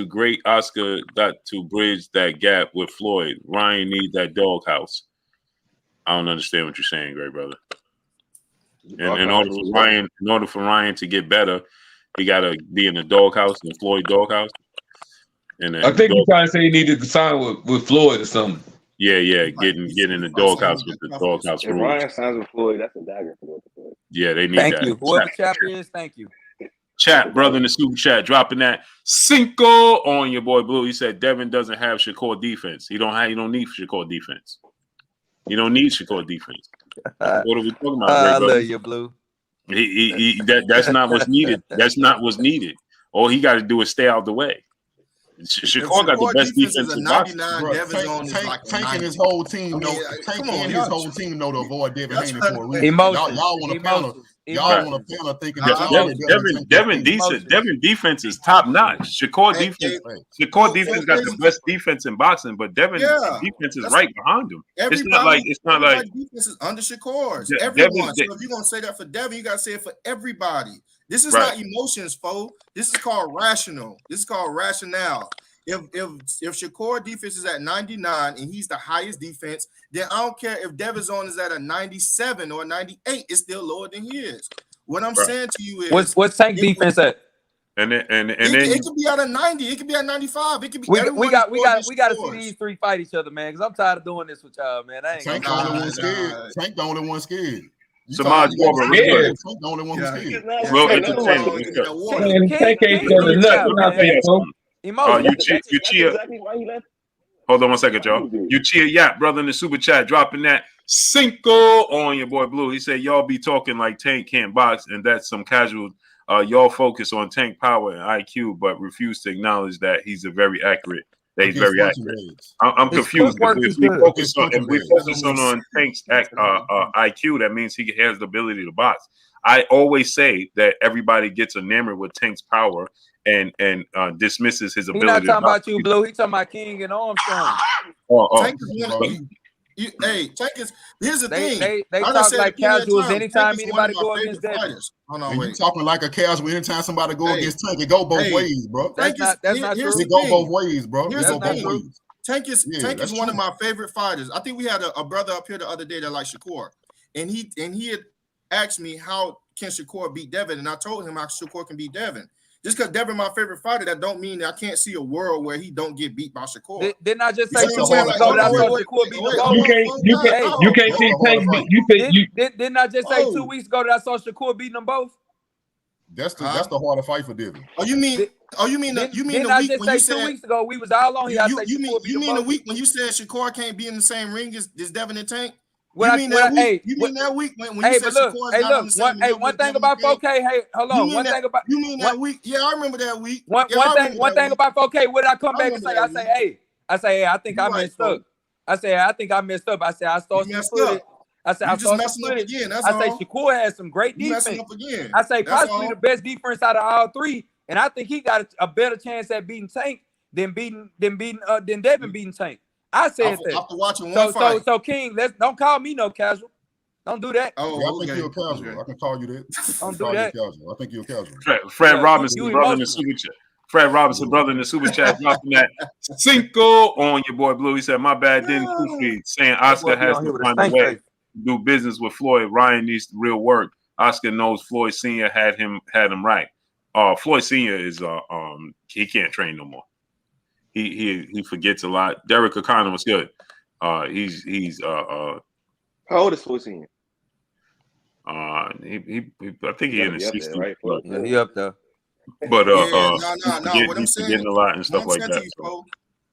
great Oscar got to bridge that gap with Floyd. Ryan need that doghouse. I don't understand what you're saying, great brother. In order for Ryan to get better, he got to be in the doghouse, in the Floyd doghouse. And I think he's trying to say he needed to sign with Floyd or something. Yeah, get in the doghouse with the doghouse rules. If Ryan signs with Floyd, that's a dagger for Floyd. Yeah, they need that. Thank you. Whoever chapter is, thank you. Chat, brother in the super chat, dropping that cinco on your boy Blue. He said Devin doesn't have Shakur defense. He don't need Shakur defense. You don't need Shakur defense. What are we talking about? I love you, Blue. That's not what's needed. That's not what's needed. All he got to do is stay out the way. Shakur got the best defense in boxing. Tank and his whole team his whole team know to avoid Devin Haney for a reason. Emotions. Y'all want a panel thinking Devin defense is top notch. Shakur defense got the best defense in boxing, but Devin defense is right behind him. It's not like defense is under Shakur's. Everyone. So if you're gonna say that for Devin, you gotta say it for everybody. This is not emotions, folks. This is called rational. This is called rationale. If Shakur defense is at 99 and he's the highest defense, then I don't care if Devin's on is at a 97 or 98. It's still lower than his. What I'm saying to you is what's Tank defense at? And then it could be at a 90. It could be at 95. It could be. We got to see these three fight each other, man. Because I'm tired of doing this with y'all, man. I ain't Tank the only one scared. Tank the only one scared. Samaj Barber, Tank the only one who's scared. Real entertainment. Tank ain't feeling nothing. You cheer. Hold on one second, y'all. You cheer Yap, brother, in the super chat, dropping that Cinco on your boy Blue. He said, y'all be talking like Tank can't box, and that's some casual. Y'all focus on Tank power and IQ, but refuse to acknowledge that he's very accurate. That he's very accurate. I'm confused. If we focus on Tank's IQ, that means he has the ability to box. I always say that everybody gets enamored with Tank's power and dismisses his ability. He's not talking about you, Blue. He's talking about King and Armstrong. Tank is here's the thing. They talk like casuals anytime anybody go against Devin. You talking like a casual anytime somebody go against Tank. It go both ways, bro. That's not true. It go both ways, bro. Here's it go the both thing. ways. Tank is one of my favorite fighters. I think we had a brother up here the other day that liked Shakur, and he had asked me how can Shakur beat Devin, and I told him how Shakur can beat Devin. Just because Devin my favorite fighter, that don't mean that I can't see a world where he don't get beat by Shakur. Didn't I just say 2 weeks ago that I saw Shakur beat them both? You can't see Tank. Didn't I just say 2 weeks ago that I saw Shakur beating them both? That's the harder fight for Devin. You mean the week when you said 2 weeks ago we was all on here? You mean the week when you said Shakur can't be in the same ring as Devin and Tank? You mean that week when you said Shakur's not on the same ring? One thing about 4K. Hey, hold on. You mean that week? Yeah, I remember that week. One thing about 4K. What did I come back and say? I say, I think I messed up. I say, I said, I saw some footage. I said, I saw some footage. I say, Shakur has some great defense. I say, possibly the best defense out of all three. And I think he got a better chance at beating Tank than Devin beating Tank. I said that. After watching one fight. So King, don't call me no casual. Don't do that. I think you're a casual. I can call you that. Don't do that. I think you're a casual. Fred Robinson, brother in the super chat. Fred Robinson, brother in the super chat, dropping that Cinco on your boy Blue. He said, "My bad, didn't Kofi saying Oscar has to find a way to do business with Floyd. Ryan needs real work. Oscar knows Floyd Senior had him right. Floyd Senior is he can't train no more. He forgets a lot. Derek O'Connor was good. He's how old is Floyd Senior? I think he in his 60s, right? Yeah, he up there. But what I'm saying, getting a lot and stuff like that.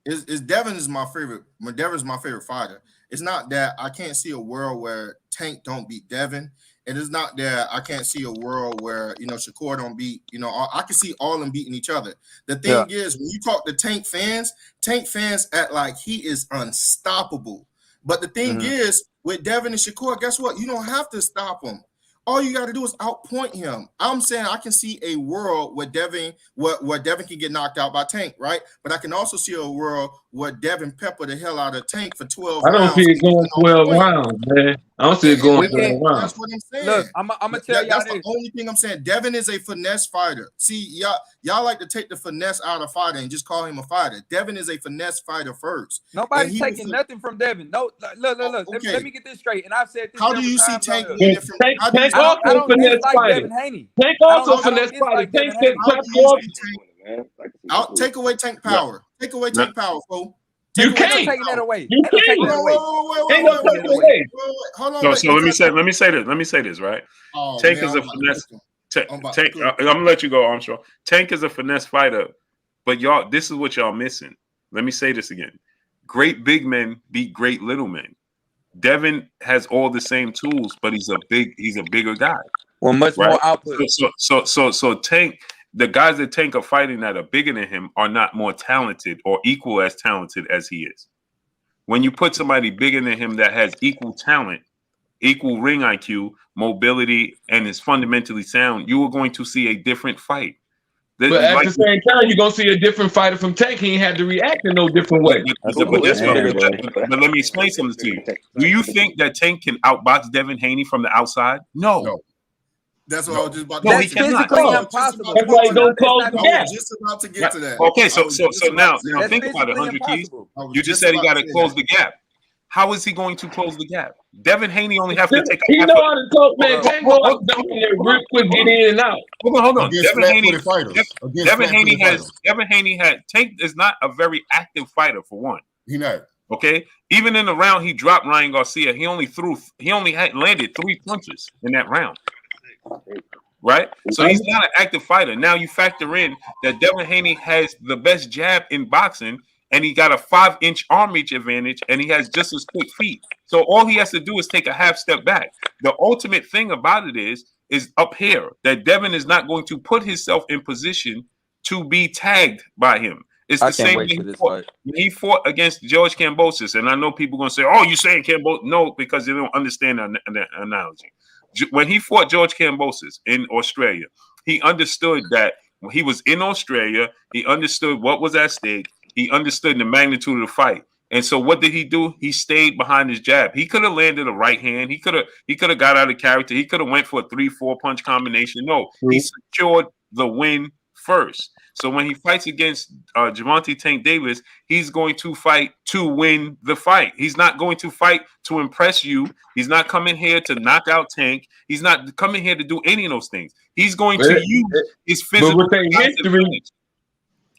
Is Devin is my favorite. Devin's my favorite fighter. It's not that I can't see a world where Tank don't beat Devin. It is not that I can't see a world where Shakur don't beat. I can see all them beating each other. The thing is, when you talk to Tank fans act like he is unstoppable. But the thing is, with Devin and Shakur, guess what? You don't have to stop him. All you got to do is outpoint him. I'm saying I can see a world where Devin can get knocked out by Tank, right? But I can also see a world where Devin pepper the hell out of Tank for 12 rounds. I don't see it going 12 rounds, man. I don't see it going 12 rounds. That's what I'm saying. Look, I'm gonna tell y'all that's the only thing I'm saying. Devin is a finesse fighter. See, y'all like to take the finesse out of fighter and just call him a fighter. Devin is a finesse fighter first. Nobody's taking nothing from Devin. No, look. Okay. Let me get this straight. And I've said this. How do you see Tank being different? Tank also finesse fighter. Tank also finesse fighter. Tank said I'll take away Tank power. Take away Tank power, fool. You can't. Taking that away. You can't. Hold on. So let me say this, right? Tank is a finesse. Tank, I'm gonna let you go, Armstrong. Tank is a finesse fighter, but y'all, this is what y'all missing. Let me say this again. Great big men beat great little men. Devin has all the same tools, but he's a bigger guy. Well, much more output. So Tank, the guys that Tank are fighting that are bigger than him are not more talented or equal as talented as he is. When you put somebody bigger than him that has equal talent, equal ring IQ, mobility, and is fundamentally sound, you are going to see a different fight. But at the same time, you're going to see a different fighter from Tank. He ain't had to react in no different way. But let me explain something to you. Do you think that Tank can outbox Devin Haney from the outside? No. That's what I was just about to say. That's physically impossible. That's why you don't close the gap. Just about to get to that. Okay, so now think about it, 100 Keys. You just said he got to close the gap. How is he going to close the gap? Devin Haney only have to take a He half know how to talk, man. Tank know how to hold jump in there real quick, get in and out. Hold on. Against flat-footed fighters. Devin Haney had Tank is not a very active fighter for one. He not. Okay, even in the round he dropped Ryan Garcia, he only had landed 3 punches in that round. Right, so he's not an active fighter. Now you factor in that Devin Haney has the best jab in boxing, and he got a 5-inch arm reach advantage, and he has just as quick feet. So all he has to do is take a half step back. The ultimate thing about it is up here that Devin is not going to put himself in position to be tagged by him. It's the same thing he fought against George Kambosos, and I know people are going to say, "Oh, you're saying Kambosos?" No, because they don't understand the analogy. When he fought George Kambosos in Australia, he understood that when he was in Australia, he understood what was at stake. He understood the magnitude of the fight. And so what did he do? He stayed behind his jab. He could have landed a right hand. He could have got out of character. He could have went for a 3-4 punch combination. No, he secured the win first. So when he fights against Gervonta Tank Davis, he's going to fight to win the fight. He's not going to fight to impress you. He's not coming here to knock out Tank. He's not coming here to do any of those things. He's going to use his physical size advantage.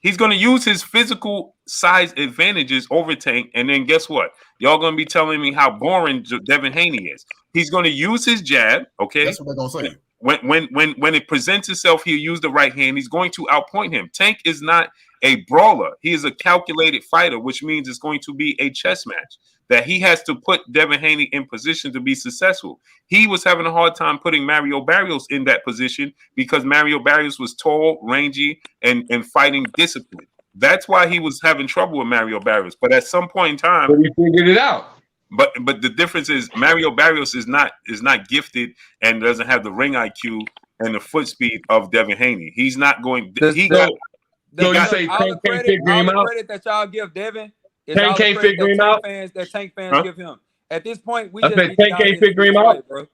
He's going to use his physical size advantages over Tank. And then guess what? Y'all going to be telling me how boring Devin Haney is. He's going to use his jab. Okay. That's what they're going to say. When it presents itself, he'll use the right hand. He's going to outpoint him. Tank is not a brawler. He is a calculated fighter, which means it's going to be a chess match that he has to put Devin Haney in position to be successful. He was having a hard time putting Mario Barrios in that position because Mario Barrios was tall, rangy, and fighting discipline. That's why he was having trouble with Mario Barrios. But at some point in time, but he figured it out. But the difference is Mario Barrios is not gifted and doesn't have the ring IQ and the foot speed of Devin Haney. He's not going. So you say Tank can't figure him out? Credit that y'all give Devin is Tank can't figure him out. Tank fans give him. At this point, we just Tank can't figure him out, bro.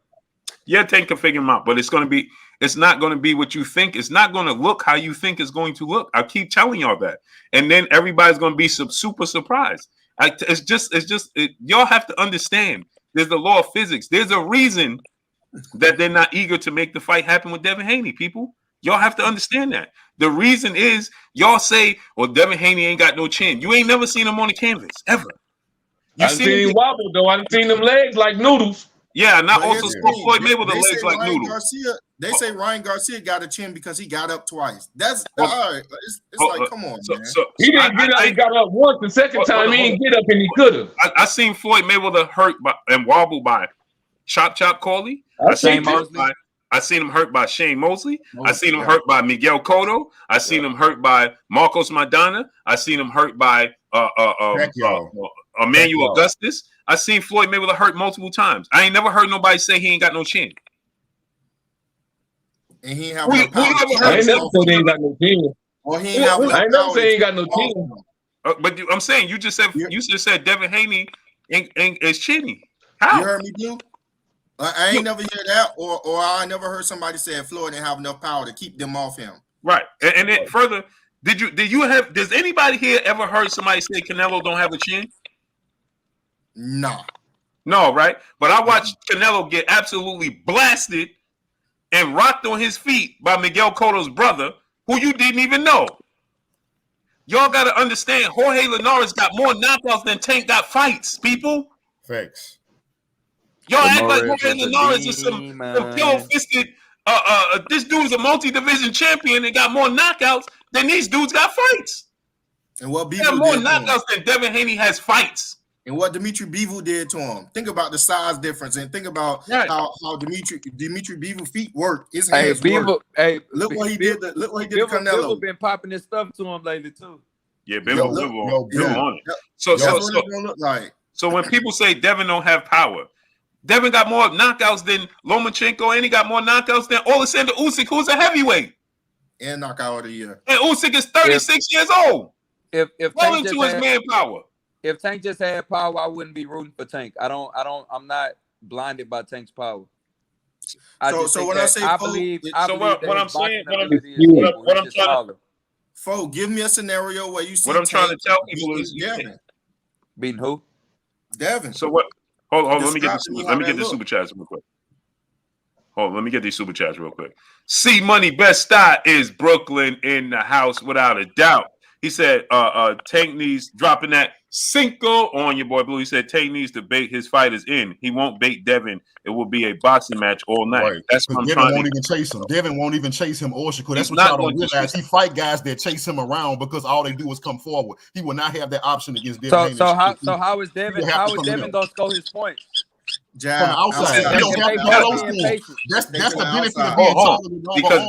Yeah, Tank can figure him out, but it's not going to be what you think. It's not going to look how you think it's going to look. I keep telling y'all that, and then everybody's going to be super surprised. Y'all have to understand. There's the law of physics. There's a reason that they're not eager to make the fight happen with Devin Haney. People, y'all have to understand that. The reason is y'all say, "Well, Devin Haney ain't got no chin." You ain't never seen him on the canvas ever. I've seen him wobble though. I've seen them legs like noodles. Yeah, and I also saw Floyd Mayweather legs like noodles. They say Ryan Garcia got a chin because he got up twice. That's all right. It's like, come on, man. He didn't get up. He got up once. The second time he didn't get up, and he could have. I seen Floyd Mayweather hurt and wobble by Chop Coley. I seen him hurt by Shane Mosley. I seen him hurt by Miguel Cotto. I seen him hurt by Marcos Maidana. I seen him hurt by Emmanuel Augustus. I seen Floyd Mayweather hurt multiple times. I ain't never heard nobody say he ain't got no chin. And he ain't have no power. I ain't never said he ain't got no chin. I ain't never said he ain't got no chin. But I'm saying you just said Devin Haney is chinny. How? You heard me, Blue? I ain't never hear that, or I never heard somebody say Floyd didn't have enough power to keep them off him. Right, and then further, does anybody here ever heard somebody say Canelo don't have a chin? No, right. But I watched Canelo get absolutely blasted and rocked on his feet by Miguel Cotto's brother, who you didn't even know. Y'all got to understand, Jorge Linares got more knockouts than Tank got fights, people. Facts. Y'all act like Jorge Linares is some pure-fisted. This dude's a multi-division champion and got more knockouts than these dudes got fights. And what he got more knockouts than Devin Haney has fights. And what Dimitri Bivol did to him. Think about the size difference, and think about how Dimitri Bivol feet work. His hands work. Look what he did. Look what he did to Canelo. Bivol been popping this stuff to him lately too. Yeah, Bivol on it. So when people say Devin don't have power, Devin got more knockouts than Lomachenko, and he got more knockouts than Alexander Usyk, who's a heavyweight. And knockout of the year. And Usyk is 36 years old. If well into his manpower. If Tank just had power, I wouldn't be rooting for Tank. I'm not blinded by Tank's power. I believe what I'm saying, give me a scenario where you see what I'm trying to tell people is beating who? Devin. So what? Hold on. Let me get Describe to me how that the look. super chats real quick. Hold on, let me get these super chats real quick. C Money Best Style is Brooklyn in the house without a doubt. He said, Tank needs dropping that Cinco on your boy Blue. He said Tank needs to bait his fighters in. He won't bait Devin. It will be a boxing match all night. Right. That's what I'm Devin trying won't to even chase him. Devin won't even chase him or Shakur. That's He's what y'all not don't going to realize. chase He fight guys that chase him around because all they do is come forward. He will not have that option against Devin. Haney and Shakur. How is Devin? He'll have How to is come in Devin there. gonna score his points? From the outside. Outside. He don't have They to both close being to him. patient. That's They the going benefit outside. of being Hold on. taller with longer arms,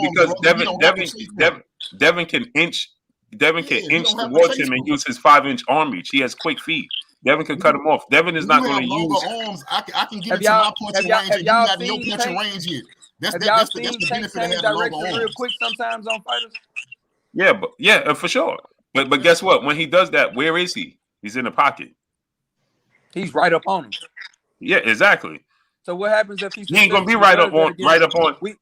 bro. Devin can inch. Devin can Yeah, he inch don't have to towards chase him and him. use his 5-inch arm reach. He has quick feet. Devin can cut him off. Devin is When not you going have to longer use. arms, I can get Have into y'all my punching range, and you y'all not in your seen punching Tank? range yet. That's Have y'all the seen Tank benefit of change having longer direction real arms. quick sometimes on fighters? Yeah, for sure. But guess what? When he does that, where is he? He's in the pocket. He's right up on him. Yeah, exactly. So what happens if he He ain't gonna be right up on. He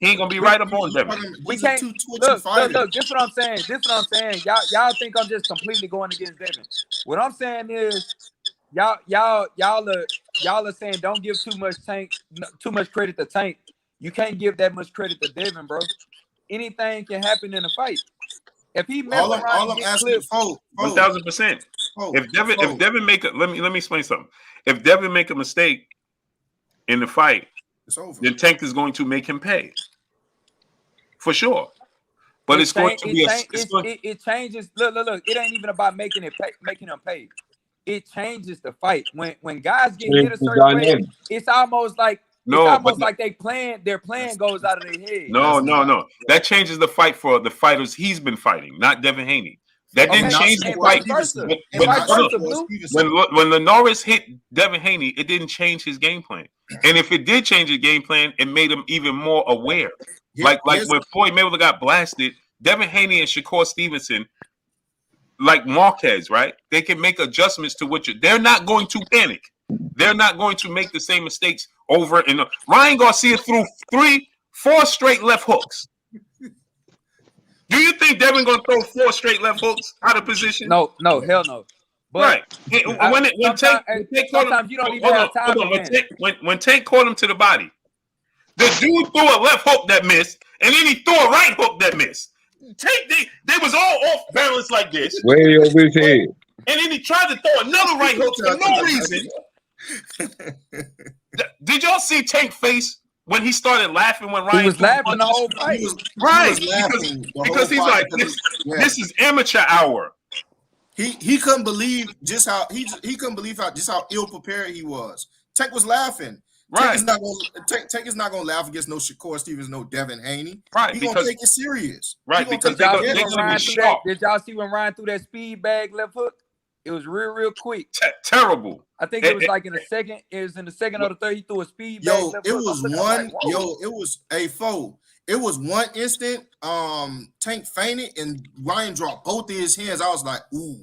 ain't gonna be right up on Devin. We can't look. This what I'm saying. Y'all think I'm just completely going against Devin. What I'm saying is, y'all are saying don't give too much credit to Tank. You can't give that much credit to Devin, bro. Anything can happen in a fight. If he mess around All and I'm get asking clipped, 1,000%. If Devin make a let me explain something. If Devin make a mistake in the fight, it's over. then Tank is going to make him pay. For sure. But it's going to be it changes. Look. It ain't even about making him pay. It changes the fight. When guys get hit a certain way, it's almost like their plan goes out of their head. No. That changes the fight for the fighters he's been fighting, not Devin Haney. That didn't change the fight. When Linares hit Devin Haney, it didn't change his game plan. And if it did change his game plan, it made him even more aware. Like when Floyd Mayweather got blasted, Devin Haney and Shakur Stevenson, like Marquez, right? They can make adjustments to they're not going to panic. They're not going to make the same mistakes over and over. Ryan Garcia threw 4 straight left hooks. Do you think Devin gonna throw 4 straight left hooks out of position? No, hell no. But sometimes you don't even have time. When Tank caught him to the body, the dude threw a left hook that missed, and then he threw a right hook that missed. Tank, they was all off balance like this. Way over his head. And then he tried to throw another right hook for no reason. Did y'all see Tank face when he started laughing when Ryan? He was laughing the whole fight. Because he's like, this is amateur hour. He couldn't believe just how ill prepared he was. Tank was laughing. Right. Tank is not gonna laugh against no Shakur Stevens, no Devin Haney. Right. He's gonna take it serious. Right. Because they're gonna be sharp. Did y'all see when Ryan threw that speed bag left hook? It was real quick. Terrible. I think it was like in the second. It was in the second or the third. He threw a speed bag. It was one instant. Tank fainted and Ryan dropped both of his hands. I was like, ooh,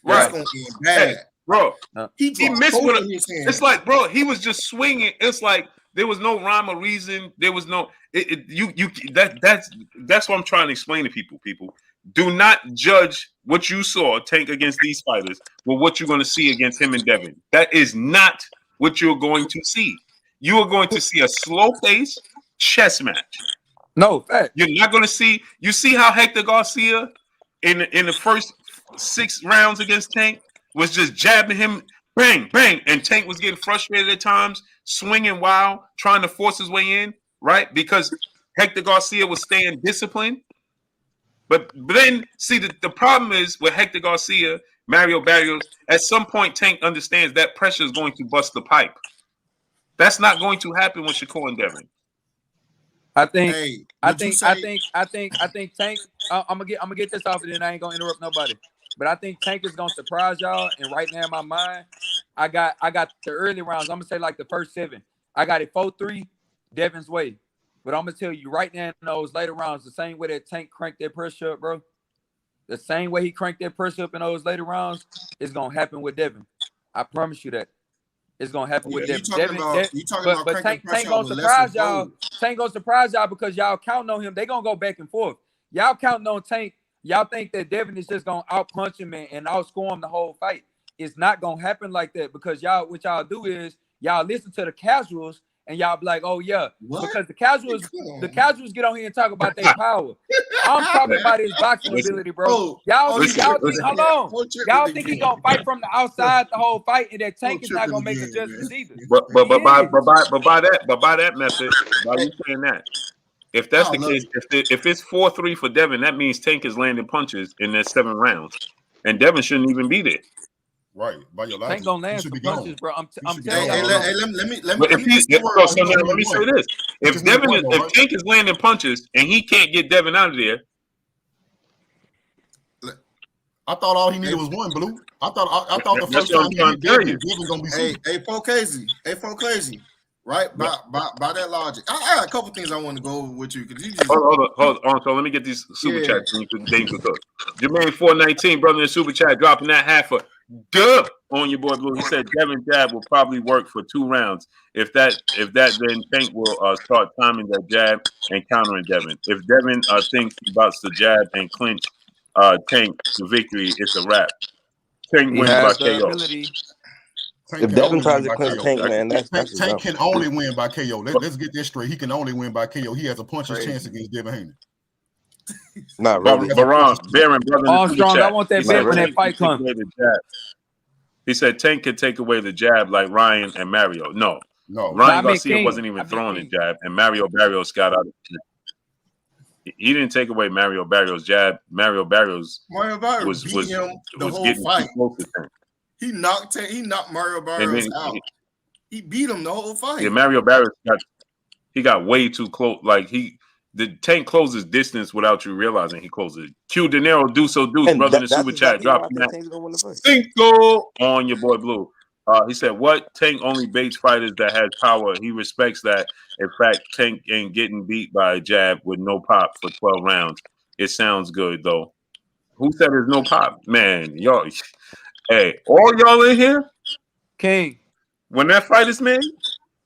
that's gonna be bad. Hey, bro, he missed both with of his hands. It's like, bro, he was just swinging. It's like there was no rhyme or reason. There was no that's what I'm trying to explain to people. People, do not judge what you saw Tank against these fighters with what you're going to see against him and Devin. That is not what you're going to see. You are going to see a slow pace chess match. No, fact. You're not going to see. You see how Hector Garcia in the first 6 rounds against Tank was just jabbing him, bang, bang, and Tank was getting frustrated at times, swinging wild, trying to force his way in, right? Because Hector Garcia was staying disciplined. But then, see, the problem is with Hector Garcia, Mario Barrios, at some point, Tank understands that pressure is going to bust the pipe. That's not going to happen with Shakur and Devin. I think Tank. I'm gonna get this off, and then I ain't gonna interrupt nobody. But I think Tank is gonna surprise y'all. And right now in my mind, I got the early rounds. I'm gonna say like the first 7. I got it 4-3 Devin's way. But I'm gonna tell you right now in those later rounds, the same way that Tank cranked that pressure up, bro. The same way he cranked that pressure up in those later rounds is gonna happen with Devin. I promise you that. It's gonna happen with Devin. But Tank gonna surprise y'all. Tank gonna surprise y'all because y'all counting on him. They gonna go back and forth. Y'all counting on Tank. Y'all think that Devin is just gonna outpunch him and outscore him the whole fight. it's not gonna happen like that because what y'all do is y'all listen to the casuals and y'all be like, oh yeah, because the casuals get on here and talk about their power. I'm talking about his boxing ability, bro. Y'all think y'all think he's gonna fight from the outside the whole fight, and that Tank is not gonna make adjustments either. But by that method, by you saying that, if that's the case, if it's 4-3 for Devin, that means Tank is landing punches in that 7 rounds, and Devin shouldn't even be there. Right, by your logic, Tank gonna land some punches, bro. I'm telling you. Let me say this: if Tank is landing punches and he can't get Devin out of there, I thought all he needed was one, Blue. I thought the first time he hit Devin gonna be hey, crazy. Right, by that logic, I got a couple things I want to go over with you because you just hold on. So let me get these super chats. Jermaine 419, brother, in super chat, dropping that half a dub on your boy Blue. He said Devin jab will probably work for 2 rounds. If that, then Tank will start timing that jab and countering Devin. If Devin thinks about the jab and clinch Tank to victory, it's a wrap. Tank wins by KO. If Devin tries to clinch Tank, man, Tank can only win by KO. Let's get this straight. He can only win by KO. He has a puncher's chance against Devin Haney. Not really. Baron, brother. Armstrong, I want that bet when that fight comes. He said Tank could take away the jab like Ryan and Mario. No. Ryan Garcia wasn't even throwing a jab, and Mario Barrios got out of it. He didn't take away Mario Barrios' jab. Mario Barrios was him the whole getting fight. close to Tank. He knocked Mario Barrios out. He beat him the whole fight. Yeah, Mario Barrios got way too close. Like the Tank closes distance without you realizing he closes. Q De Niro, Deuce, brother in the super chat, dropping that Cinco on your boy Blue. He said, "What? Tank only baits fighters that has power. He respects that. In fact, Tank ain't getting beat by a jab with no pop for 12 rounds. It sounds good though. Who said there's no pop? Man, y'all." Hey, all y'all in here? King. When that fight is made,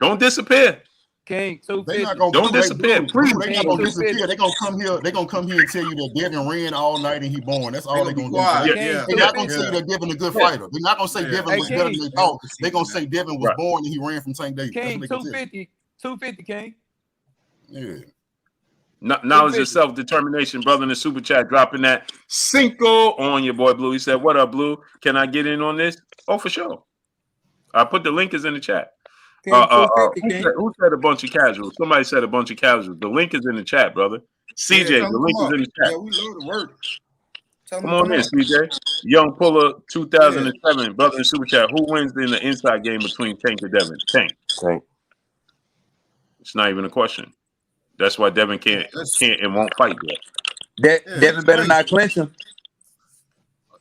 don't disappear. King, don't disappear. Please. They're not gonna disappear. They're gonna come here. They're gonna come here and tell you that Devin ran all night and he born. That's all they're gonna do. They're not gonna say that Devin a good fighter. They're not gonna say Devin was better than they thought. They're gonna say Devin was born and he ran from Tank Davis. King, 250, King. Yeah. Knowledge of self-determination, brother in the super chat, dropping that Cinco on your boy Blue. He said, "What up, Blue? Can I get in on this?" Oh, for sure. I put the link is in the chat. Who said a bunch of casuals? Somebody said a bunch of casuals. The link is in the chat, brother. CJ, the link is in the chat. Yeah, we love the work. Come on in, CJ. Young Puller 2007, brother in super chat. Who wins in the inside game between Tank and Devin? Tank. It's not even a question. That's why Devin can't and won't fight yet. Devin better not clinch him.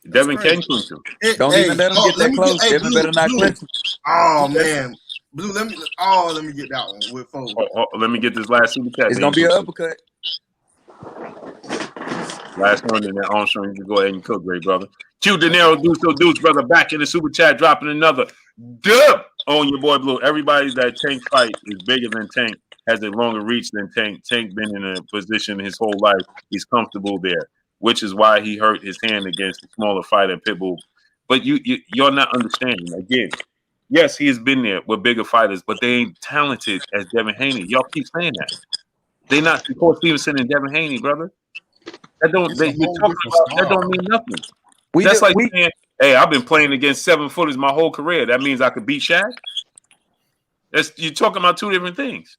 Devin can clinch him. Don't even let him get that close. Devin better not clinch him. Oh man, Blue. Let me get that one with folks. Let me get this last super chat. It's gonna be an uppercut. Last one, and then Armstrong, you can go ahead and cook, great brother. Q De Niro, Deuce, brother, back in the super chat, dropping another dub on your boy Blue. Everybody that Tank fight is bigger than Tank. Has a longer reach than Tank. Tank been in a position his whole life. He's comfortable there, which is why he hurt his hand against the smaller fighter Pitbull. But you're not understanding. Again, yes, he has been there with bigger fighters, but they ain't talented as Devin Haney. Y'all keep saying that. They not Shakur Stevenson and Devin Haney, brother. That don't mean nothing. That's like saying, "Hey, I've been playing against 7-footers my whole career. That means I could beat Shaq." You're talking about 2 different things.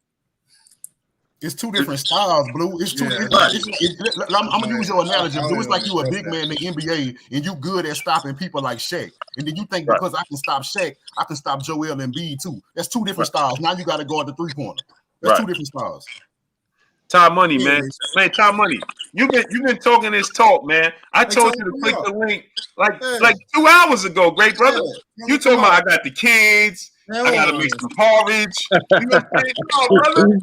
It's 2 different styles, Blue. It's 2. I'm gonna use your analogy, Blue. It's like you a big man in the NBA and you good at stopping people like Shaq, and then you think because I can stop Shaq, I can stop Joel Embiid too. That's 2 different styles. Now you got to go at the 3-pointer. That's 2 different styles. Time Money, man. Time Money. You've been talking this talk, man. I told you to click the link like 2 hours ago, great brother. You talking about I got the kids. I gotta make some porridge. You know what I'm saying? No, brother.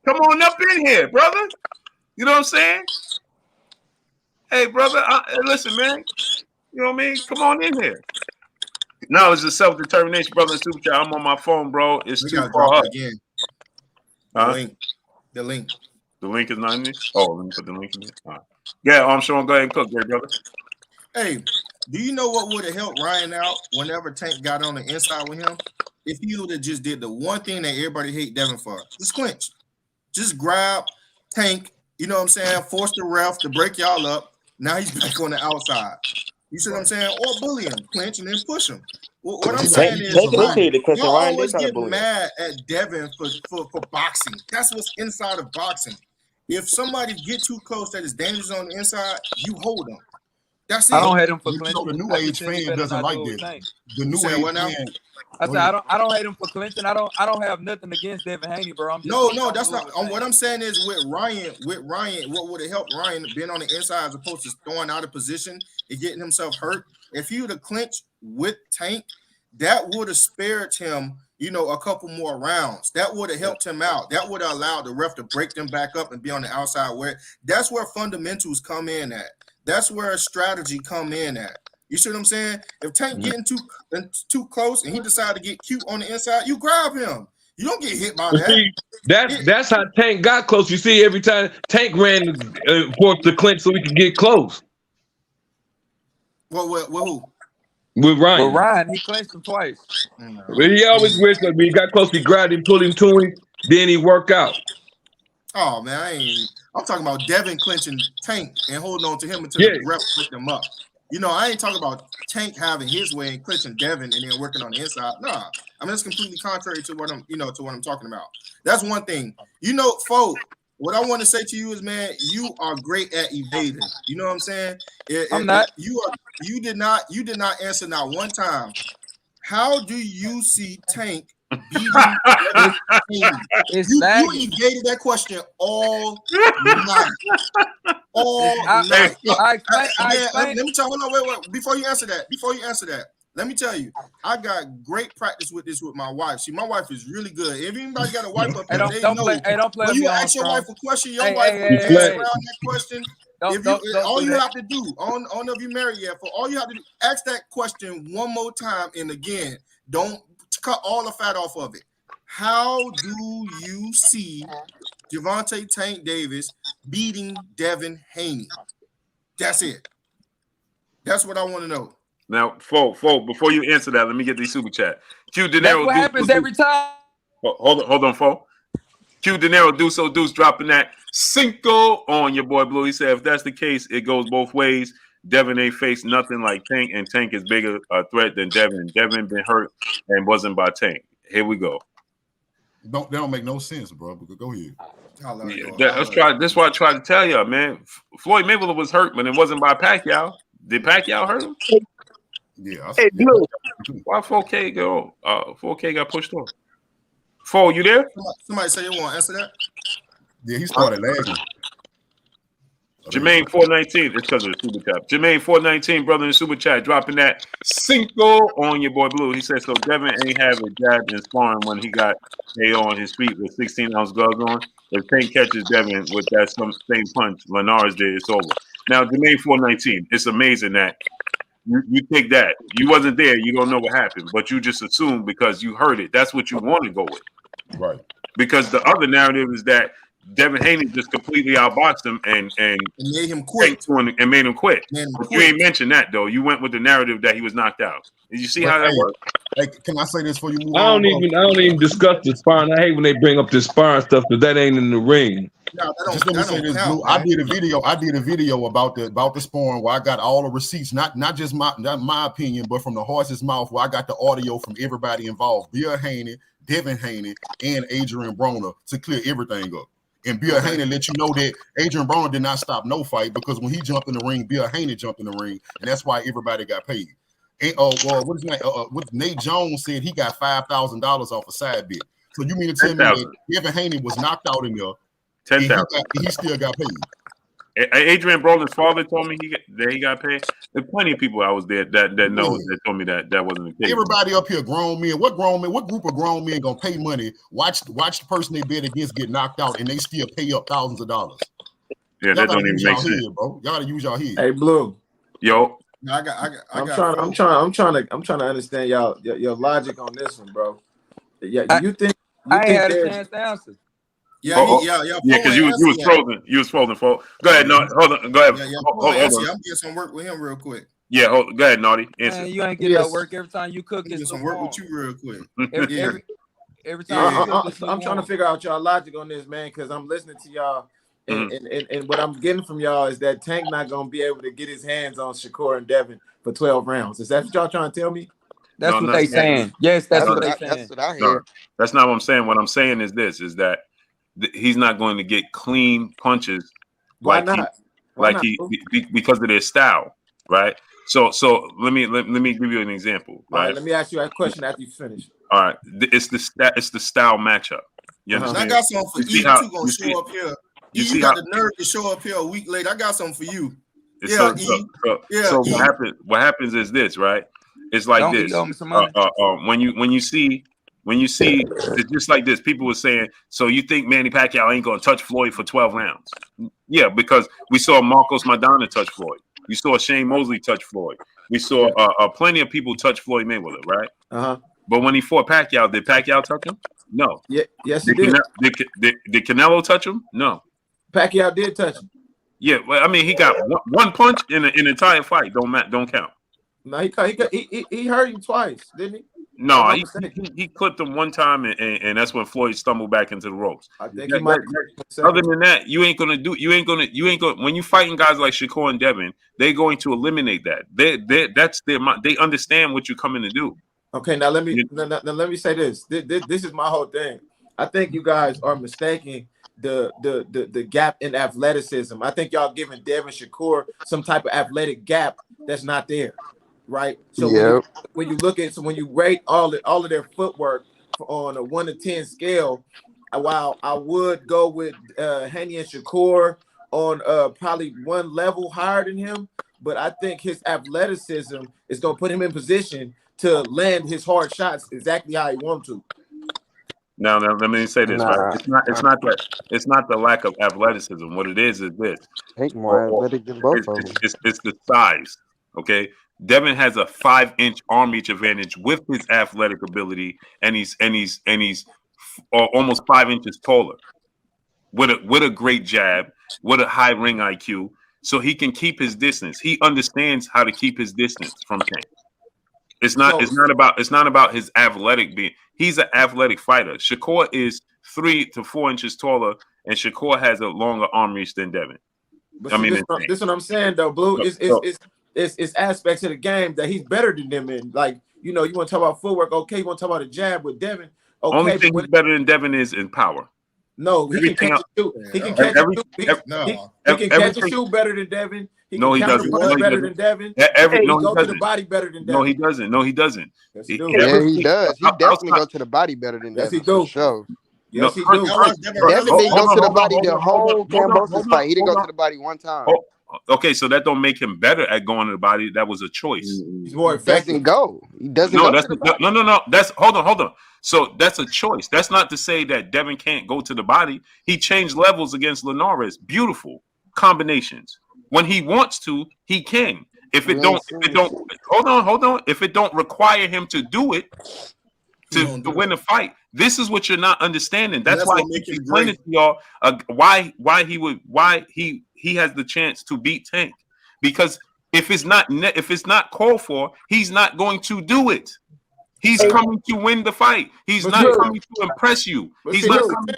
Come on up in here, brother. You know what I'm saying? Hey, brother. Listen, man. You know what I mean? Come on in here. Knowledge of self-determination, brother. In super chat. I'm on my phone, bro. It's too far up. Again. The link. The link is not in there? Oh, let me put the link in there. All right. Yeah, I'm showing. Go ahead and cook, great brother. Hey, Do you know what would have helped Ryan out whenever Tank got on the inside with him? If he would have just did the one thing that everybody hate Devin for, just clinch. Just grab Tank, you know what I'm saying? Force the ref to break y'all up. Now he's back on the outside. You see what I'm saying? Or bully him, clinch, and then push him. What I'm saying is, y'all always get mad at Devin for boxing. That's what's inside of boxing. If somebody get too close that is dangerous on the inside, you hold them. That's it. I don't hate him for You clinching. know, the new age fan doesn't like that. The new age fan. I said I don't hate him for clinching. I don't have nothing against Devin Haney, bro. No, that's not. What I'm saying is with Ryan, what would have helped Ryan being on the inside as opposed to throwing out of position and getting himself hurt? If he would have clinched with Tank, that would have spared him, you know, a couple more rounds. That would have helped him out. That would have allowed the ref to break them back up and be on the outside. Where that's where fundamentals come in at. That's where strategy come in at. You see what I'm saying? If Tank getting too close and he decided to get cute on the inside, you grab him. You don't get hit by that. See, that's how Tank got close. You see, every time Tank ran forced the clinch so he could get close. Well, who? With Ryan. With Ryan, he clinched him twice. But he always wished that when he got close, he grabbed him, pulled him to him, then he work out. Oh man, I'm talking about Devin clinching Tank and holding on to him until the ref picked him up. You know, I ain't talking about Tank having his way and clinching Devin and then working on the inside. Nah, I mean it's completely contrary to what I'm talking about. That's one thing. You know, folks, what I want to say to you is, man, you are great at evading. You know what I'm saying? I'm not. You did not answer not one time. How do you see Tank beating Devin Haney? You evaded that question all night. Let me tell you. Wait. Before you answer that, let me tell you, I got great practice with this with my wife. See, my wife is really good. If anybody got a wife up there, they know. Don't play when you ask your wife a question, your wife will dance around that question. All you have to do, on if you married yet, for all you have to do, ask that question one more time, and again, don't cut all the fat off of it. How do you see Gervonta Tank Davis beating Devin Haney? That's it. That's what I want to know. Now, folk, before you answer that, let me get these super chat. Q De Niro. That's what happens every time. Hold on, folk. Q De Niro, Deuce dropping that Cinco on your boy Blue. He said, if that's the case, it goes both ways. Devin ain't faced nothing like Tank, and Tank is bigger a threat than Devin. Devin been hurt and wasn't by Tank. Here we go. That don't make no sense, bro. But go ahead. Let's try. This is what I tried to tell y'all, man. Floyd Mayweather was hurt, but it wasn't by Pacquiao. Did Pacquiao hurt him? Yeah. Hey, why 4K go? 4K got pushed off. 4, you there? Somebody say you want to answer that? Yeah, he started lagging. Jermaine 419. It's because of the super chat. Jermaine 419, brother in the super chat, dropping that Cinco on your boy Blue. He said, so Devin ain't have a jab in sparring when he got KO on his feet with 16-ounce gloves on. If Tank catches Devin with that same punch Linares did, it's over. Now, Jermaine 419, it's amazing that you think that. You wasn't there. You don't know what happened, but you just assume because you heard it. That's what you want to go with. Right. Because the other narrative is that Devin Haney just completely outboxed him and made him quit. And made him quit. But you ain't mentioned that, though. You went with the narrative that he was knocked out. Did you see how that worked? Hey, can I say this for you? I don't even discuss the sparring. I hate when they bring up this sparring stuff because that ain't in the ring. Just let me say this, Blue. I did a video about the sparring where I got all the receipts, not just my opinion, but from the horse's mouth, where I got the audio from everybody involved: Bill Haney, Devin Haney, and Adrian Broner to clear everything up. And Bill Haney let you know that Adrian Broner did not stop no fight because when he jumped in the ring, Bill Haney jumped in the ring, and that's why everybody got paid. And what is name? What Nate Jones said he got $5,000 off a side bit. So you mean to tell me that Devin Haney was knocked out in there? 10,000. He still got paid. Adrian Broner's father told me he got paid. There's plenty of people I was there that knows that told me that wasn't the case. Everybody up here, grown men. What group of grown men gonna pay money? Watch the person they bet against get knocked out, and they still pay up thousands of dollars. Yeah, that don't even make sense, bro. Y'all gotta use y'all head. Hey, Blue. Yo, I'm trying to understand your logic on this one, bro. Yeah, you think I ain't had a chance to answer. Yeah, because you was frozen. You was frozen, folks. Go ahead. No, hold on. Go ahead. I'm getting some work with him real quick. Yeah, go ahead, Naughty. Answer. Man, you ain't getting no work every time you cook. Do It's some work with you real quick. Every time you cook, I'm trying to figure out y'all logic on this, man, because I'm listening to y'all, and what I'm getting from y'all is that Tank not gonna be able to get his hands on Shakur and Devin for 12 rounds. Is that what y'all trying to tell me? That's what they saying. Yes, that's what they saying. That's what I hear. No, that's not what I'm saying. What I'm saying is this: is that he's not going to get clean punches. Why not? Because of their style, right? So let me give you an example, right? All right, let me ask you a question after you finish. All right, it's the style matchup. You understand? I got something for you. You gonna show up here. You got the nerve to show up here a week later. I got something for you. So what happens is this, right? It's like this. When you see it's just like this. People were saying, so you think Manny Pacquiao ain't gonna touch Floyd for 12 rounds? Yeah, because we saw Marcos Maidana touch Floyd. We saw Shane Mosley touch Floyd. We saw plenty of people touch Floyd Mayweather, right? But when he fought Pacquiao, did Pacquiao touch him? No. Yes, he did. Did Canelo touch him? No. Pacquiao did touch him. Yeah, well, I mean, he got one punch in an entire fight. Don't count. No, he hurt him twice, didn't he? No, he clipped him one time, and that's when Floyd stumbled back into the ropes. I think he might. Other than that, you ain't gonna. When you fighting guys like Shakur and Devin, they're going to eliminate that. They understand what you're coming to do. Okay, now let me say this. This is my whole thing. I think you guys are mistaking the gap in athleticism. I think y'all giving Devin Shakur some type of athletic gap that's not there. Right. So when you rate all of their footwork on a 1 to 10 scale, while I would go with Haney and Shakur on probably one level higher than him, but I think his athleticism is gonna put him in position to land his hard shots exactly how he wants to. Now let me say this, right? It's not the lack of athleticism. What it is this. Take more athletic than both of them. It's the size. Okay. Devin has a 5-inch arm reach advantage with his athletic ability, and he's almost 5 inches taller. With a great jab, with a high ring IQ, so he can keep his distance. He understands how to keep his distance from Tank. It's not about his athletic being. He's an athletic fighter. Shakur is 3 to 4 inches taller, and Shakur has a longer arm reach than Devin. But this is what I'm saying though, Blue. It's aspects of the game that he's better than them in. Like, you want to talk about footwork, okay? You want to talk about a jab with Devin, okay? Only thing he's better than Devin is in power. No, he can catch and shoot. He can catch and shoot. He can catch and shoot better than Devin. He doesn't. Better than Devin. He goes to the body better than Devin. No, he doesn't. Yes, he does. He definitely goes to the body better than Devin. Yes, he do. For sure. Yes, he do. Devin didn't go to the body the whole Kambosos fight. He didn't go to the body one time. Okay, so that don't make him better at going to the body. That was a choice. He's more effective. He doesn't go. No. That's hold on. So that's a choice. That's not to say that Devin can't go to the body. He changed levels against Linares. Beautiful combinations. When he wants to, he can. If it don't hold on. If it don't require him to do it to win the fight, this is what you're not understanding. That's why I keep explaining to y'all why he has the chance to beat Tank, because if it's not called for, he's not going to do it. He's coming to win the fight. He's not coming to impress you. He's not coming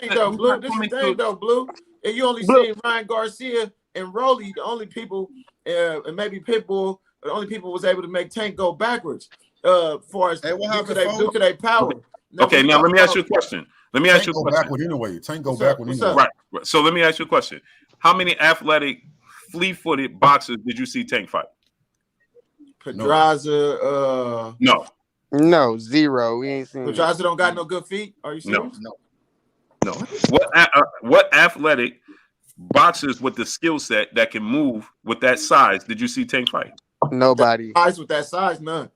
to Blue. And you only see Ryan Garcia and Rolly, the only people, and maybe Pitbull, the only people was able to make Tank go backwards. For as due to their power. Okay, now let me ask you a question. Tank go backward anyway. Tank go backward anyway. Right. So let me ask you a question. How many athletic, flea-footed boxers did you see Tank fight? Pedraza. No, zero. We ain't seen. Pedraza don't got no good feet. Are you serious? No. What athletic boxers with the skill set that can move with that size did you see Tank fight? Nobody. Guys with that size, none.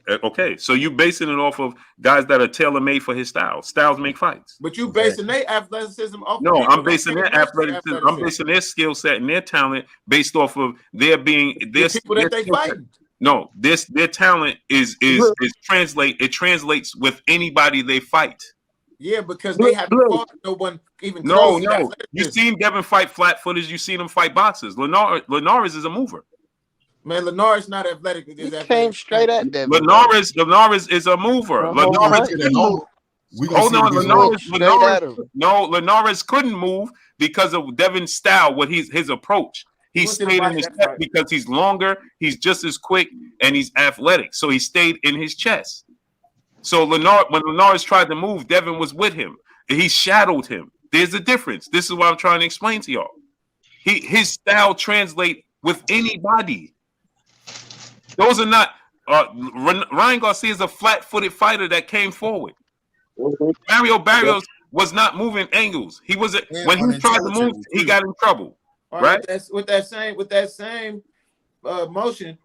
Okay, so you basing it off of guys that are tailor-made for his style. Styles make fights. But you basing their athleticism off. No, I'm basing their athleticism. I'm basing their skill set and their talent based off of their being this people that they fighting. No, their talent is translates with anybody they fight. Yeah, because they haven't fought no one even close. No. You seen Devin fight flat-footers. You seen him fight boxers. Linares is a mover. Man, Linares not athletic. He came straight at Devin. Linares is a mover. Linares couldn't move. Hold on, Linares couldn't move because of Devin's style. What his approach. He stayed in his chest because he's longer. He's just as quick and he's athletic. So he stayed in his chest. So when Linares tried to move, Devin was with him. He shadowed him. There's a difference. This is what I'm trying to explain to y'all. His style translate with anybody. Those are not. Ryan Garcia is a flat-footed fighter that came forward. Mario Barrios was not moving angles. He was when he tried to move, he got in trouble. Right? With that same motion,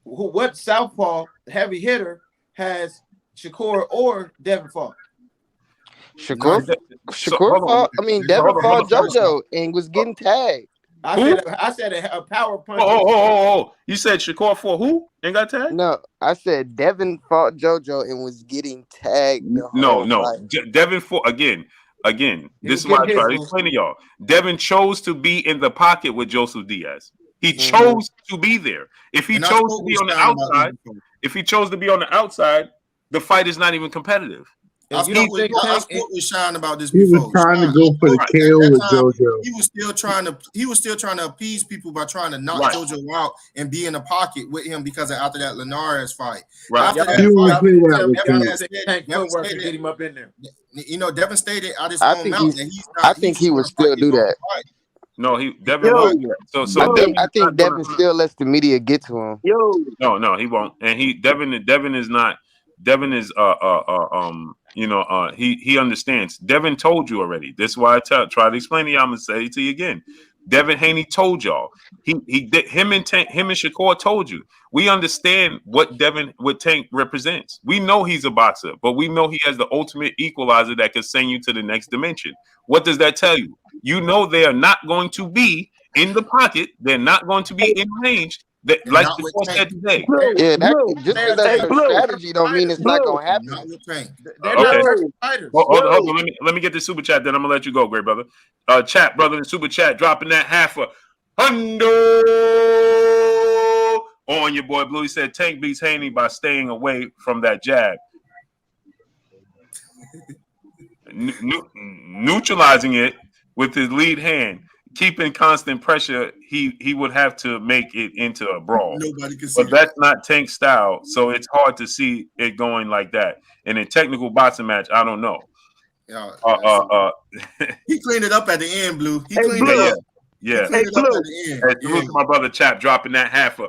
what southpaw heavy hitter has Shakur or Devin fought? Shakur fought. I mean, Devin fought JoJo and was getting tagged. I said a power punch. Oh! You said Shakur for who? And got tagged? No, I said Devin fought JoJo and was getting tagged. No. Devin fought again. This is what I try to explain to y'all. Devin chose to be in the pocket with Joseph Diaz. He chose to be there. If he chose to be on the outside, the fight is not even competitive. I spoke with Sean about this before. He was trying to go for the KO with JoJo. He was still trying to appease people by trying to knock JoJo out and be in the pocket with him because after that Linares fight. Right. Get him up in there. You know, Devin stated out his own mouth that he's not. I think he would still do that. No, Devin won't do that. I think Devin still lets the media get to him. No, he won't. And Devin is not. Devin is he understands. Devin told you already. This is why I try to explain to you. I'm gonna say it to you again. Devin Haney told y'all. Him and Shakur told you. We understand what Tank represents. We know he's a boxer, but we know he has the ultimate equalizer that can send you to the next dimension. What does that tell you? You know they are not going to be in the pocket. They're not going to be in range. Like the court said today. Yeah, just because that's a strategy don't mean it's not gonna happen. Okay. Hold on. Let me get the super chat, then I'm gonna let you go, great brother. Chat, brother, the super chat dropping that $500 on your boy Blue. He said Tank beats Haney by staying away from that jab. Neutralizing it with his lead hand. Keeping constant pressure, he would have to make it into a brawl. Nobody can see but that's not Tank style, so it's hard to see it going like that. In a technical boxing match, I don't know. He cleaned it up at the end, Blue. He cleaned it up. Yeah. Hey, Salute to my brother Chap dropping that $500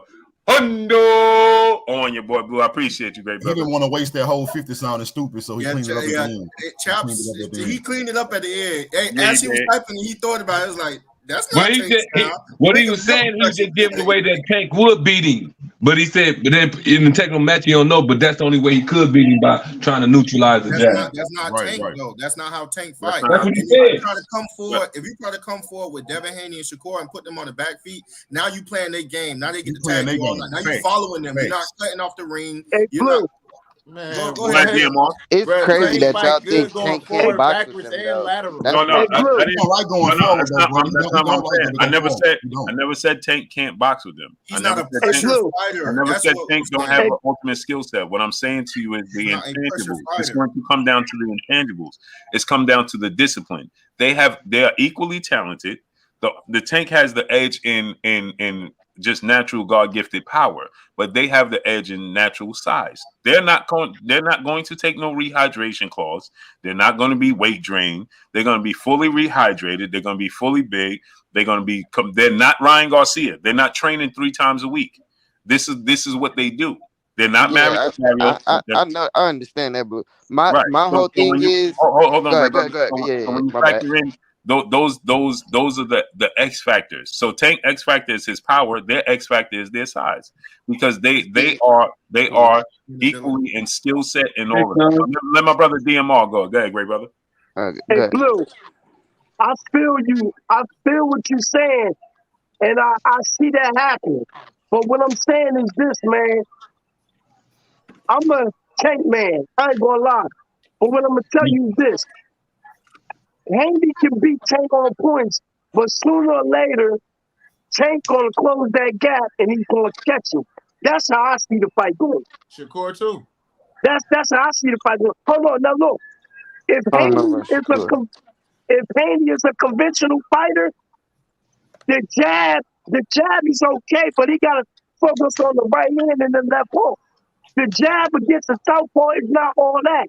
on your boy Blue. I appreciate you, great brother. He didn't want to waste that whole 50 sounding stupid, so he cleaned it up at the end. He cleaned it up at the end. As he was typing, he thought about it. It was like, that's not what he was saying, he was just giving away that Tank would beat him. But he said, but then in the technical match, you don't know, but that's the only way he could beat him by trying to neutralize the jab. That's not Tank, though. That's not how Tank fight. That's what he said. If you try to come forward with Devin Haney and Shakur and put them on the back feet, now you playing their game. Now they get the tag. Now you're following them. You're not cutting off the ring. You're not. Man, go ahead. It's crazy that y'all think Tank can't box with them. I never said Tank can't box with them. He's not a pressure fighter. I never said Tank don't have an ultimate skill set. What I'm saying to you is the intangibles. It's going to come down to the intangibles. It's come down to the discipline. They are equally talented. The Tank has the edge in just natural God-gifted power, but they have the edge in natural size. They're not going to take no rehydration clause. They're not going to be weight drained. They're going to be fully rehydrated. They're going to be fully big. They're not Ryan Garcia. They're not training 3 times a week. This is what they do. They're not married. I know. I understand that, but my whole thing is. Hold on. Go ahead. Yeah, when you factor in those are the X factors. So Tank X factor is his power. Their X factor is their size, because they are equally in skill set and all of that. Let my brother DMR go. Go ahead, great brother. Hey, Blue, I feel you. I feel what you're saying, and I see that happening. But what I'm saying is this, man. I'm a Tank man. I ain't gonna lie. But what I'm gonna tell you is this. Haney can beat Tank on points, but sooner or later, Tank gonna close that gap and he's gonna catch him. That's how I see the fight going. Shakur too. That's how I see the fight going. Hold on, now look. If I don't know Haney about is Shakur. if Haney is a conventional fighter, the jab is okay, but he gotta focus on the right hand and the left hook. The jab against the southpaw is not all that.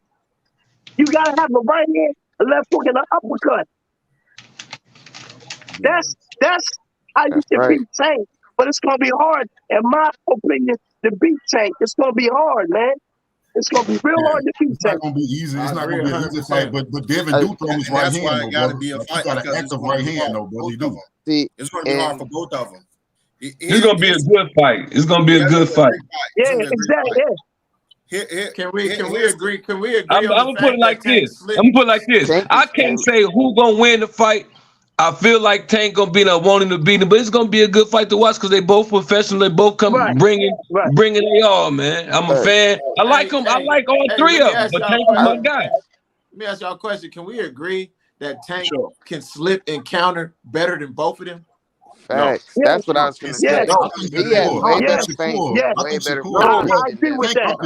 You gotta have a right hand, a left hook, and an uppercut. That's how you can beat Tank. But it's gonna be hard, in my opinion, to beat Tank. It's gonna be hard, man. It's gonna be real hard to beat It's Tank. not gonna be easy. It's not gonna be an easy 100%. fight. But Devin do throw his right That's why hand, it though, gotta brother. be a Like, fight. he got an because active it's gonna right be hand, hard though, for brother. both He of do. them. See, It's gonna be hard for both of them. It's gonna be a good fight. It's gonna be a good fight. Yeah, exactly. Can we agree? Can we agree I'm on the gonna put fact it like that Tank this. slipped? I'm gonna put it like this. Tank I is can't slick. say who gonna win the fight. I feel like Tank gonna be the wanting to beat him, but it's gonna be a good fight to watch because they both professional. They both come bringing they all, man. I'm a fan. I like them. I like all three let me of them. ask But y'all a Tank is my question, guy. man. Let me ask y'all a question. Can we agree that Tank can slip and counter better than both of them? Facts. That's what I was gonna say. He has way better feint, way better. I agree with that.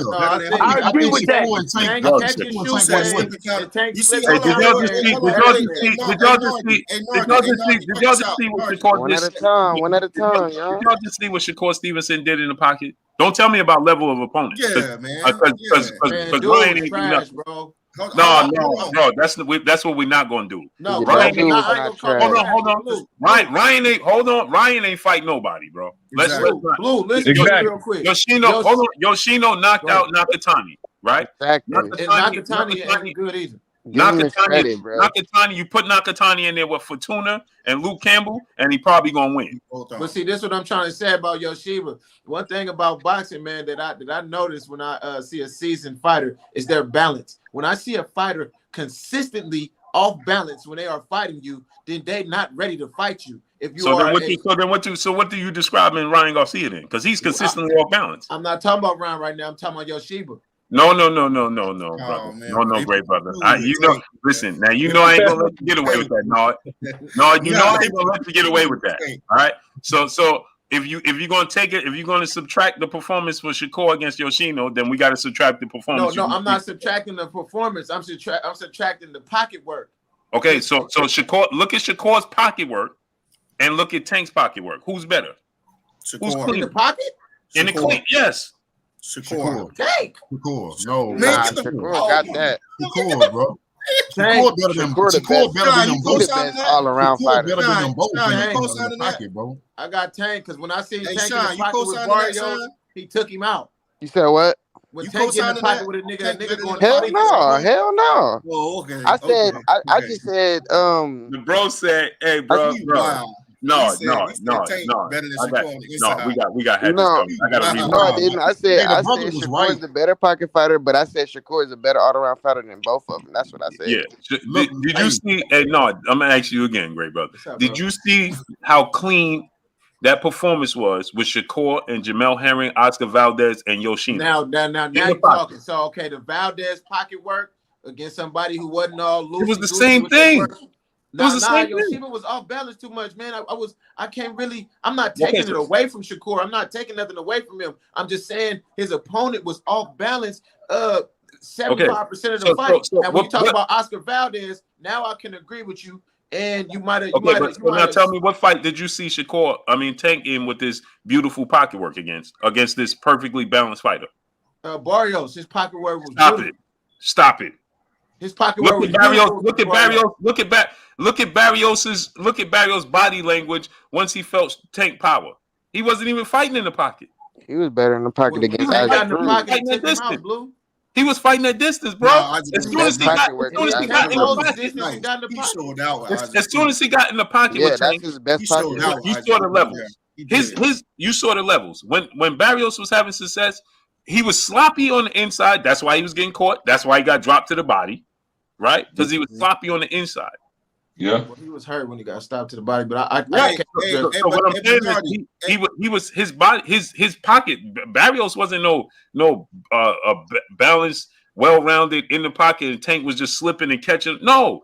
I agree with that. Tank catches shoots and Tank You slips see, and hold on, counters. hey, Did hold on, y'all hey, just see? hey, Did y'all Nardi, just see? hey, Did Nardi, y'all hey, just see? Nardi, Did check y'all this just out. see what Shakur One at a time. One at a time, Did y'all. y'all just see what Shakur Stevenson did in the pocket? Don't tell me about level of opponents. Yeah, man. Because Man, Ryan dude, ain't do trash, nothing. bro. No, that's what we're not gonna do. No, Ryan dude was I not ain't gonna trash. call hold on. Ryan ain't Ryan ain't fight nobody, bro. Let's not. Blue, listen to me real quick. Yoshino, hold on. Yoshino knocked out Nakatani, right? Exactly. And Nakatani ain't good either. Give him his credit, bro. Nakatani, you put Nakatani in there with Fortuna and Luke Campbell, and he probably gonna win. But see, this is what I'm trying to say about Yoshiba. One thing about boxing, man, that I notice when I see a seasoned fighter is their balance. When I see a fighter consistently off balance when they are fighting you, then they're not ready to fight you. If you what do you describe in Ryan Garcia then? Because he's consistently off balance. I'm not talking about Ryan right now. I'm talking about Yoshiba. No, brother. Man, no, great brother. Listen, now you If know I ain't you gonna let you get away with that. No, you know I ain't gonna let you get away with that. All right. So if you're gonna take it, if you're gonna subtract the performance for Shakur against Yoshino, then we got to subtract the performance. No, I'm not subtracting the performance. I'm subtracting the pocket work. Okay, so Shakur, look at Shakur's pocket work, and look at Tank's pocket work. Who's better? Who's clean? In the pocket? In the clean, yes. Shakur. Tank. Shakur. No, Shakur got that. Shakur, bro. Tank. Shakur better than them both. He the best all-around fighter. Better than them both. co-signing that? Pocket, bro. I got Tank because when I see Tank in Sean, the you pocket with co-signing that, Barrios, son? he took him out. You said what? When You Tank get in the co-signing pocket that? with a nigga, Tank that better nigga going than- Hell no. Oh, okay. I said okay. I just said The bro said, "Hey, bro, Wow. no, Tank better than Shakur on the inside. we got had this no, coming. I got to read. no, I didn't. I said the brother was Shakur right. is the better pocket fighter, but I said Shakur is a better all-around fighter than both of them. That's what I said. Yeah. Did you see? Hey, no, I'm gonna ask you again, great brother. Did you see how clean that performance was with Shakur and Jamel Herring, Oscar Valdez, and Yoshino? Now you're talking. So okay, the Valdez pocket work against somebody who wasn't all loose. It was the same thing. It was the same thing. Yoshiba was off balance too much, man. I'm not taking it away from Shakur. I'm not taking nothing away from him. I'm just saying his opponent was off balance 75% of the fight. And when you talk about Oscar Valdez, now I can agree with you. And you might have. Now tell me, what fight did you see Tank in with this beautiful pocket work against this perfectly balanced fighter? Barrios, his pocket work was Stop it. His pocket work was beautiful. Look at Barrios' body language once he felt Tank power. He wasn't even fighting in the pocket. He was better in the pocket against Blue. He was fighting at distance, bro. As soon as he got in the pocket with Tank, his best pocket. you saw the levels. You saw the levels. When Barrios was having success, he was sloppy on the inside. That's why he was getting caught. That's why he got dropped to the body, right? Because he was sloppy on the inside. Yeah, well, he was hurt when he got stopped to the body, but what I'm saying is he was his body, his pocket. Barrios wasn't no balanced, well-rounded in the pocket, and Tank was just slipping and catching. No,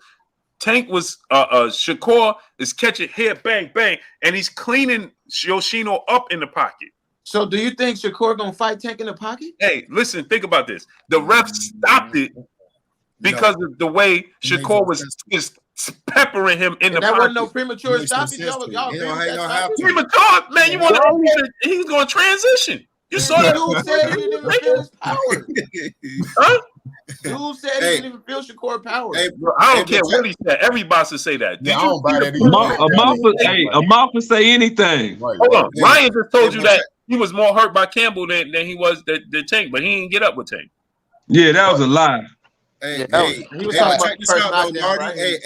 Tank was Shakur is catching head, bang, bang, and he's cleaning Yoshino up in the pocket. So do you think Shakur gonna fight Tank in the pocket? Hey, listen, think about this. The ref stopped it because of the way Shakur was peppering him in the that pocket. wasn't no premature stoppage. Y'all premature, man. You want to? He was going to transition. You saw that? Dude said he didn't even feel his power. Huh? Dude said he didn't even feel Shakur power. Hey, bro, I don't care what he said. Every boxer say that. Did I you don't buy that A mouth will say anything. Right, Hold on. right. Ryan just told you that he was more hurt by Campbell than he was the Tank, but he didn't get up with Tank. Yeah, that was a lie. Hey, check this out, though, Nardi.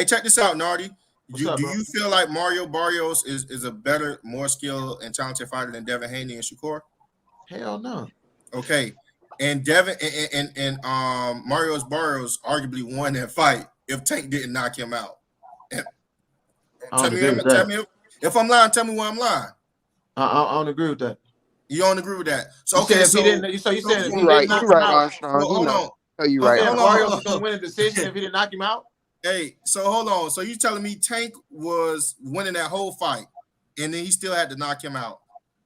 Check this out, Nardi. Do you feel like Mario Barrios is a better, more skilled and talented fighter than Devin Haney and Shakur? Hell no. Okay. And Devin and Mario Barrios arguably won that fight if Tank didn't knock him out. Tell me if I'm lying, tell me why I'm lying. I don't agree with that. You don't agree with that? So you okay, said so you said if he right, didn't knock you him right, out. Armstrong. Hold on. Oh, you right. Mario was gonna win a decision if he didn't knock him out. Hey, so hold on. So you telling me Tank was winning that whole fight, and then he still had to knock him out?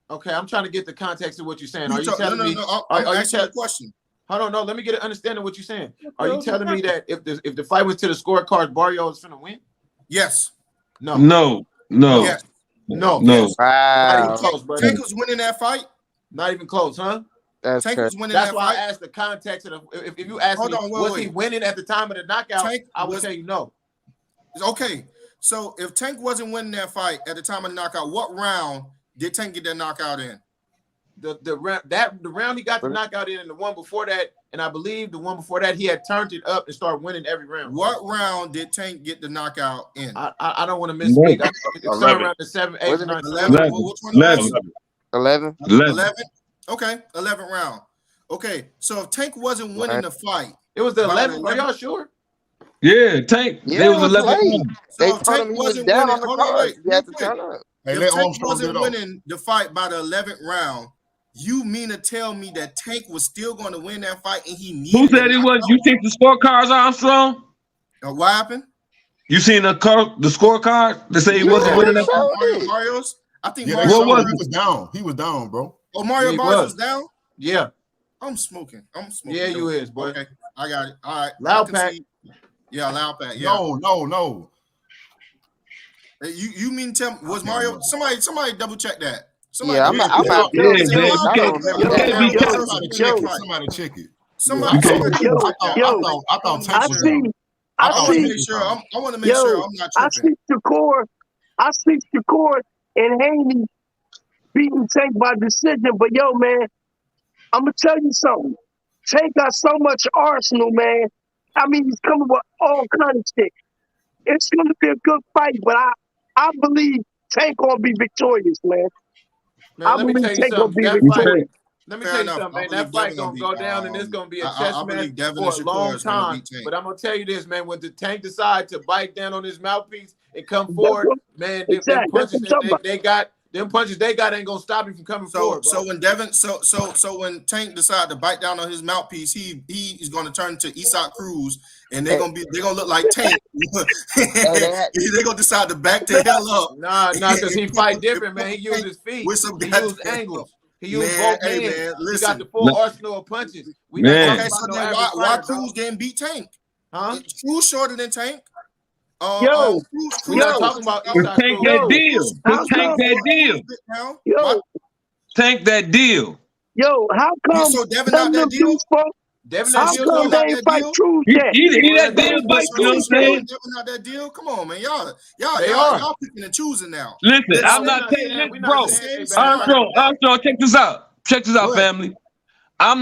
Okay, I'm trying to get the context of what you're saying. Are you telling me? I'm asking a question. Hold on, no. Let me get an understanding of what you're saying. Are you telling me that if the fight went to the scorecard, Barrio is gonna win? Yes. No. Yes. No. Wow. Not even close, brother. Tank was winning that fight. Not even close, huh? That's why I asked the context of if you ask me, was he winning at the time of the knockout? I would tell you no. Okay, so if Tank wasn't winning that fight at the time of the knockout, what round did Tank get that knockout in? The round he got the knockout in, and the one before that, and I believe the one before that, he had turned it up and started winning every round. What round did Tank get the knockout in? I don't want to misspeak. I think it's somewhere around the 7, 8, 9, 11. 11. Okay, 11th round. Okay, so if Tank wasn't winning the fight, it was the 11th. Are y'all sure? Yeah, Tank. Yeah, it was 11. So they if Tank wasn't winning, hold on, wait, he had to turn up. If Tank wasn't winning the fight by the 11th round, you mean to tell me that Tank was still going to win that fight and he needed? Who said it was? You think the scorecards, Armstrong? What happened? You seen the scorecard? They say he wasn't winning that fight. Barrios? I think Mario was down. He was down, bro. Oh, Mario Barrios was down? Yeah. I'm smoking. Yeah, you is, boy. Okay, I got it. All right. Loud pack. Yeah, loud pack. Yeah. No. You mean tell me was Mario? Somebody double check that. Yeah, I'm out. Somebody check it. Somebody. I thought Tank was down. I want to make sure I'm not tripping. I see Shakur and Haney beating Tank by decision, but yo, man, I'm gonna tell you something. Tank got so much arsenal, man. I mean, he's coming with all kinds of shit. It's gonna be a good fight, but I believe Tank gonna be victorious, man. Let me tell you something. Let me tell you something, man. That fight gonna go down, and it's gonna be a chess match for a long time. But I'm gonna tell you this, man. When the Tank decide to bite down on his mouthpiece and come forward, man, them punches they got ain't gonna stop him from coming forward. Bro. So when Devin, so when Tank decide to bite down on his mouthpiece, he is gonna turn to Isak Cruz, and they're gonna look like Tank. They're gonna decide to back the hell up. Nah, because he fight different, man. He used his feet. He used angles. He used both hands. Man, he got the full arsenal of punches. Okay, so then why Cruz didn't beat Tank? Huh? Cruz shorter than Tank. Cruz talking about Tank that deal. Tank that deal. Tank that deal. Yo, how come? So Devin not that deal? Devin how come they ain't fight Cruz yet? He that deal, but you know what I'm saying? Devin not that deal. Come on, man, y'all picking and choosing now. Listen, I'm not taking this, bro. Armstrong, check this out. Check this out, family. I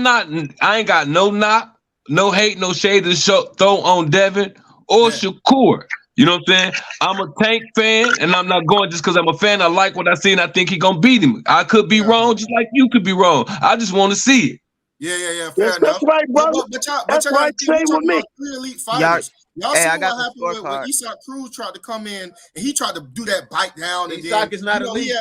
ain't got no knock, no hate, no shade to throw on Devin or Shakur. You know what I'm saying? I'm a Tank fan, and I'm not going just because I'm a fan. I like what I see, and I think he gonna beat him. I could be wrong, just like you could be wrong. I just want to see it. Yeah. Fair enough. That's right, brother. That's right. Same with me. 3 elite fighters. Y'all see what happened when Isak Cruz tried to come in and he tried to do that bite down. And Isak is not elite.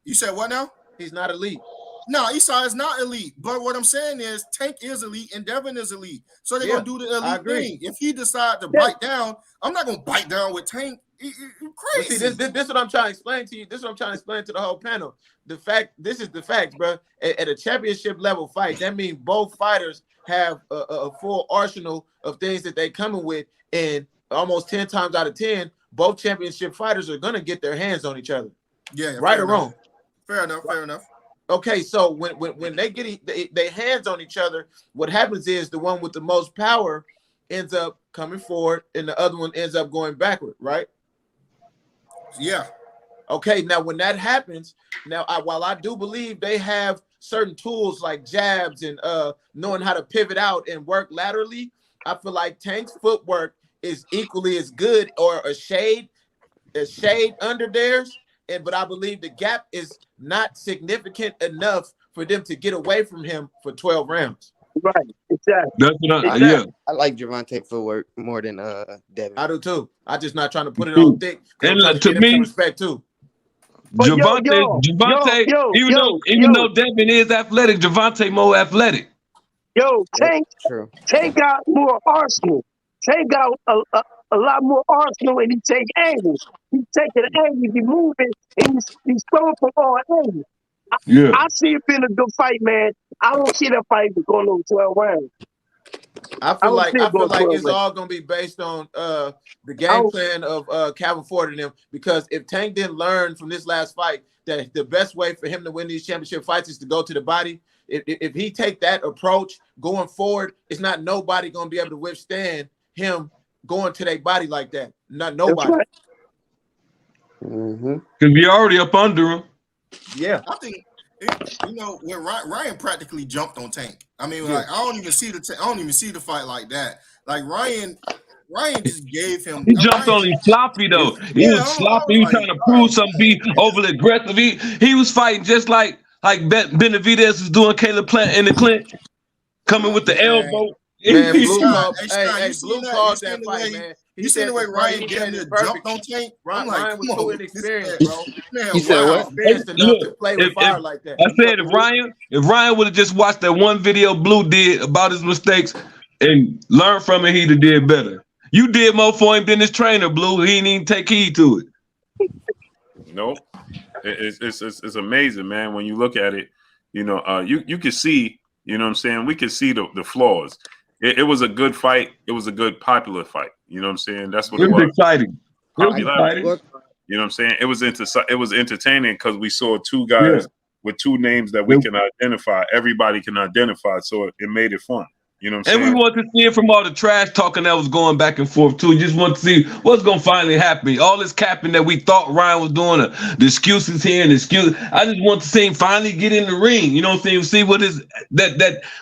You said what now? He's not elite. No, Isak is not elite. But what I'm saying is Tank is elite and Devin is elite. So they're gonna do the elite thing. If he decide to bite down, I'm not gonna bite down with Tank. Crazy. See, this what I'm trying to explain to you. This is what I'm trying to explain to the whole panel. This is the facts, bro. At a championship level fight, that means both fighters have a full arsenal of things that they coming with, and almost 10 times out of 10, both championship fighters are gonna get their hands on each other. Yeah, right or wrong. Fair enough. Okay, so when they get their hands on each other, what happens is the one with the most power ends up coming forward, and the other one ends up going backward, right? Yeah. Okay, now when that happens, while I do believe they have certain tools like jabs and knowing how to pivot out and work laterally, I feel like Tank's footwork is equally as good or a shade under theirs. But I believe the gap is not significant enough for them to get away from him for 12 rounds. Right, exactly. That's what yeah. I like Gervonta footwork more than Devin. I do too. I'm just not trying to put it on thick. And to me, respect too. Gervonta, even though Devin is athletic, Gervonta more athletic. Tank got more arsenal. Tank got a lot more arsenal, and he take angles. He's taking angles, he's moving, and he's throwing from all angles. I see it being a good fight, man. I don't see that fight going over 12 rounds. I feel like it's all gonna be based on the game plan of Calvin Ford and them, because if Tank didn't learn from this last fight that the best way for him to win these championship fights is to go to the body, if he take that approach going forward, it's not nobody gonna be able to withstand him going to their body like that. Not nobody. Right. Because you're already up under him. Yeah, I think when Ryan practically jumped on Tank. I mean, like I don't even see the fight like that. Like Ryan just gave him. He jumped on him sloppy though. He was sloppy. He was trying to prove something, be overly aggressive. He was fighting just like Benavidez was doing Caleb Plant in the clinch, coming with the elbow. Man, Blue called that fight, man. You seen the way Ryan jumped on Tank? Ryan was so inexperienced, bro. He said what? Experienced enough to play with fire like that. I said if Ryan would have just watched that one video Blue did about his mistakes and learned from it, he'd have did better. You did more for him than his trainer, Blue. He didn't even take heed to it. Nope. It's amazing, man. When you look at it, you can see, you know what I'm saying? We can see the flaws. It was a good fight. It was a good popular fight. You know what I'm saying? That's what it was. Exciting. It was exciting. You know what I'm saying? It was entertaining because we saw two guys with two names that we can identify. Everybody can identify, so it made it fun. You know what I'm saying? And we want to see it from all the trash talking that was going back and forth too. We just want to see what's going to finally happen. All this capping that we thought Ryan was doing, the excuses here and the excuse. I just want to see him finally get in the ring. You know what I'm saying? See what is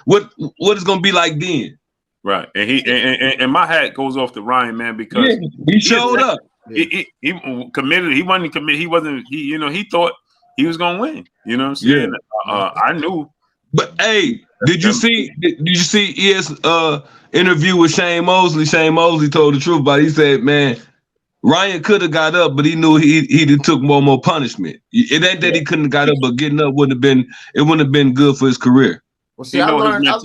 what it's going to be like then. Right, and and my hat goes off to Ryan, man, because he showed up. He committed. He wasn't committed. He wasn't. He thought he was gonna win. You know what I'm saying? Yeah. I knew. But hey, did you see ES interview with Shane Mosley? Shane Mosley told the truth about it. He said, "Man, Ryan could have got up, but he knew he took more punishment. It ain't that he couldn't have got up, but getting up wouldn't have been good for his career." Well, see, I learned a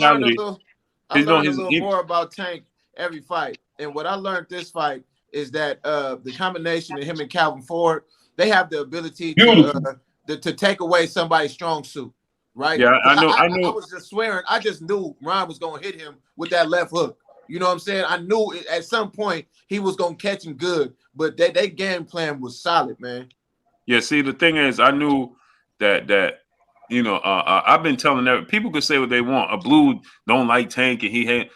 little more about Tank every fight. And what I learned this fight is that the combination of him and Calvin Ford, they have the ability to take away somebody's strong suit, right? Yeah, I know. I was just swearing. I just knew Ryan was going to hit him with that left hook. You know what I'm saying? I knew at some point he was going to catch him good, but their game plan was solid, man. Yeah, see, the thing is, I knew that I've been telling that people could say what they want. A Blue don't like Tank, and he had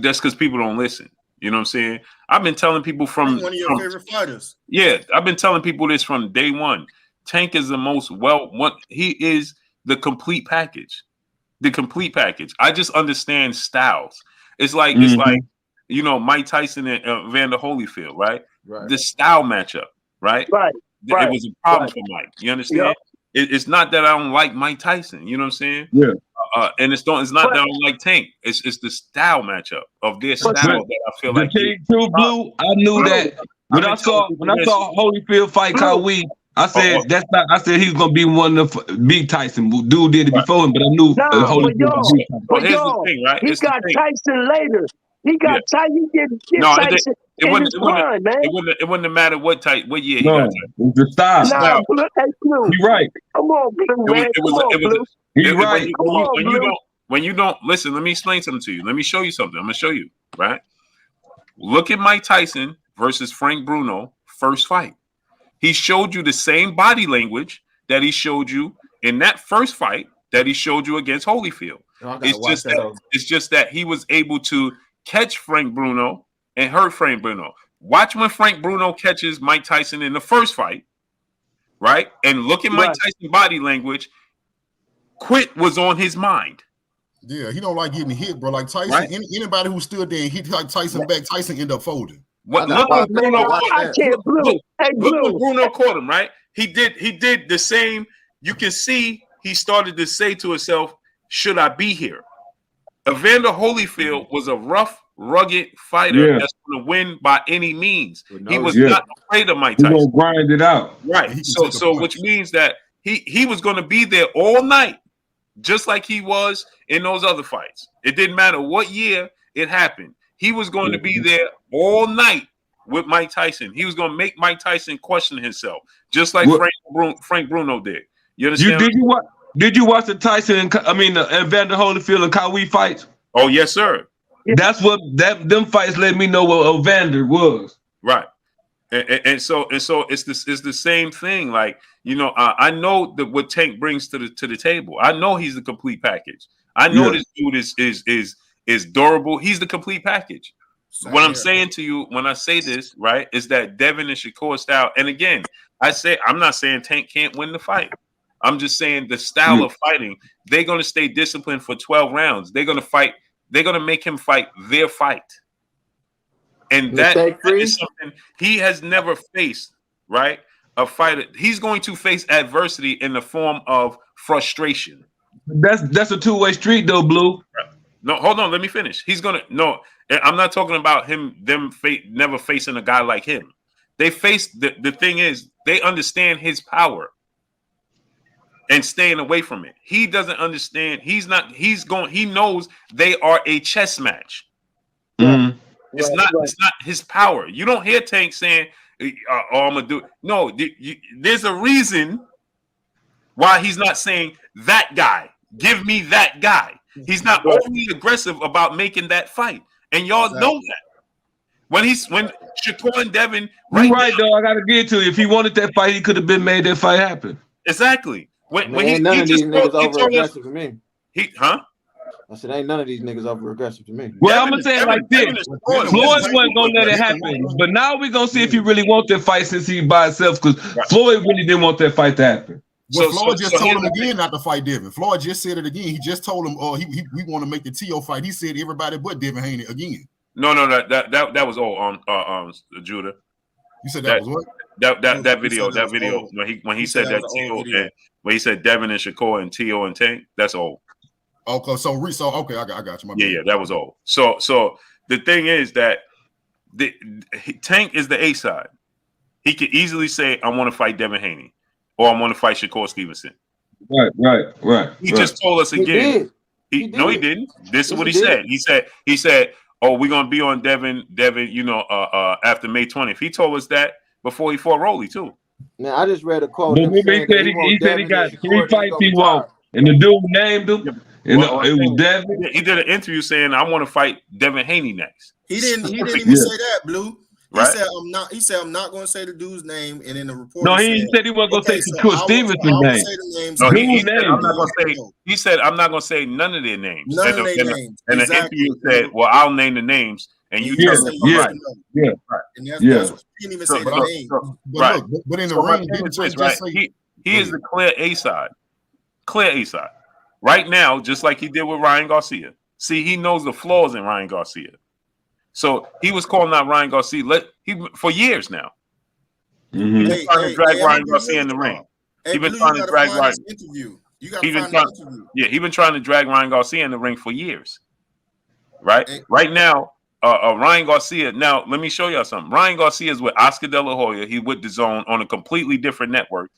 that's because people don't listen. You know what I'm saying? I've been telling people from one of your favorite fighters. Yeah, I've been telling people this from day one. Tank is the most he is the complete package. The complete package. I just understand styles. It's like Mike Tyson and Evander Holyfield, right? The style matchup, right? Right. It was a problem for Mike. You understand? Yep. It's not that I don't like Mike Tyson. You know what I'm saying? Yeah. And it's not that I don't like Tank. It's the style matchup of their style that I feel like. True Blue, I knew that when I saw Holyfield fight Kawhi, I said that's not. I said he was gonna be one of beat Tyson. Dude did it before him, but I knew Holyfield. But here's the thing, right? He got Tyson later. He got Tyson. Tyson. It wouldn't matter what year he got No, it's the style. Nah, Blue. Hey, Blue. You right. Come on, Blue, man. Come on, Blue. You right. When you don't listen, let me explain something to you. Let me show you something. I'm gonna show you, right? Look at Mike Tyson versus Frank Bruno first fight. He showed you the same body language that he showed you in that first fight that he showed you against Holyfield. It's just that he was able to catch Frank Bruno and hurt Frank Bruno. Watch when Frank Bruno catches Mike Tyson in the first fight, right? And look at Mike Tyson's body language. Quit was on his mind. Yeah, he don't like getting hit, bro. Like Tyson, anybody who stood there and hit like Tyson back, Tyson end up folding. Look when Bruno caught him, right? He did the same. You can see he started to say to himself, should I be here? Evander Holyfield was a rough, rugged fighter that's going to win by any means. He was not afraid of Mike Tyson. He's going to grind it out. Right. So which means that he was going to be there all night, just like he was in those other fights. It didn't matter what year it happened. He was going to be there all night with Mike Tyson. He was going to make Mike Tyson question himself, just like Frank Bruno did. You understand? Did you watch the Evander Holyfield and Kawhi fights? Oh yes, sir. That's what them fights let me know what Evander was. Right. And so it's the same thing. Like, you know, I know that what Tank brings to the table. I know he's the complete package. I know this dude is durable. He's the complete package. What I'm saying to you when I say this, right, is that Devin and Shakur style. And again, I'm not saying Tank can't win the fight. I'm just saying the style of fighting. They're going to stay disciplined for 12 rounds. They're going to fight. They're going to make him fight their fight. And that is something he has never faced, right? A fighter. He's going to face adversity in the form of frustration. That's a two-way street, though, Blue. No, hold on. Let me finish. I'm not talking about them never facing a guy like him. They face the thing is they understand his power and staying away from it. He doesn't understand. He knows they are a chess match. Mm-hmm. It's not his power. You don't hear Tank saying, "Oh, I'm gonna do it." No, there's a reason why he's not saying that guy. Give me that guy. He's not overly aggressive about making that fight, and y'all know that. When Shakur and Devin, right now, though, I gotta get to you. If he wanted that fight, he could have been made that fight happen. Exactly. None of these niggas over aggressive to me. I said, ain't none of these niggas over aggressive to me. Well, I'm gonna say it like this: Floyd wasn't gonna let it happen, but now we're gonna see if he really wants that fight since he's by himself. Because Floyd really didn't want that fight to happen. Well, Floyd just told him again not to fight Devin. Floyd just said it again. He just told him, we want to make the TO fight. He said everybody but Devin Haney again. No, that was all Judah. You said that was what? That video when he said that TO and when he said Devin and Shakur and TO and Tank, that's old. Okay, okay, I got you. Yeah, that was old. So the thing is that Tank is the A side. He could easily say, "I want to fight Devin Haney," or "I want to fight Shakur Stevenson." Right. He just told us again. No, he didn't. This is what he said. He said, "Oh, we're gonna be on Devin. You know, after May 20th." He told us that before he fought Rolly too. Now I just read a quote. He said he got 3 fights he won, and the dude named him. It was Devin. He did an interview saying, "I want to fight Devin Haney next." He didn't even say that, Blue. He right? said I'm not going to say the dude's name, and in the report, no, he said he wasn't going to say Shakur Stevenson's name. No, he said I'm not going to say. He said I'm not going to say none of their names. None of their names. And the interview said, "Well, I'll name the names, and you tell them." Yeah. And that's what he didn't even say the name. Right. But in the ring, he is the clear A side. Clear A side. Right now, just like he did with Ryan Garcia. See, he knows the flaws in Ryan Garcia. So he was calling out Ryan Garcia for years now. Mm-hmm. He's been trying to drag Ryan Garcia in the ring. He's been trying to drag Ryan. He's been trying to drag Ryan Garcia in the ring for years. Right? Right now, Ryan Garcia. Now, let me show y'all something. Ryan Garcia is with Oscar De La Hoya. He's with DAZN on a completely different network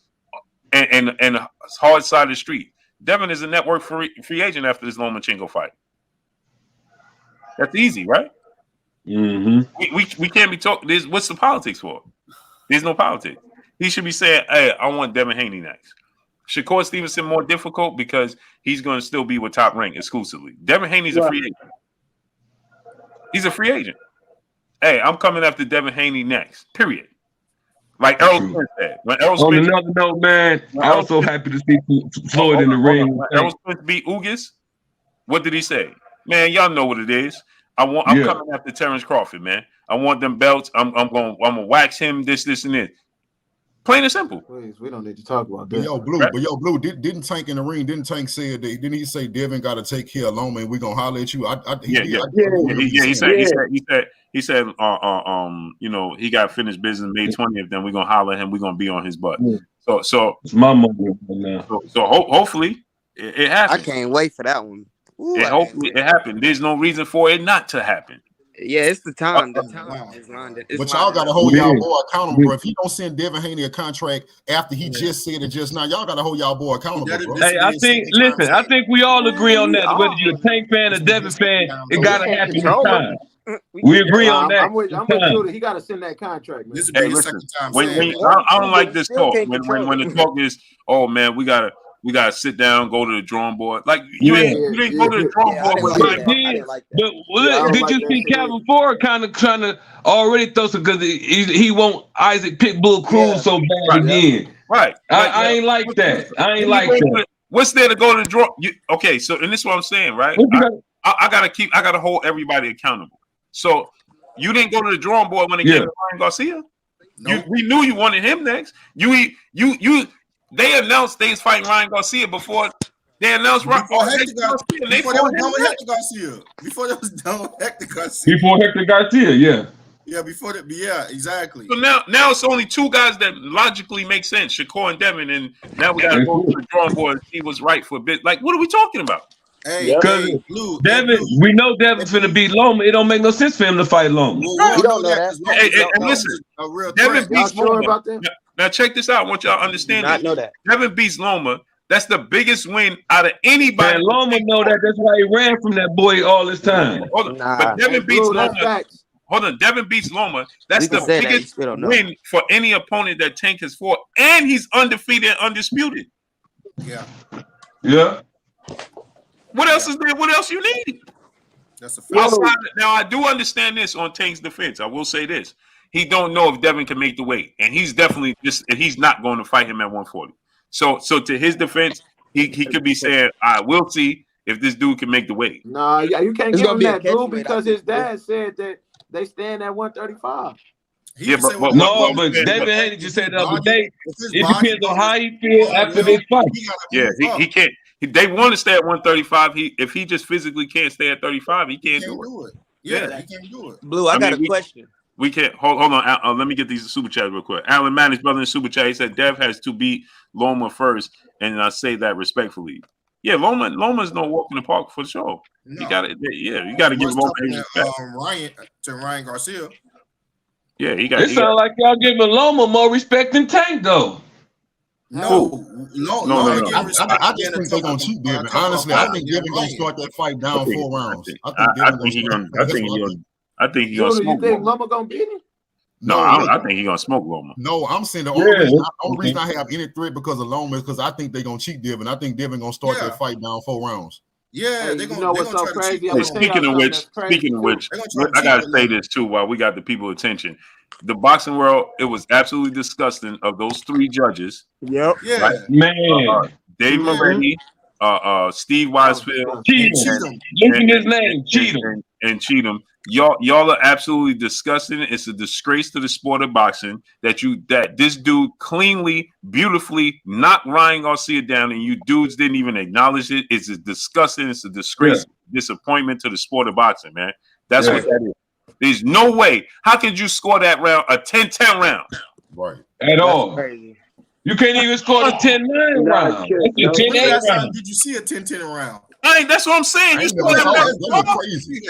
and hard side of the street. Devin is a network free agent after this Lomachenko fight. That's easy, right? We can't be talking. What's the politics for? There's no politics. He should be saying, "Hey, I want Devin Haney next." Shakur Stevenson more difficult because he's going to still be with Top Rank exclusively. Devin Haney's a free agent. He's a free agent. Hey, I'm coming after Devin Haney next. Period. Like Errol Spence said. When Errol On Spence, another note, man, I'm so happy to see Floyd in the ring. When Errol Spence beat Ugas, what did he say? Man, y'all know what it is. I'm coming after Terrence Crawford, man. I want them belts. I'm gonna wax him. This, and this. Plain and simple. Please, we don't need to talk about that. But yo, Blue, didn't Tank in the ring? Didn't Tank say it? Didn't he say Devin got to take care of Loma and we're gonna holler at you? He said, you know, he got finished business May 20th. Then we're gonna holler at him. We're gonna be on his butt. So it's my moment now. So hopefully it happens. I can't wait for that one. Ooh, hopefully it happened. There's no reason for it not to happen. Yeah, it's the time. The time is lined. But y'all got to hold y'all boy accountable, bro. If he don't send Devin Haney a contract after he just said it just now, y'all got to hold y'all boy accountable, bro. Hey, I think we all agree on that. Whether you're a Tank fan or Devin fan, it got to happen this time. We agree on that. I'm with Judah. He got to send that contract, man. This is listen, I don't like this talk. When the talk is, oh man, we gotta sit down, go to the drawing board. Like you didn't go to the drawing board. Did you see Calvin Ford kind of trying to already throw some because he want Isaac Pitbull Cruz so bad again? Right. I ain't like that. I ain't like that. What's there to go to the draw? Okay, so and this is what I'm saying, right? I gotta hold everybody accountable. So you didn't go to the drawing board when it came to Ryan Garcia. No. We knew you wanted him next. They announced they was fighting Ryan Garcia before they announced Before they was done with Hector Garcia. Before Hector Garcia, yeah. Yeah, before that, yeah, exactly. So now it's only two guys that logically make sense, Shakur and Devin, and now we gotta go to the drawing board and see what's right for a bit. Like, what are we talking about? Because Devin, we know Devin's finna beat Loma. It don't make no sense for him to fight Loma. You don't know that. And listen, Devin beats Loma. Now check this out. I want y'all to understand this. Know that. Devin beats Loma. That's the biggest win out of anybody. Man, Loma know that. That's why he ran from that boy all this time. Hold on. But Devin beats Loma. Hold on. Devin beats Loma. That's the biggest win for any opponent that Tank has fought. And he's undefeated and undisputed. Yeah. What else is there? What else you need? That's a fact. Now, I do understand this on Tank's defense. I will say this. He don't know if Devin can make the weight. And he's definitely he's not going to fight him at 140. So to his defense, he could be saying, I will see if this dude can make the weight. Nah, you can't give him that, dude, because his dad said that they stand at 135. But Devin Haney just said the other day, it depends on how he feels after this fight. Yeah, he can't. They want to stay at 135. If he just physically can't stay at 35, he can't do it. Yeah, he can't do it. Blue, I got a question. We can't hold on. Let me get these super chats real quick. Alan Manage, brother in super chat, he said Dev has to beat Loma first, and I say that respectfully. Yeah, Loma's no walk in the park for sure. No. You got to give Loma Ryan Garcia. Yeah, it sounds like y'all giving Loma more respect than Tank, though. No. I just think they're gonna cheat Devin. Honestly, I think Devin gonna start that fight down 4 rounds. I think he's gonna smoke. You think Loma gonna beat him? No, I think he's gonna smoke Loma. No, I'm saying the only reason I have any threat because of Loma is because I think they're gonna cheat Devin. I think Devin gonna start that fight down 4 rounds. Yeah, they're gonna. You know what's so crazy? Speaking of which, I gotta say this too while we got the people's attention. The boxing world, it was absolutely disgusting of those 3 judges. Yep. Yeah. Right? Man. Dave Moretti, Steve Weisfeld, Cheatham. Linking his name, Cheatham. And Cheatham. Y'all are absolutely disgusting. It's a disgrace to the sport of boxing that this dude cleanly, beautifully knocked Ryan Garcia down, and you dudes didn't even acknowledge it. It's disgusting. It's a disgrace, disappointment to the sport of boxing, man. That's what that is. There's no way. How could you score that round, a 10-10 round? Right. At all. Crazy. You can't even score the 10-9 round. Did you see a 10-10 round? That's what I'm saying. You scored that crazy.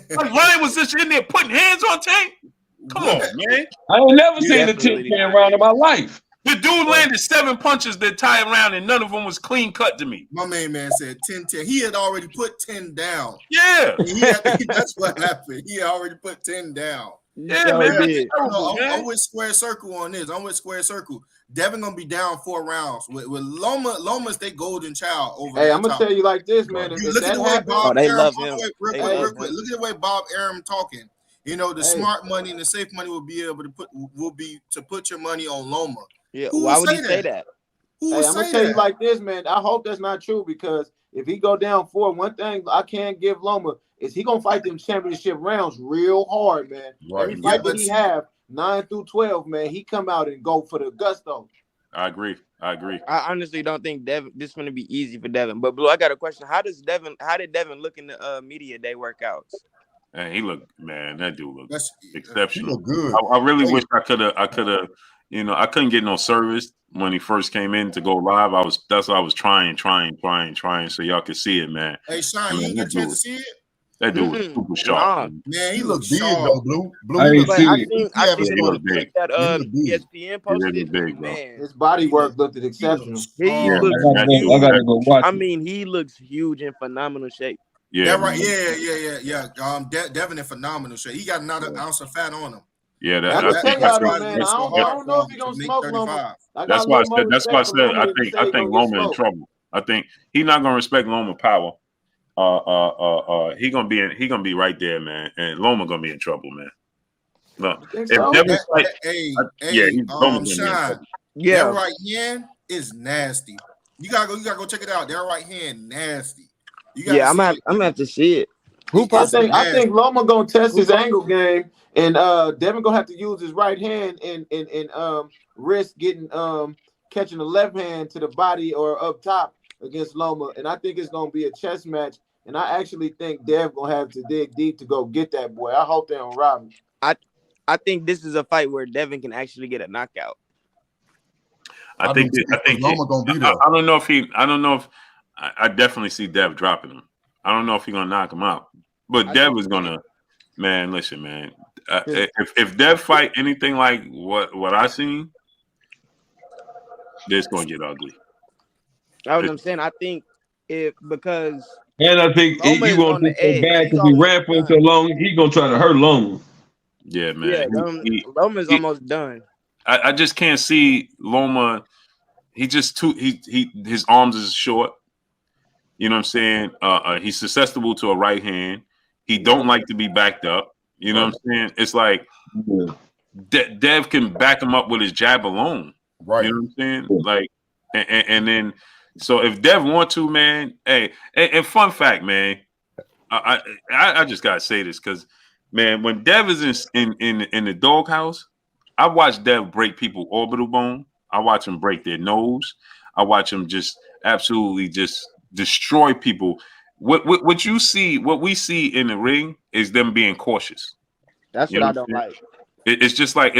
Like Ryan was just in there putting hands on Tank. Come on, man. I ain't never seen a 10-10 round in my life. The dude landed 7 punches that tie around, and none of them was clean cut to me. My main man said 10-10. He had already put 10 down. Yeah. That's what happened. He had already put 10 down. Yeah, man. I'm with Square Circle on this. I'm with Square Circle. Devin gonna be down 4 rounds. With Loma's they golden child over. Hey, I'm gonna tell you like this, man. You look at the way Bob they Arum, love him. Real quick. Look at the way Bob Arum talking. You know, the smart money and the safe money will be to put your money on Loma. Yeah, why would he say that? Hey, I'm gonna tell you like this, man. I hope that's not true, because if he go down 4, one thing I can't give Loma is he gonna fight them championship rounds real hard, man. Right. Every fight that he have 9 through 12, man, he come out and go for the gusto. I agree. I honestly don't think Devin. This is gonna be easy for Devin. But Blue, I got a question. How did Devin look in the media day workouts? Man, he looked, man, that dude looked exceptional. He looked good. I really wish I could have. You know, I couldn't get no service when he first came in to go live. That's why I was trying, so y'all could see it, man. Hey, Sean, you didn't get a chance to see it? That dude was super sharp. Man, he looks looks big though, Blue. I ain't see I it. think He looked big. that ESPN posted. He looked big, bro. Man, His body work looked exceptional. he Yeah, looks man, huge. I gotta go watch I it. mean, he looks huge in phenomenal shape. Yeah, That right. Yeah. Devin in phenomenal shape. He got another ounce of fat on him. yeah. I That's can tell y'all, man. I That's don't know if he gonna smoke Loma. why I said I think Loma in trouble. I think he's not gonna respect Loma power. He gonna be right there, man. And Loma gonna be in trouble, man. Look, if Devin's like, Sean, Yeah, that right hand is nasty. You gotta go check it out. That right hand nasty. I'm gonna have to see it. I think Loma gonna test his angle game, and Devin gonna have to use his right hand and risk getting catching the left hand to the body or up top against Loma. And I think it's gonna be a chess match. And I actually think Dev gonna have to dig deep to go get that boy. I hope they don't rob him. I think this is a fight where Devin can actually get a knockout. I think Loma gonna be there. I don't know if I definitely see Dev dropping him. I don't know if he's gonna knock him out, but Dev is gonna. Man, listen, man. If Dev fight anything like what I seen, this gonna get ugly. That's what I'm saying. I think because. And I think he gonna do so bad because he ran for so long. He gonna try to hurt Loma. Yeah, man. Yeah, Loma's almost done. I just can't see Loma. He just his arms is short. You know what I'm saying? He's susceptible to a right hand. He don't like to be backed up. You know what I'm saying? It's like Dev can back him up with his jab alone. Right. You know what I'm saying? Like, and then so if Dev want to, man, hey, and fun fact, man, I just gotta say this because, man, when Dev is in the doghouse, I watch Dev break people orbital bone. I watch him break their nose. I watch him just absolutely just destroy people. What you see, what we see in the ring is them being cautious. That's what I don't like. It's just like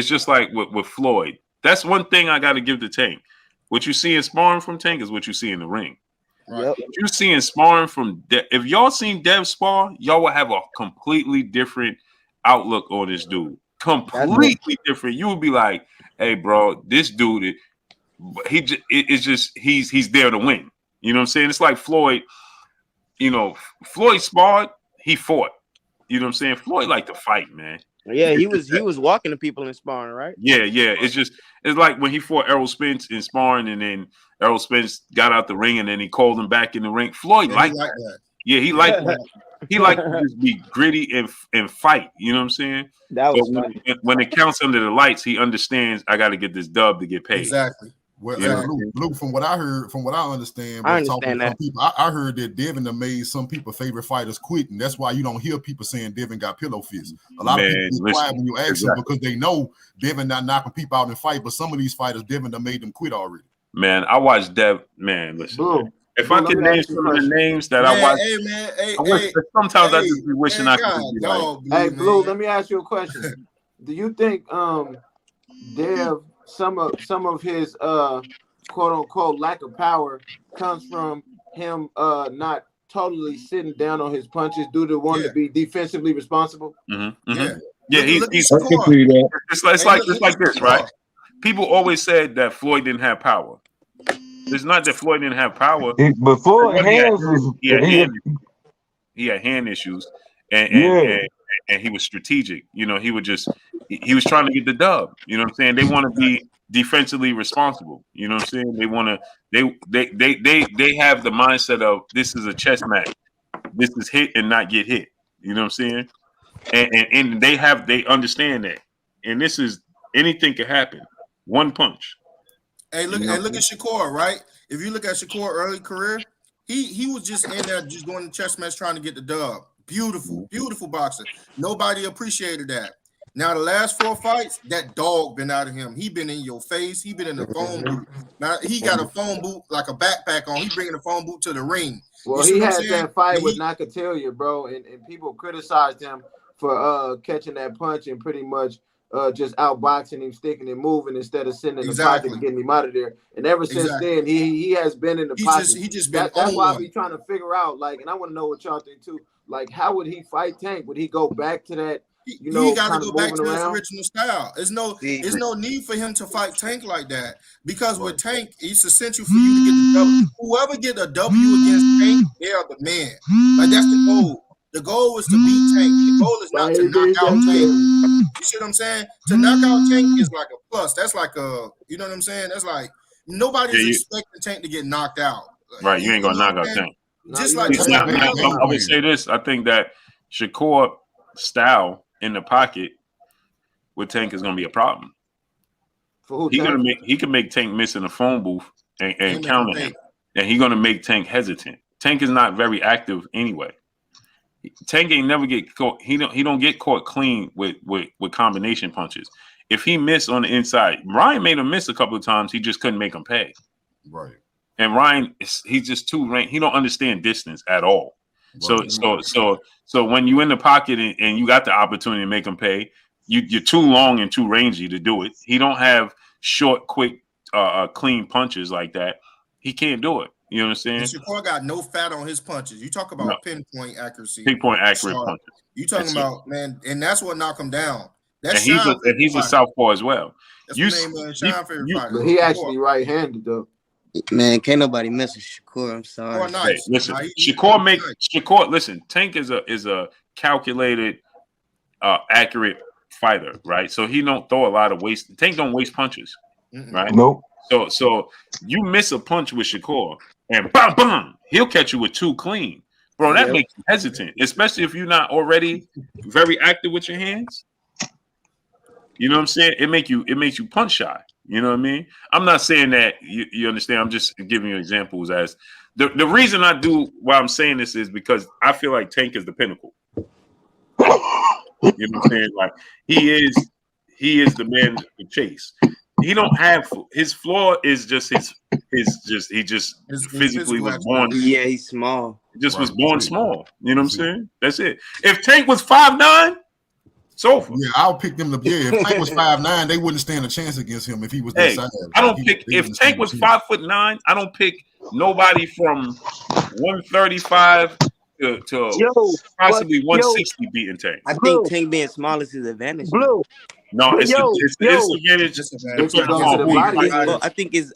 with Floyd. That's one thing I got to give to Tank. What you see in sparring from Tank is what you see in the ring. Right. What you see in sparring from if y'all seen Dev spar, y'all will have a completely different outlook on this dude. Completely different. You would be like, "Hey, bro, this dude, he's there to win." You know what I'm saying? It's like Floyd. You know, Floyd sparred, he fought. You know what I'm saying? Floyd liked to fight, man. Yeah, he was walking to people in sparring, right? Yeah. It's like when he fought Errol Spence in sparring, and then Errol Spence got out the ring, and then he called him back in the ring. Floyd liked that. Yeah, he liked that. He liked to just be gritty and fight. You know what I'm saying? That was funny. When it counts under the lights, he understands I got to get this dub to get paid. Exactly. Well, Luke, from what I heard, from what I understand, talking to some people, I heard that Devin made some people favorite fighters quit, and that's why you don't hear people saying Devin got pillow fists. A lot of people get quiet when you ask them because they know Devin not knocking people out in fight, but some of these fighters, Devin done made them quit already. Man, I watched Dev. Man, listen. Man. If I could name some of the names that I watched, sometimes I just be wishing I could be like. Hey, Blue, let me ask you a question. Do you think Dev some of his quote unquote lack of power comes from him not totally sitting down on his punches due to wanting to be defensively responsible? Mm-hmm. Yeah, he's it's like this, right? people always said that Floyd didn't have power. It's not that Floyd didn't have power. Before hands was he had hand issues, and he was strategic. You know, he was trying to get the dub. You know what I'm saying? They want to be defensively responsible. You know what I'm saying? They want to. They have the mindset of this is a chess match. This is hit and not get hit. You know what I'm saying? And they understand that. And this is anything can happen. One punch. Hey, look at Shakur, right? If you look at Shakur early career, he was just in there just doing the chess match trying to get the dub. Beautiful boxer. Nobody appreciated that. Now the last 4 fights, that dog been out of him. He been in your face. He been in the phone booth. Now he got a phone booth like a backpack on. He bringing the phone booth to the ring. Well, he had that fight with Nakatelia, bro, and people criticized him for catching that punch and pretty much just outboxing him, sticking and moving instead of sitting in the pocket and getting him out of there. And ever since then, he has been in the pocket. That's why I be trying to figure out, like, and I want to know what y'all think too. Like, how would he fight Tank? Would he go back to that? You know, he got to go back to his original style. There's no need for him to fight Tank like that because with Tank, it's essential for you to get the W. Whoever get a W against Tank, they are the man. Like that's the goal. The goal is to beat Tank. The goal is not to knock out Tank. You see what I'm saying? To knock out Tank is like a plus. That's like a, you know what I'm saying? That's like nobody's expecting Tank to get knocked out. Right, you ain't gonna knock out Tank. Just like I would say this. I think that Shakur style in the pocket with Tank is gonna be a problem. For who? He can make Tank miss in the phone booth and counter him, and he's gonna make Tank hesitant. Tank is not very active anyway. Tank ain't never get caught. He don't get caught clean with combination punches. If he missed on the inside, Ryan made him miss a couple of times. He just couldn't make him pay. Right. And Ryan, he's just too range. He don't understand distance at all. Right. So when you in the pocket and you got the opportunity to make him pay, you're too long and too rangy to do it. He don't have short, quick, clean punches like that. He can't do it. You know what I'm saying? Shakur got no fat on his punches. You talk about pinpoint accuracy. Pinpoint accurate punches. You talking about, man, and that's what knocked him down. That's he's a southpaw as well. That's the name of Sean favorite fighter. He actually right-handed though. Man, can't nobody mess with Shakur. I'm sorry. Hey, listen, Shakur. Listen, Tank is a calculated, accurate fighter, right? So he don't throw a lot of waste. Tank don't waste punches, right? Nope. So you miss a punch with Shakur, and bam, bam, he'll catch you with 2 clean, bro. That makes you hesitant, especially if you're not already very active with your hands. You know what I'm saying? It makes you punch shy. You know what I mean? I'm not saying that you understand. I'm just giving you examples as the reason I do why I'm saying this is because I feel like Tank is the pinnacle. You know what I'm saying? Like he is the man to chase. He don't have his flaw is just he physically was born. Yeah, he's small. He just was born small. You know what I'm saying? That's it. If Tank was 5'9", it's over. Yeah, I'll pick them to. Yeah, if Tank was 5'9", they wouldn't stand a chance against him if he was that size. I don't pick if Tank was 5'9". I don't pick nobody from 135 to possibly 160 beating Tank. I think Tank being small is his advantage. Blue. No, it's advantage. I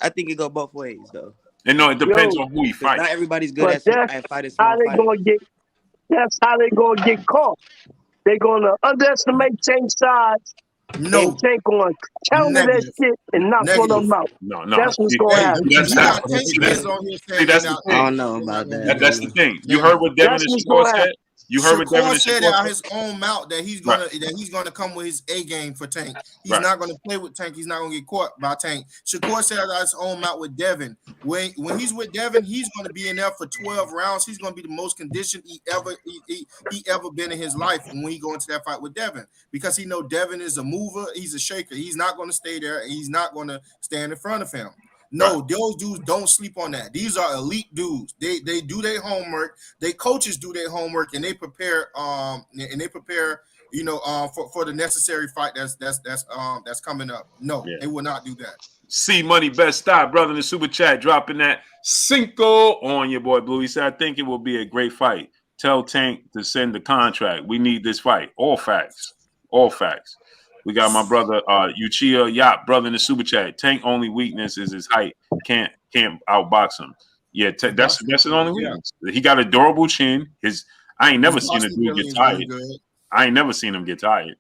think it go both ways though. And no, it depends on who he fights. Not everybody's good at fighting small fighters. That's how they gonna get caught. They're gonna underestimate Tank's size. No, Tank gonna counter that shit and knock one of them out. No. That's what's gonna happen. That's the thing. I don't know about that. That's the thing. You heard what Devin and Shakur said. You heard what Devin said out his own mouth that he's gonna come with his A game for Tank. He's not gonna play with Tank. He's not gonna get caught by Tank. Shakur said out his own mouth with Devin. When he's with Devin, he's gonna be in there for 12 rounds. He's gonna be the most conditioned he ever been in his life when he go into that fight with Devin because he know Devin is a mover. He's a shaker. He's not gonna stay there. And he's not gonna stand in front of him. No, those dudes don't sleep on that. These are elite dudes. They do their homework. They coaches do their homework and they prepare for the necessary fight that's coming up. No, they will not do that. C Money Best Stop, brother in the super chat, dropping that Cinco on your boy Blue. He said, I think it will be a great fight. Tell Tank to send the contract. We need this fight. All facts. We got my brother Uchiha Yacht, brother in the super chat. Tank only weakness is his height. Can't outbox him. Yeah, that's his only weakness. He got a durable chin. I ain't never seen a dude get tired. I ain't never seen him get tired.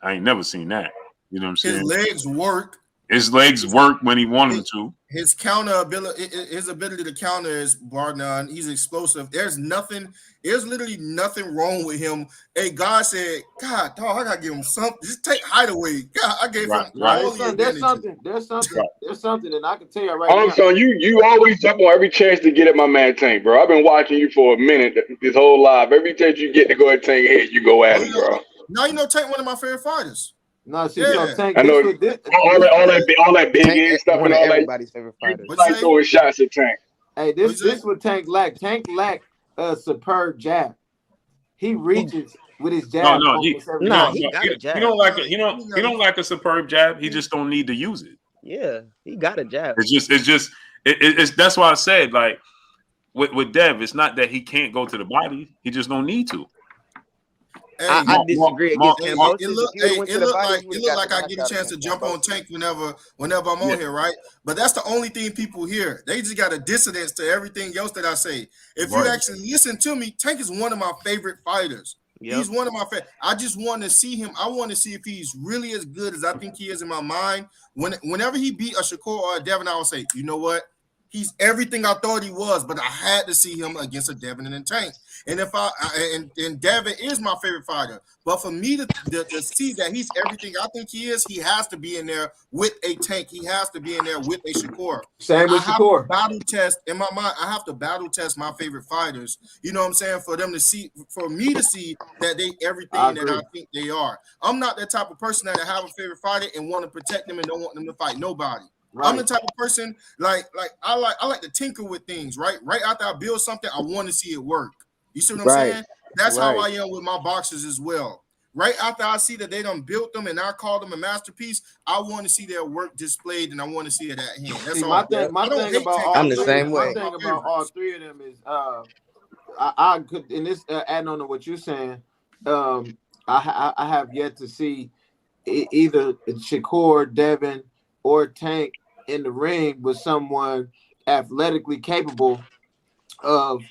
I ain't never seen that. You know what I'm saying? His legs work. His legs work when he want them to. His counter ability, his ability to counter is bar none. He's explosive. There's literally nothing wrong with him. Hey, God said, God, dog, I gotta give him something. Just take height away. God, I gave him all the advantages. There's something, and I can tell you right now. Son, you always jump on every chance to get at my man Tank, bro. I've been watching you for a minute, this whole live. Every chance you get to go at Tank head, you go at him, bro. Now you know Tank one of my favorite fighters. No, see, so Tank, I know all that big head stuff and all that. Everybody's favorite fighter. Like throwing shots at Tank. Hey, this what Tank lack. Tank lack a superb jab. He reaches with his jab. He don't like a superb jab. He just don't need to use it. Yeah, he got a jab. It's that's why I said, like, with Dev, it's not that he can't go to the body. He just don't need to. Hey, I disagree against Kambosos. It looked like I get a chance to jump on Tank whenever I'm on here, right? But that's the only thing people hear. They just got a dissonance to everything else that I say. If you actually listen to me, Tank is one of my favorite fighters. Yep. He's one of my favorite. I just want to see him. I want to see if he's really as good as I think he is in my mind. Whenever he beat a Shakur or a Devin, I would say, you know what? He's everything I thought he was, but I had to see him against a Devin and a Tank. And and Devin is my favorite fighter. But for me to see that he's everything I think he is, he has to be in there with a Tank. He has to be in there with a Shakur. Same with Shakur. Battle test in my mind. I have to battle test my favorite fighters. You know what I'm saying? For me to see that they everything that I think they are. I'm not that type of person that have a favorite fighter and want to protect them and don't want them to fight nobody. Right. I'm the type of person like I like to tinker with things, right? Right after I build something, I want to see it work. You see what I'm saying? That's how I am with my boxers as well. Right after I see that they done built them and I call them a masterpiece, I want to see their work displayed and I want to see it at hand. That's all. I'm the same way. My thing about all three of them is I could in this adding on to what you're saying, I have yet to see either Shakur, Devin, or Tank in the ring with someone athletically capable of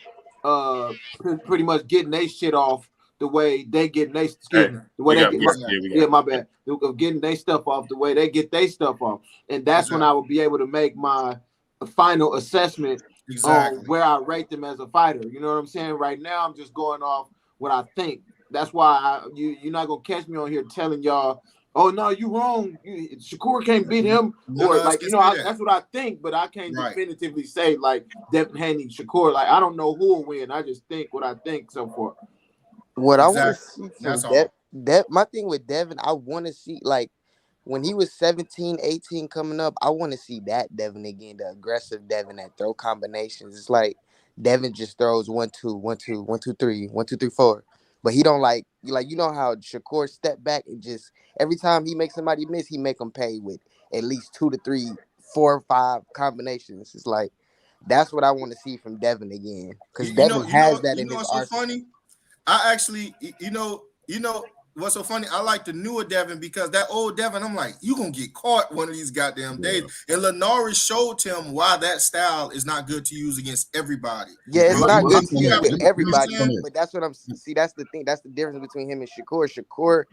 pretty much getting their shit off the way they get their of getting their stuff off the way they get their stuff off. And that's when I will be able to make my final assessment on where I rate them as a fighter. You know what I'm saying? Right now, I'm just going off what I think. That's why you're not gonna catch me on here telling y'all, oh no, you wrong. Shakur can't beat him, or like that's what I think, but I can't definitively say like Devin, Haney, Shakur. Like I don't know who will win. I just think what I think so far. What I want to see from my thing with Devin, I want to see like when he was 17, 18 coming up. I want to see that Devin again, the aggressive Devin that throw combinations. It's like Devin just throws 1 2 1 2 1 2 3 1 2 3 4. But he don't like you know how Shakur step back and just every time he makes somebody miss, he make them pay with at least 2 to 3, 4 or 5 combinations. It's like that's what I want to see from Devin again because Devin has that in his arsenal. So funny? I actually, you know what's so funny? I like the newer Devin because that old Devin, I'm like, you gonna get caught one of these goddamn days. And Linares showed him why that style is not good to use against everybody. Yeah, it's not good to use with everybody. But that's what I'm see. That's the thing. That's the difference between him and Shakur. Shakur,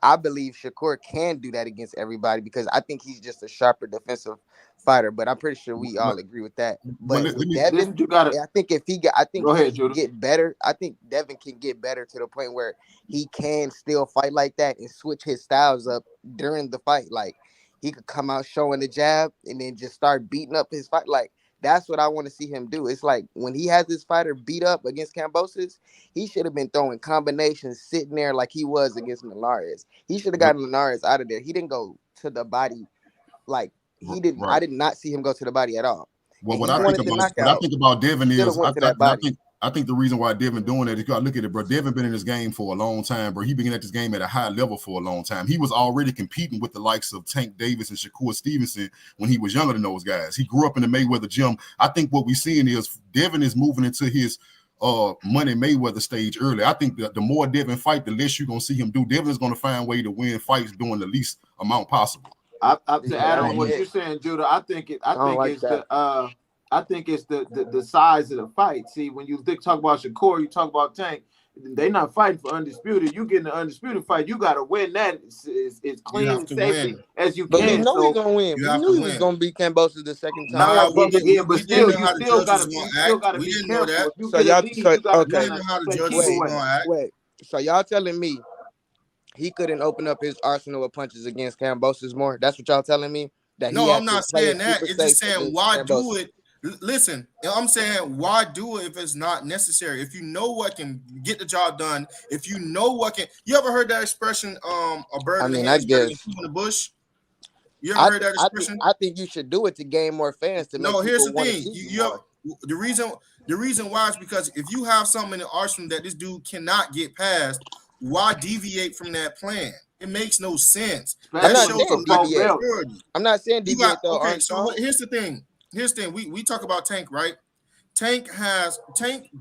I believe Shakur can do that against everybody because I think he's just a sharper defensive fighter. But I'm pretty sure we all agree with that. But with Devin, I think if he can get better. I think Devin can get better to the point where he can still fight like that and switch his styles up during the fight. Like he could come out showing the jab and then just start beating up his fight. Like that's what I want to see him do. It's like when he has this fighter beat up against Kambosos, he should have been throwing combinations sitting there like he was against Linares. He should have gotten Linares out of there. He didn't go to the body like he didn't. I did not see him go to the body at all. Well, what I think about Devin is I think the reason why Devin doing that is because I look at it, bro. Devin been in this game for a long time, bro. He been at this game at a high level for a long time. He was already competing with the likes of Tank Davis and Shakur Stevenson when he was younger than those guys. He grew up in the Mayweather gym. I think what we're seeing is Devin is moving into his Money Mayweather stage early. I think that the more Devin fight, the less you're gonna see him do. Devin is gonna find a way to win fights doing the least amount possible. To add on what you're saying, Judah, I think it's the size of the fight. See, when you talk about Shakur, you talk about Tank. They're not fighting for undisputed. You get in the undisputed fight, you got to win that as clean and safely as you but can. We know he's gonna win. We knew he was gonna beat Kambosos the second time. But still, you still gotta be careful. If you get a lead, you gotta Wait. So y'all telling me he couldn't open up his arsenal of punches against Kambosos more? That's what y'all telling me? No, I'm not saying that. It's just saying why do it. Listen, I'm saying why do it if it's not necessary? If you know what can get the job done, if you know what can, you ever heard that expression? A bird in the hand is better than two in the bush. You ever heard that expression? I think you should do it to gain more fans. Here's the thing. The reason why is because if you have something in the arsenal that this dude cannot get past, why deviate from that plan? It makes no sense. I'm not saying deviate. Okay, so here's the thing. We talk about Tank, right? Tank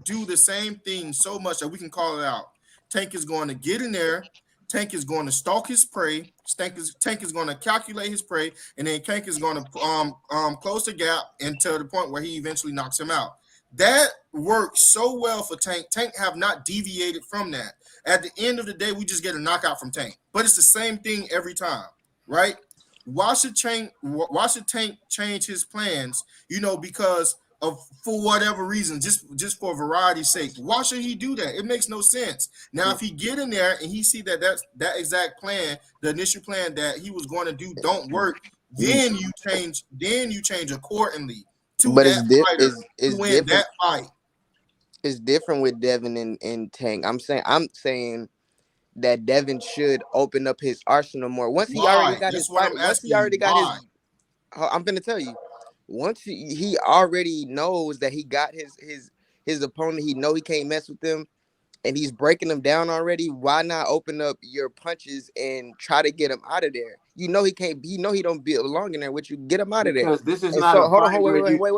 do the same thing so much that we can call it out. Tank is going to get in there. Tank is going to stalk his prey. Tank is going to calculate his prey, and then Tank is going to close the gap until the point where he eventually knocks him out. That works so well for Tank. Tank have not deviated from that. At the end of the day, we just get a knockout from Tank. But it's the same thing every time, right? Why should Tank change his plans? Because for whatever reason, just for variety's sake. Why should he do that? It makes no sense. Now, if he get in there and he see that exact plan, the initial plan that he was going to do don't work, then you change accordingly to that fighter to win that fight. It's different with Devin and Tank. I'm saying that Devin should open up his arsenal more. Once he already got his fight, I'm gonna tell you. Once he already knows that he got his opponent, he know he can't mess with them, and he's breaking them down already. Why not open up your punches and try to get him out of there? You know he can't. You know he don't belong in there with you. Get him out of there. Because this is not a fight where you. Wait.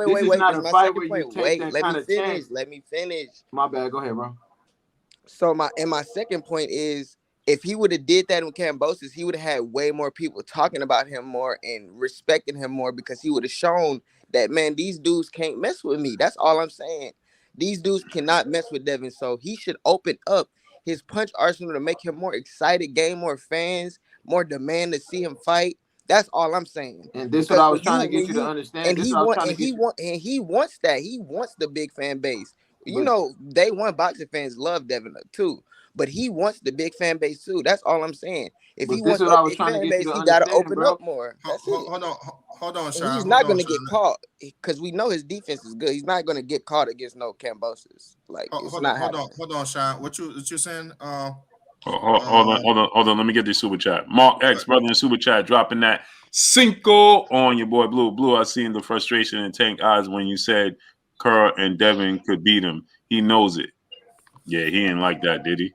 Let me finish. My bad. Go ahead, bro. So my second point is, if he would have did that with Kambosos, he would have had way more people talking about him more and respecting him more, because he would have shown that, man, these dudes can't mess with me. That's all I'm saying. These dudes cannot mess with Devin. So he should open up his punch arsenal to make him more excited, gain more fans, more demand to see him fight. That's all I'm saying. And this is what I was trying to get you to understand. And he wants that. He wants the big fan base. Day one boxing fans love Devin too, but he wants the big fan base too. That's all I'm saying. If he wants a big fan base, he got to open up more. Hold on, Sean. He's not going to get caught, because we know his defense is good. He's not going to get caught against no Kambosos. Hold on, Sean. What you saying? Hold on. Let me get this super chat. Mark X, brother in super chat, dropping that Cinco on your boy Blue. Blue, I seen the frustration in Tank eyes when you said Kerr and Devin could beat him. He knows it. Yeah, he ain't like that, did he?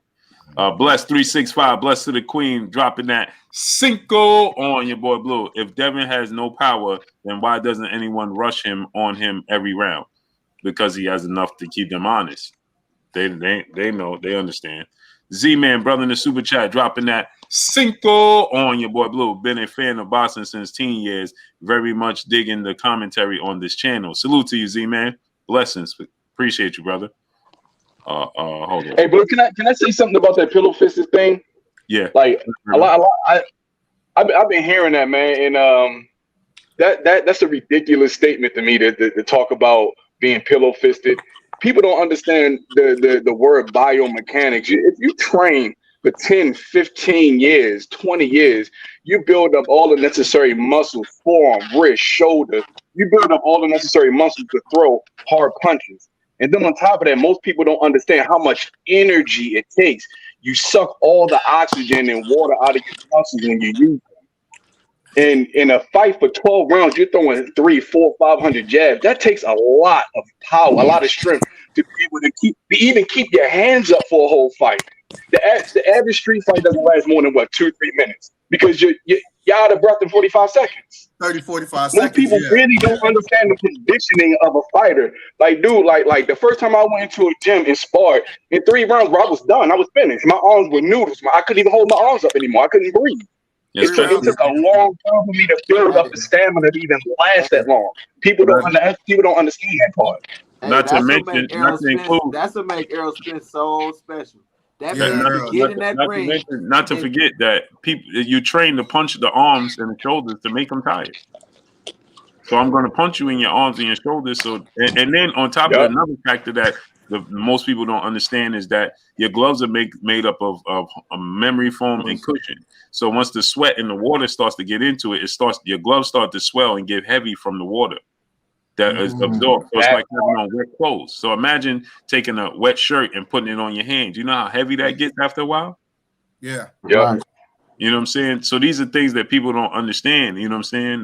Bless 365, bless to the queen, dropping that Cinco on your boy Blue. If Devin has no power, then why doesn't anyone rush him on him every round? Because he has enough to keep them honest. They know, they understand. Z-Man, brother in the super chat, dropping that Cinco on your boy Blue. Been a fan of boxing since teen years. Very much digging the commentary on this channel. Salute to you, Z-Man. Blessings. Appreciate you, brother. Hold on. Hey, bro, can I say something about that pillow fisted thing? Yeah. Like I've been hearing that, man, and that's a ridiculous statement to me to talk about being pillow fisted. People don't understand the word biomechanics. If you train for 10, 15 years, 20 years, you build up all the necessary muscles, forearm, wrist, shoulder. You build up all the necessary muscles to throw hard punches. And then on top of that, most people don't understand how much energy it takes. You suck all the oxygen and water out of your muscles when you use them. And in a fight for 12 rounds, you're throwing 300, 400, 500 jabs. That takes a lot of power, a lot of strength to be able to even keep your hands up for a whole fight. The average street fight doesn't last more than 2-3 minutes, because you're out of breath in 45 seconds. 30, 45 Most seconds. people really don't understand the conditioning of a fighter. Like, dude, like the first time I went into a gym and sparred, in 3 rounds, bro, I was done. I was finished. My arms were noodles. I couldn't even hold my arms up anymore. I couldn't breathe. It took a long time for me to build up the stamina to even last that long. People don't understand that part. Not to mention, not to include. That's what make Errol Spence so special. That Yeah, man to get in that ring. Not to forget that people, you train to punch the arms and the shoulders to make them tired. So I'm going to punch you in your arms and your shoulders. So and then on top of another factor that most people don't understand is that your gloves are made up of memory foam and cushion. So once the sweat and the water starts to get into it, your gloves start to swell and get heavy from the water that is absorbed. So it's like having on wet clothes. So imagine taking a wet shirt and putting it on your hands. You know how heavy that gets after a while? Yeah. Yeah. You know what I'm saying? So these are things that people don't understand. You know what I'm saying?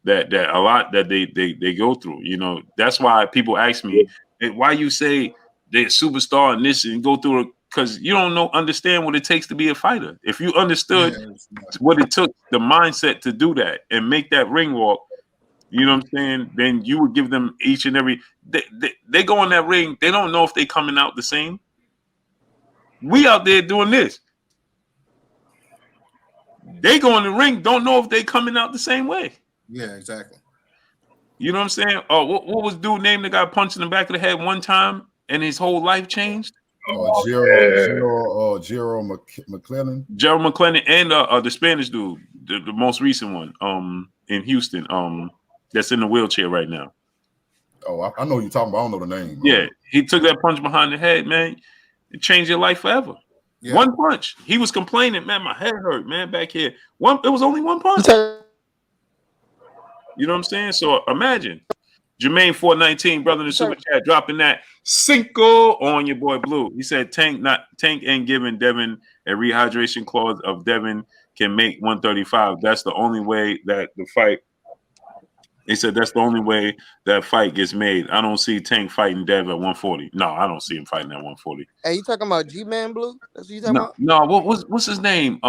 That a lot that they go through. You know, that's why people ask me, why you say they're a superstar and this and go through it, because you don't understand what it takes to be a fighter. If you understood what it took, the mindset to do that and make that ring walk, you know what I'm saying? Then you would give them each and every. They go in that ring. They don't know if they coming out the same. We out there doing this. They go in the ring. Don't know if they coming out the same way. Yeah, exactly. You know what I'm saying? Oh, what was dude named that got punched in the back of the head one time and his whole life changed? Gerald McClellan. Gerald McClellan and the Spanish dude, the most recent one, in Houston, that's in the wheelchair right now. Oh, I know who you're talking about. I don't know the name. Yeah, he took that punch behind the head, man. It changed your life forever. Yeah. One punch. He was complaining, man, my head hurt, man, back here. It was only one punch. You know what I'm saying? So imagine Jermaine 419, brother in the super chat, dropping that cinco on your boy Blue. He said Tank ain't giving Devin a rehydration clause of Devin can make 135. That's the only way that the fight. He said that's the only way that fight gets made. I don't see Tank fighting Dev at 140. No, I don't see him fighting at 140. Hey, you talking about G-Man Blue? That's what you talking about? No, what's his name?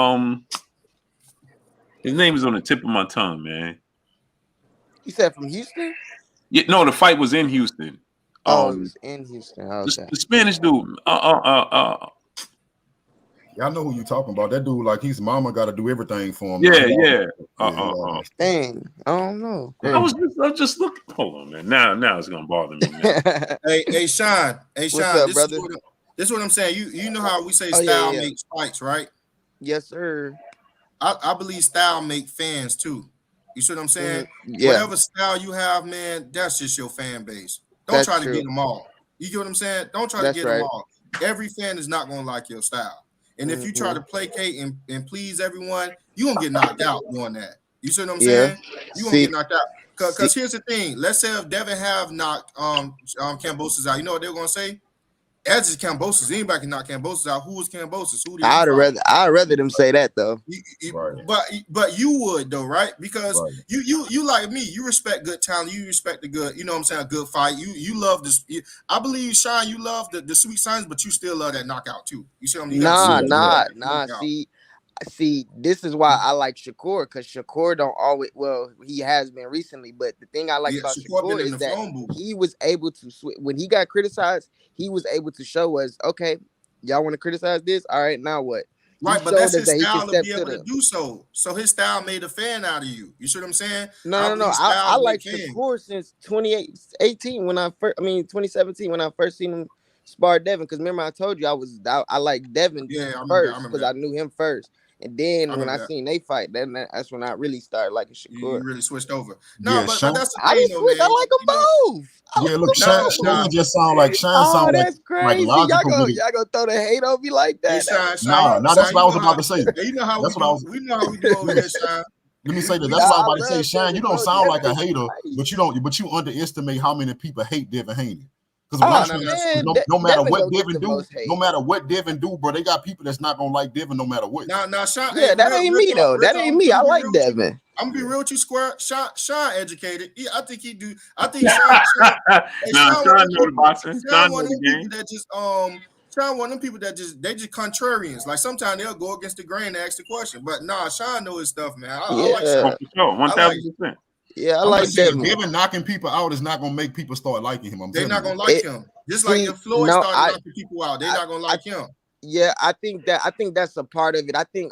His name is on the tip of my tongue, man. You said from Houston? Yeah, no, the fight was in Houston. It was in Houston. Okay. The Spanish dude. Y'all know who you talking about. That dude, like his mama got to do everything for him. Yeah. Dang, I don't know. I was just looking. Hold on, man. Now it's gonna bother me. Man. hey, Sean. What's up, brother? This is what I'm saying. You know how we say style makes fights, right? Yes, sir. I believe style make fans too. You see what I'm saying? Yeah. Whatever style you have, man, that's just your fan base. Don't try to get them all. You get what I'm saying? Don't try to get them all. Every fan is not gonna like your style. And if you try to placate and please everyone, you're gonna get knocked out doing that. You see what I'm saying? You're gonna get knocked out. Because here's the thing. Let's say if Devin have knocked Kambosos out, you know what they're gonna say? As is Kambosos, anybody can knock Kambosos out. Who is Kambosos? I'd rather them say that though. But you would though, right? Because you like me, you respect good talent, you respect the good, you know what I'm saying, a good fight. You love this. I believe, Sean, you love the sweet signs, but you still love that knockout too. You see what I'm saying? Nah. See, this is why I like Shakur, because Shakur don't always. Well, he has been recently, but the thing I like about Shakur is that he was able to when he got criticized. He was able to show us, okay, y'all want to criticize this? All right, now what? Right, but that's his style to be able to do so. So his style made a fan out of you. You see what I'm saying? No. I like Shakur since 2018 when 2017 when I first seen him spar Devin. Because remember I told you I like Devin first because I knew him first. And then when I seen they fight, that's when I really started liking Shakur. You really switched over. No, but that's the I didn't switch. I like them both. Yeah, look, Sean just sound like that's crazy. Y'all gonna throw the hate on me like that? No, that's what I was about to say. You know how we know how we do over here, Sean. Let me say that. That's what I was about to say, Sean. You don't sound like a hater, but you underestimate how many people hate Devin Haney. Because no matter what Devin do, bro, they got people that's not gonna like Devin no matter what. Now, Sean, that ain't me though. That ain't me. I like Devin. I'm gonna be real with you, Square. Sean educated. I think he do. I think Sean. Sean know the boxing. Sean one of the people that just Sean one of them people that just contrarians. Like sometimes they'll go against the grain and ask the question. But nah, Sean know his stuff, man. I like Sean. Oh, 1,000%. Yeah, I like Devin. Devin knocking people out is not gonna make people start liking him. They're not gonna like him. Just like if Floyd started knocking people out, they're not gonna like him. Yeah, I think that's a part of it. I think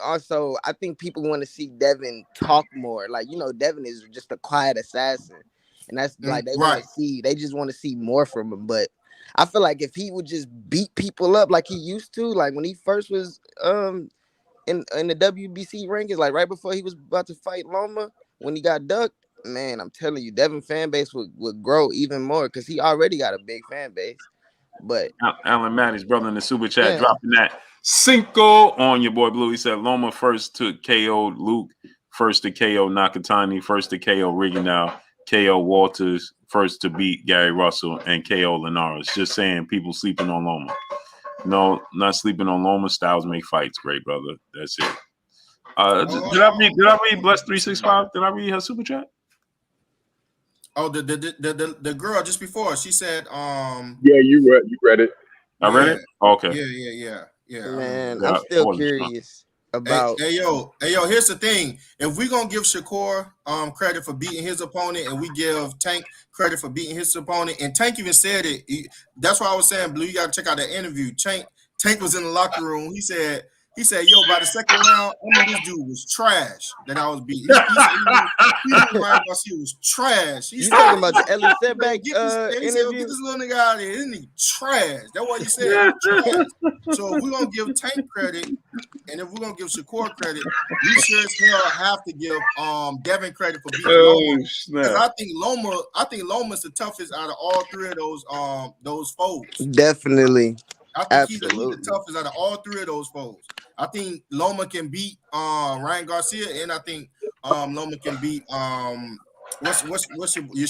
people want to see Devin talk more. Like, you know, Devin is just a quiet assassin. And that's like they just want to see more from him. But I feel like if he would just beat people up like he used to, like when he first was in the WBC rankings, like right before he was about to fight Loma, when he got ducked, man, I'm telling you, Devin fan base would grow even more because he already got a big fan base. But Alan Maddie's brother in the super chat dropping that Cinco on your boy Blue. He said Loma first to KO Luke, first to KO Nakatani, first to KO Rigondeaux, KO Walters, first to beat Gary Russell, and KO Linares. Just saying people sleeping on Loma. No, not sleeping on Loma. Styles make fights. Great, brother. That's it. Did I read Bless 365? Did I read her super chat? Oh, the girl just before, she said, yeah, you read it. I read it? Okay. Yeah. Man, I'm still curious about. Hey, yo, here's the thing. If we're gonna give Shakur credit for beating his opponent, and we give Tank credit for beating his opponent, and Tank even said it. That's why I was saying, Blue, you gotta check out that interview. Tank was in the locker room. He said, yo, by the second round, I mean, this dude was trash that I was beating. He was trash. You talking about the Ellie Setback interview? Get this little nigga out of here. Isn't he trash? That's what he said. Trash. So if we're going to give Tank credit, and if we're going to give Shakur credit, we sure as hell have to give Devin credit for beating Loma. Because I think Loma's the toughest out of all three of those foes. Definitely. I think he's the toughest out of all three of those foes. I think Loma can beat Ryan Garcia, and I think Loma can beat what's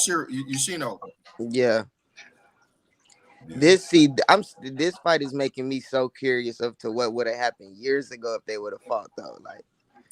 your Yoshino. Yeah. This fight is making me so curious of to what would have happened years ago if they would have fought though. Like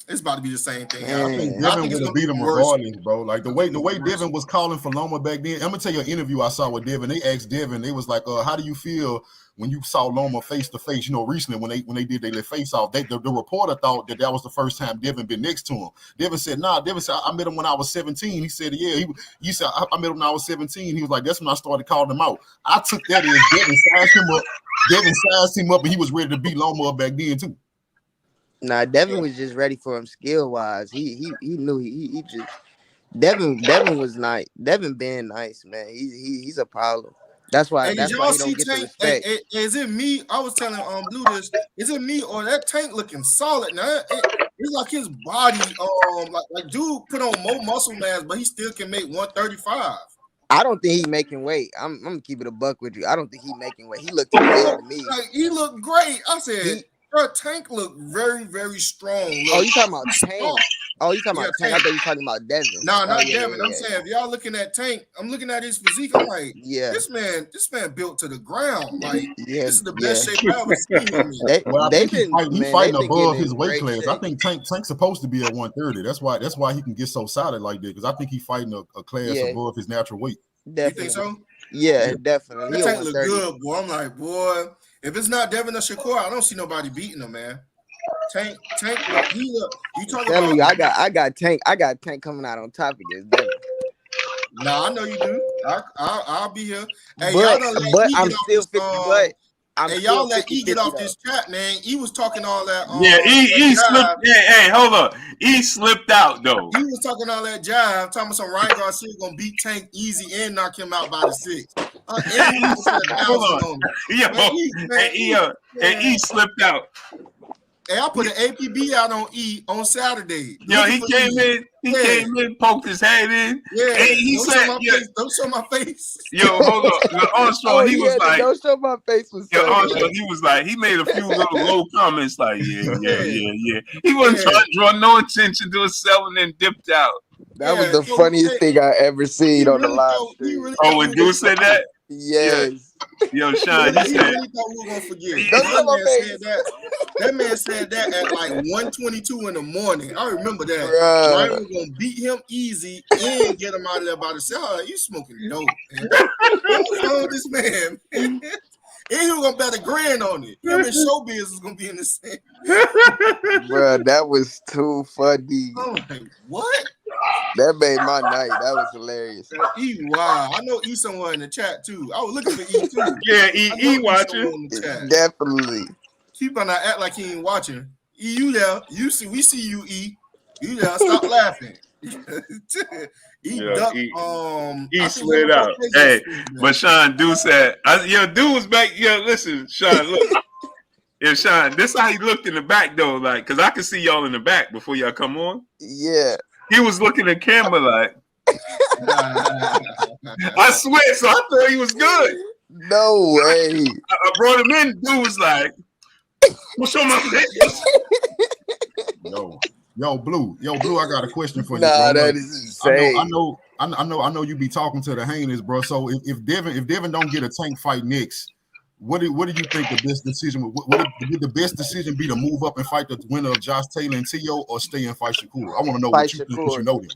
it's about to be the same thing. I think Devin would have beat him regardless, bro. Like the way Devin was calling for Loma back then. I'm gonna tell you an interview I saw with Devin. They asked Devin, they was like, how do you feel when you saw Loma face to face, you know, recently when they did their face off, the reporter thought that was the first time Devin been next to him. Devin said, nah. Devin said, I met him when I was 17. He said, yeah. He said, I met him when I was 17. He was like, that's when I started calling him out. I took that as Devin sized him up. Devin sized him up, and he was ready to beat Loma up back then too. Nah, Devin was just ready for him skill wise. He knew he just Devin was nice. Devin being nice, man. He's a problem. That's why. That's why he don't get the respect. Is it me? I was telling Blue this. Is it me or that Tank looking solid now? It's like his body, like dude put on more muscle mass, but he still can make 135. I don't think he making weight. I'm gonna keep it a buck with you. I don't think he making weight. He looked good to me. Like, he looked great. I said, Tank looked very, very strong. Oh, you talking about Tank? Oh, you talking about Tank? I thought you talking about Devin. No, not Devin. I'm saying if y'all looking at Tank, I'm looking at his physique. I'm like, this man built to the ground. Like, this is the best shape I've ever seen. I think he's fighting above his weight class. I think Tank's supposed to be at 130. That's why he can get so solid like that. Because I think he's fighting a class above his natural weight. Definitely. You think so? Yeah, definitely. That Tank look good, boy. I'm like, boy, if it's not Devin or Shakur, I don't see nobody beating him, man. Tank, you talking about? I got Tank coming out on top against Devin. Nah, I know you do. I'll be here. Hey, y'all let E get off this chat, man. E was talking all that. He slipped. Hey, hold up. He slipped out though. He was talking all that jive, talking about some Ryan Garcia gonna beat Tank easy and knock him out by the 6. Hold on. He slipped out. Hey, I put an APB out on E on Saturday. Yo, he came in, poked his head in. Yeah, he said, don't show my face. Yo, hold up. Armstrong, he was like, don't show my face. Armstrong, he was like, he made a few little low comments like, yeah. He wasn't trying to draw no attention to himself and then dipped out. That was the funniest thing I ever seen on the live stream. When Dude said that? Yes. Yo, Sean, he said, really thought we were gonna forget. That man said that at like 1:22 in the morning. I remember that. Ryan was gonna beat him easy and get him out of there by the cell. You smoking dope, man. What's wrong with this man? And he was gonna bet a grand on it. Him and Showbiz was gonna be in the same. Bro, that was too funny. I'm like, what? That made my night. That was hilarious. E, wow. I know E somewhere in the chat too. I was looking for E too. Yeah, E watching. Definitely. Keep on not act like he ain't watching. E, you there? You see? We see you. E, you there? Stop laughing. Duck, he slid out. Hey, but Sean Du said, Du was back. Listen, Sean, look. Yeah, Sean, this how he looked in the back though, like, cause I could see y'all in the back before y'all come on. Yeah. He was looking at camera like, I swear, so I thought he was good. No way. I brought him in. Dude was like, "What's on my face?" Yo, Blue, I got a question for you. Nah, that is insane. I know you be talking to the Haneys, bro. So if Devin don't get a Tank fight next, what do you think the best decision would the best decision be to move up and fight the winner of Josh Taylor and T.O. or stay and fight Shakur? I want to know what you think because you know them.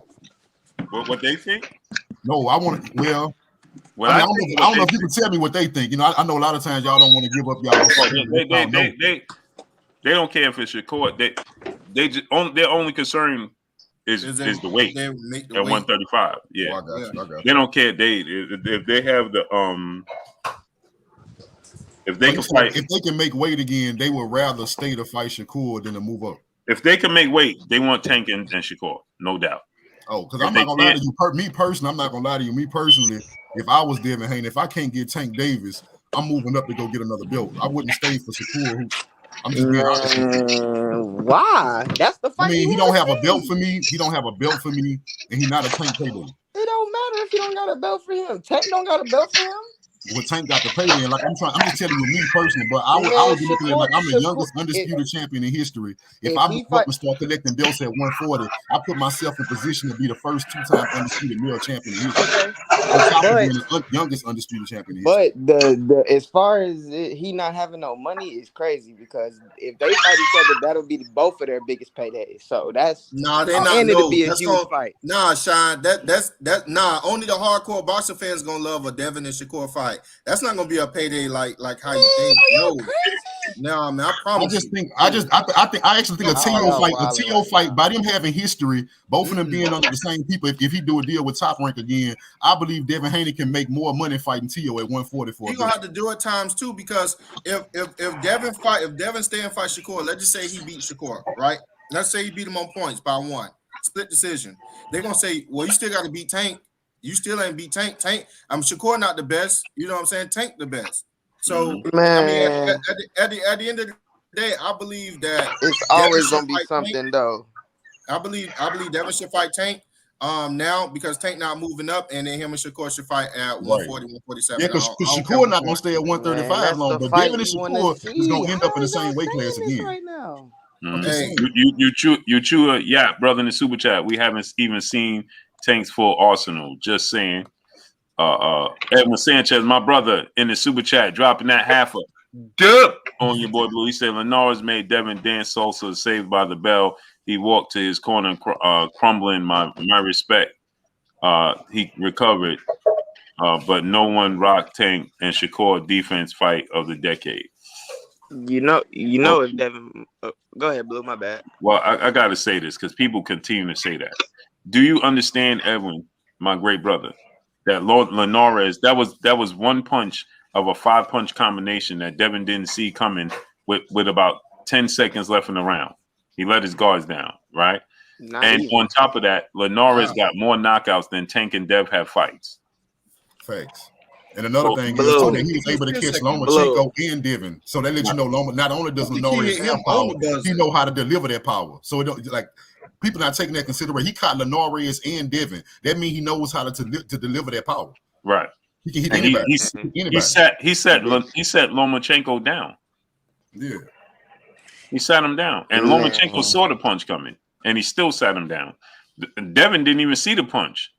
What they think? No, I want to. Well, I don't know if you can tell me what they think. You know, I know a lot of times y'all don't want to give up y'all. They don't care if it's Shakur. Their only concern is the weight at 135. Yeah, I got you. They don't care. If they have the if they can fight, if they can make weight again, they would rather stay to fight Shakur than to move up. If they can make weight, they want Tank and Shakur, no doubt. Oh, because I'm not gonna lie to you. Me personally, I'm not gonna lie to you. Me personally, if I was Devin Haney, if I can't get Tank Davis, I'm moving up to go get another belt. I wouldn't stay for Shakur. I'm just being honest with you. Why? That's the fight. I mean, he don't have a belt for me. He don't have a belt for me, and he's not a Tank payday. It don't matter if he don't got a belt for him. Tank don't got a belt for him. Well, Tank got the payday. Like I'm just telling you, me personally, but I would be looking at like I'm the youngest undisputed champion in history. If I move up and start collecting belts at 140, I put myself in position to be the first two-time undisputed male champion in history. On top of being the youngest undisputed champion in history. But the as far as he not having no money is crazy because if they fight each other, that'll be both of their biggest paydays. So that's they're not. It'll be a huge fight. Sean, that's only the hardcore boxer fans gonna love a Devin and Shakur fight. That's not gonna be a payday like how you think. No, man, I promise. I actually think a T.O. fight, by them having history, both of them being under the same people. If he do a deal with Top Rank again, I believe Devin Haney can make more money fighting T.O. at 144. He's gonna have to do it times two because if Devin stay and fight Shakur, let's just say he beat Shakur, right? Let's say he beat him on points by one, split decision. They're gonna say, well, you still got to beat Tank. You still ain't beat Tank. Shakur not the best. You know what I'm saying? Tank the best. So man, I mean, at the end of the day, I believe that it's always gonna be something Tank. Though. I believe Devin should fight Tank now because Tank not moving up, and then him and Shakur should fight at 140, 147. Yeah, because Shakur not gonna stay at 135 long, but Devin and Shakur is gonna end up in the same weight class again. Right now. Hey. You chew a brother in the super chat. We haven't even seen Tank's full arsenal. Just saying. Edwin Sanchez, my brother, in the super chat, dropping that half a dip on your boy Blue. He said Linares made Devin dance salsa, saved by the bell. He walked to his corner, crumbling my respect. He recovered, but no one rocked Tank and Shakur defense fight of the decade. You know, if Devin, go ahead, Blue. My bad. Well, I got to say this because people continue to say that. Do you understand, Edwin, my great brother, that Lord Linares, that was one punch of a 5-punch combination that Devin didn't see coming with about 10 seconds left in the round. He let his guards down, right? On top of that, Linares got more knockouts than Tank and Dev have fights. Facts. And another thing is he was able to catch Lomachenko and Devin. So that lets you know Loma not only does Linares have power, he know how to deliver that power. So it don't like people not taking that consideration. He caught Linares and Devin. That means he knows how to deliver that power. Right. He can hit anybody. He set Lomachenko down. Yeah. He sat him down. And Lomachenko saw the punch coming. And he still sat him down. Devin didn't even see the punch.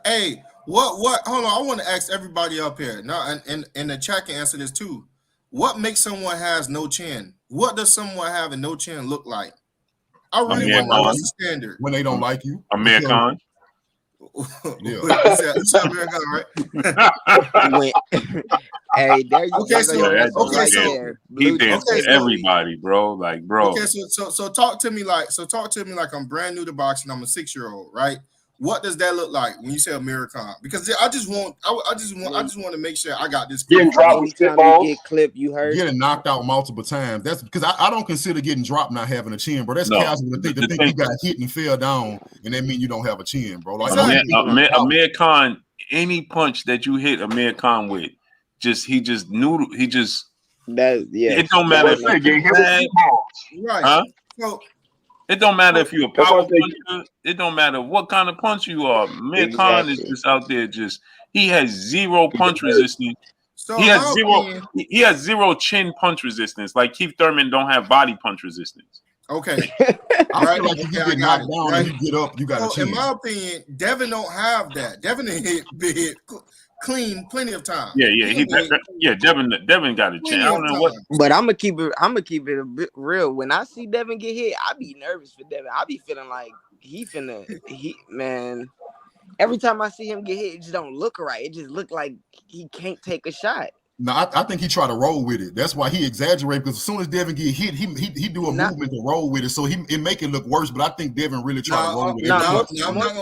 Hey, what hold on, I want to ask everybody up here. Now and the chat can answer this too. What makes someone has no chin? What does someone having no chin look like? I really want to know what's the standard. When they don't like you. Amir Khan. Yeah. You said America, right? Hey, there you Okay, go. okay, so he danced to everybody, bro. Like, bro. Okay, so talk to me like I'm brand new to boxing. I'm a 6-year-old, right? What does that look like when you say American? Because I just want to make sure I got this. Getting dropped with spitballs. You get clipped, you hurt. Getting knocked out multiple times. That's because I don't consider getting dropped not having a chin, bro. That's casual to think you got hit and fell down, and that mean you don't have a chin, bro. Like Amir Khan, any punch that you hit Amir Khan with, it don't matter if right. Huh? So it don't matter if you're a power puncher. It don't matter what kind of punch you are. Amir Khan is just out there. He has zero punch resistance. So he has zero chin punch resistance. Like Keith Thurman don't have body punch resistance. Okay. I feel like if you get knocked down and you get up, you got a chin. In my opinion, Devin don't have that. Devin hit clean plenty of time. Devin got a chin. I don't know what. But I'm gonna keep it a bit real. When I see Devin get hit, I be nervous for Devin. I be feeling like man. Every time I see him get hit, it just don't look right. It just look like he can't take a shot. No, I think he tried to roll with it. That's why he exaggerated, because as soon as Devin get hit, he do a movement to roll with it, so it make it look worse. But I think Devin really tried to roll with it. I'm not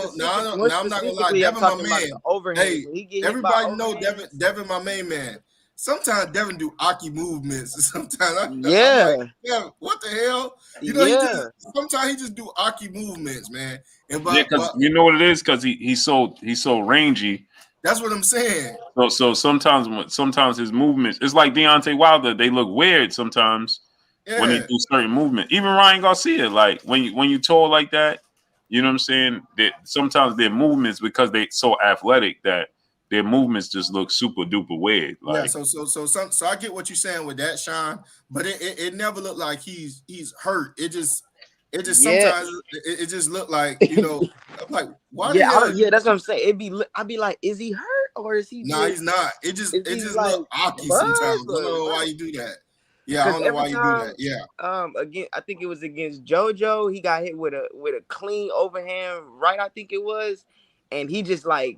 gonna lie. Devin, my man. Hey, everybody know Devin, my main man. Sometimes Devin do Aki movements. Sometimes I'm like, what the hell? You know, sometimes he just do Aki movements, man. Because you know what it is? Because he's so rangy. That's what I'm saying. So sometimes his movements, it's like Deontay Wilder. They look weird sometimes when they do certain movement. Even Ryan Garcia, like when you tall like that, you know what I'm saying? Sometimes their movements, because they so athletic, that their movements just look super duper weird. Like, so I get what you're saying with that, Sean. But it never looked like he's hurt. It just sometimes it just looked like, you know, I'm like, why? That's what I'm saying. I'd be like, is he hurt or is he? No, he's not. It just look Aki sometimes. I don't know why you do that. Yeah, I don't know why you do that. Yeah. Again, I think it was against JoJo. He got hit with a clean overhand right, I think it was, and he just like,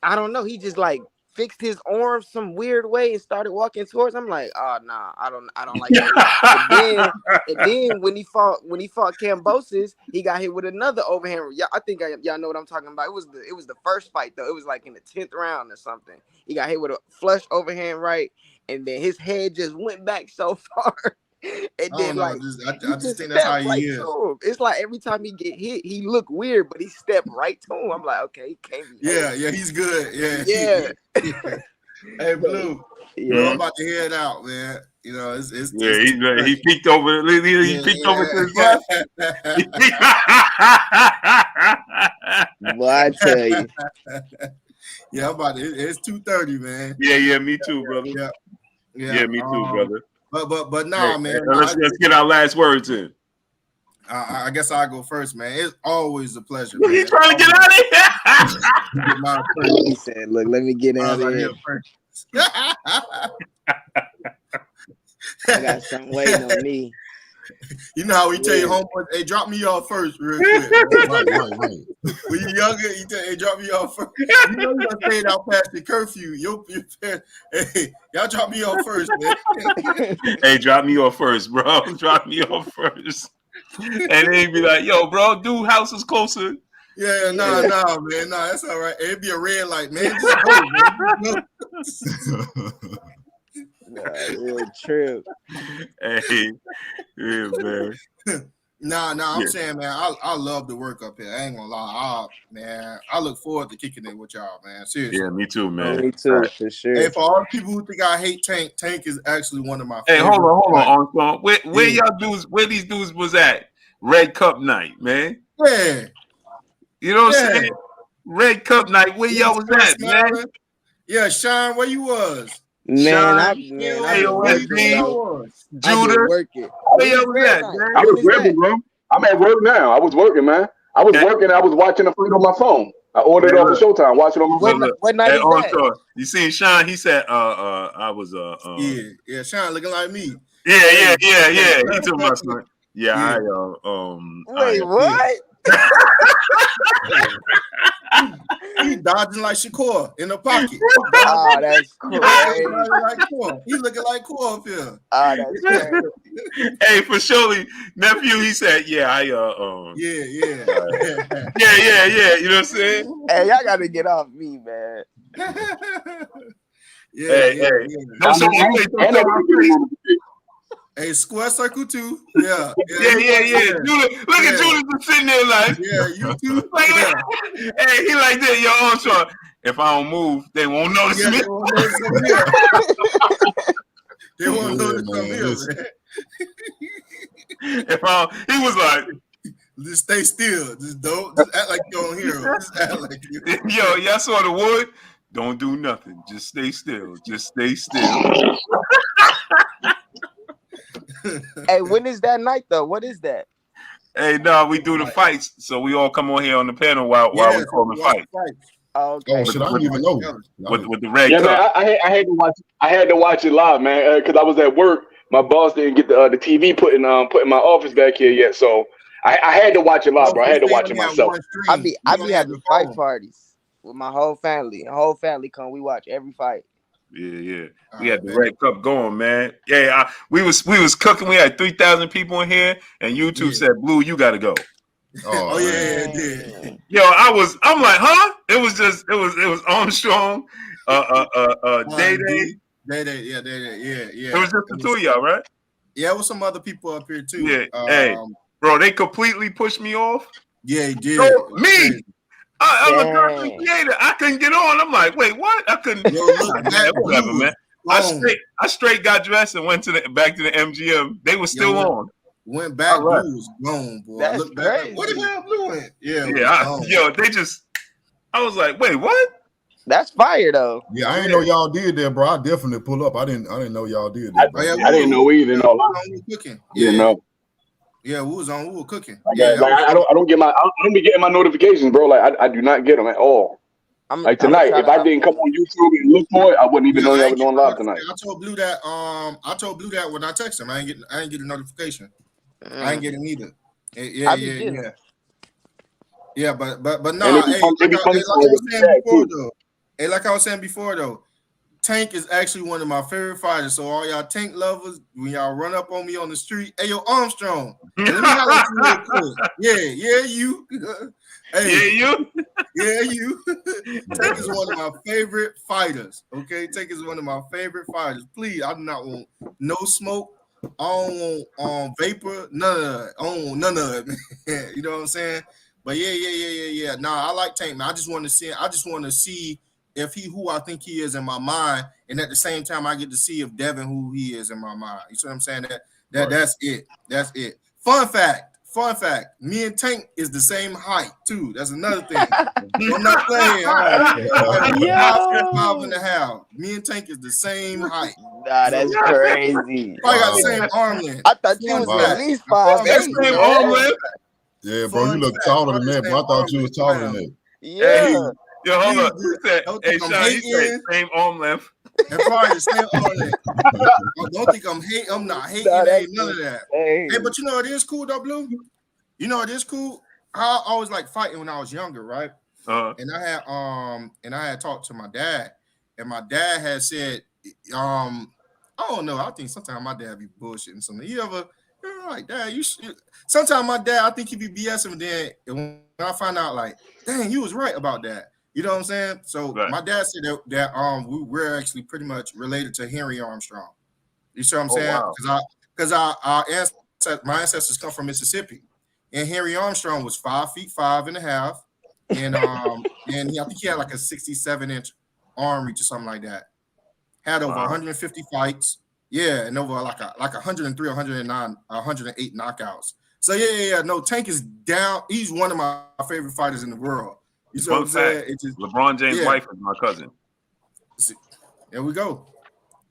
I don't know. He just like fixed his arm some weird way and started walking towards. I'm like, oh nah, I don't like that. and then when he fought Kambosos, he got hit with another overhand. Yeah, I think y'all know what I'm talking about. It was the first fight though. It was like in the 10th round or something. He got hit with a flush overhand right, and then his head just went back so far. And then I just think that's how he is. It's like every time he get hit, he look weird, but he stepped right to him. I'm like, okay, he can't be. Yeah, he's good. Yeah. Hey, Blue. I'm about to head out, man. You know, it's he peeked over. He peeked over to his left. Well, I tell you. Yeah, I'm about to. It's 2:30, man. Yeah, me too, brother. Yeah, me too, brother. But nah, man. Let's get our last words in. I guess I'll go first, man. It's always a pleasure. You trying to get out of here? He said, "Look, let me get out of here." I got something waiting on me. You know how we tell you, homeboys, hey, drop me off first, real quick. Right. When you're younger, you tell, hey, drop me off first. You know you're staying out past the curfew. Hey, y'all drop me off first, man. Hey, drop me off first, bro. Drop me off first. And then be like, yo, bro, dude, house is closer. Yeah, no, man. No, that's all right. It'd be a red light, man. Just go, man. Real true. Hey, yeah, man. I'm saying, man, I love the work up here. I ain't gonna lie, man. I look forward to kicking it with y'all, man. Seriously. Yeah, me too, man. Me too, for sure. Hey, for all the people who think I hate Tank is actually one of my favorites. Hey, hold on, Armstrong. Where y'all dudes? Where these dudes was at? Red Cup night, man. Yeah. You know what I'm saying? Red Cup night. Where y'all was at, man? Yeah, Sean, where you was? Man, Judah, where y'all was at, man? I was working, bro. I'm at work now. I was working, man. I was working. I was watching the fight on my phone. I ordered it off of Showtime. Watch it on my phone. What night is that? You seen Sean? He said, I was yeah, Sean looking like me. Yeah. He took my son. Yeah. Wait, what? dodging like Shakur in the pocket. Ah, that's crazy. He's looking like Core up here. Ah, that's crazy. Hey, for surely, nephew, he said, yeah. Yeah. Yeah. You know what I'm saying? Hey, y'all got to get off me, man. Yeah. Hey, square circle too. Yeah. Judah, look at Judah just sitting there like, you too. Like, hey, he like that, yo, Armstrong. If I don't move, they won't notice me. They won't notice I'm here, man. He was like, just stay still. Just act like you don't hear him. Just act like you. Yo, y'all saw the wood? Don't do nothing. Just stay still. Just stay still. Hey, when is that night though? What is that? Hey, no, we do the fights, so we all come on here on the panel while we call the fight. Okay. Oh shit, I don't even know. With the red cup. Man, I had to watch. I had to watch it live, man, because I was at work. My boss didn't get the TV put in my office back here yet, so I had to watch it live, bro. I had to watch it myself. I be having fight parties with my whole family. The whole family come. We watch every fight. Yeah. We had the red cup going, man. Yeah, we was cooking. We had 3,000 people in here, and YouTube said, "Blue, you got to go." Oh yeah, it did. Yo, I'm like, huh? It was Armstrong, Day. Yeah. It was just the two of y'all, right? Yeah, with some other people up here too. Yeah. Hey, bro, they completely pushed me off. Yeah, he did. So, me. I'm a content creator. I couldn't get on. I'm like, wait, what? I couldn't. Whatever, man. I straight got dressed and went back to the MGM. They were still on. Went back, Blue was gone, boy. That's Look back. crazy. What the hell Blue went? I was like, wait, what? That's fire though. Yeah, I didn't know y'all did that, bro. I definitely pull up. I didn't know y'all did that. I didn't know either. We were cooking. Yeah, we were cooking. I don't be getting my notifications, bro. Like I do not get them at all. Like tonight, if I didn't come on YouTube and look for it, I wouldn't even know y'all were doing live tonight. I told Blue that. I told Blue that when I texted him, I ain't get a notification. I ain't get it either. Yeah, but no. Like I was saying before though, Tank is actually one of my favorite fighters. So all y'all Tank lovers, when y'all run up on me on the street, hey yo Armstrong, let me holler at you real quick. Yeah, you. Hey, you. Tank is one of my favorite fighters. Okay, Tank is one of my favorite fighters. Please, I do not want no smoke. I don't want vapor, none of that. I don't want none of it, man. You know what I'm saying? But yeah. Nah, I like Tank, man. I just want to see if he who I think he is in my mind, and at the same time I get to see if Devin who he is in my mind. You see what I'm saying? That's it. Fun fact. Me and Tank is the same height too. That's another thing. I'm not playing. 5'5". Me and Tank is the same height. Nah, that's crazy. I got the same arm length. I thought you was at least 5'8". Same arm length. Yeah, bro, you look taller than that, bro. I thought you was taller than that. Yeah. Yo, hold on. Hey, Sean, you said same arm length. And probably the same arm length. Don't think I'm hating. I'm not hating. Ain't none of that. Hey, but you know it is cool though, Blue. You know it is cool. I always like fighting when I was younger, right? And I had talked to my dad, and my dad had said, I don't know. I think sometimes my dad be bullshitting something. You're like, Dad, sometimes my dad, I think he be BSing, and then when I find out, like, dang, you was right about that. You know what I'm saying? So my dad said that we're actually pretty much related to Henry Armstrong. You see what I'm saying? Because my ancestors come from Mississippi, and Henry Armstrong was 5'5.5", and I think he had like a 67-inch arm reach or something like that. Had over 150 fights, and over like 103, 109, 108 knockouts. So no, Tank is down. He's one of my favorite fighters in the world. You see what I'm saying? LeBron James' wife is my cousin. There we go.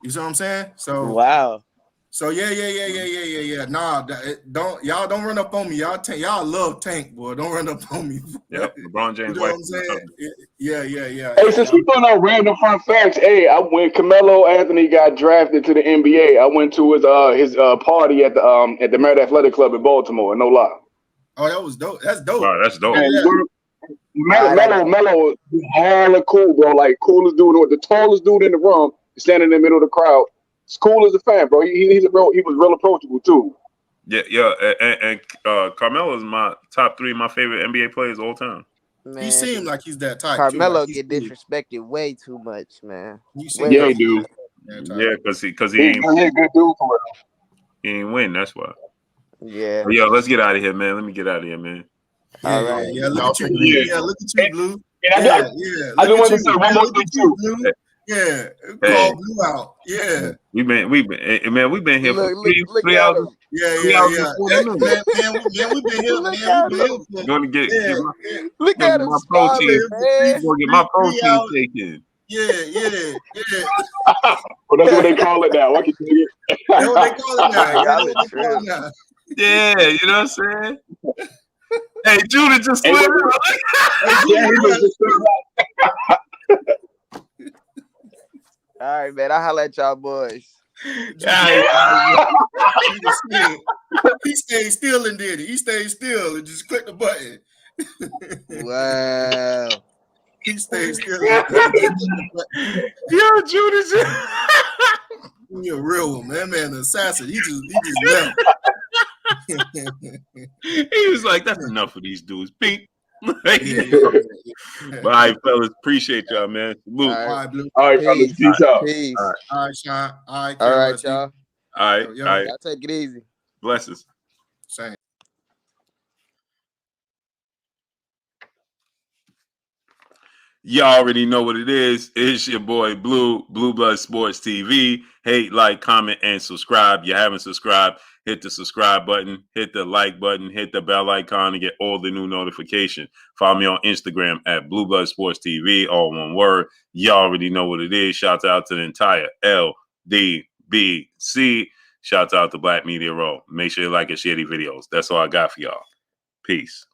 You see what I'm saying? So wow. So yeah. Nah, don't run up on me. Y'all love Tank, boy. Don't run up on me. Yep, LeBron James' you know wife. What I'm saying? Yeah. Hey, since we throwing out random fun facts, when Carmelo Anthony got drafted to the NBA, I went to his party at the Marriott Athletic Club in Baltimore. No lie. Oh, that was dope. That's dope. Wow, that's dope. And Melo is hella cool, bro. Like coolest dude, the tallest dude in the room, standing in the middle of the crowd. It's cool as a fan, bro. He was real approachable too. Yeah, and Carmelo is my top 3 of my favorite NBA players all time. Man, he seemed like he's that type. Carmelo too. Like get disrespected way too much, man. Yeah, he do. Yeah, because he he's a good dude for real. He ain't win. That's why. Yeah. But, yo, let's get out of here, man. Let me get out of here, man. All right. Yeah, look at you. Yeah, look at you, Blue. I just want to say one more thing too. Yeah, call Blue out. Yeah, we've been here for look 3 hours. Yeah. Man, we've been here. Going to get look at him my protein. man. Going to get my protein taken. Yeah. Well, that's what they call it now. What can you get? That's what they call it now. Yeah, you know what I'm saying? Hey, Judah just slid All right, man. I'll holler at y'all boys. He stayed still and did it. He stayed still and just clicked the button. Wow. He stayed still. Yo, Judas. You're a real one, man. Man, the assassin. He just left. He was like, "That's enough of these dudes." Beep. But all right, fellas, appreciate y'all, man. Salute. All right, Blue. All right, fellas. Peace out. Peace. All right, Sean. All right, y'all. All right. Y'all take it easy. Blessings. Same. Y'all already know what it is. It's your boy Blue Blood Sports TV. Hate, like, comment, and subscribe. You haven't subscribed, hit the subscribe button, hit the like button, hit the bell icon to get all the new notifications. Follow me on Instagram at Blue Blood Sports TV, all one word. Y'all already know what it is. Shout out to the entire LDBC. Shout out to Black Media Row. Make sure you like and share these videos. That's all I got for y'all. Peace.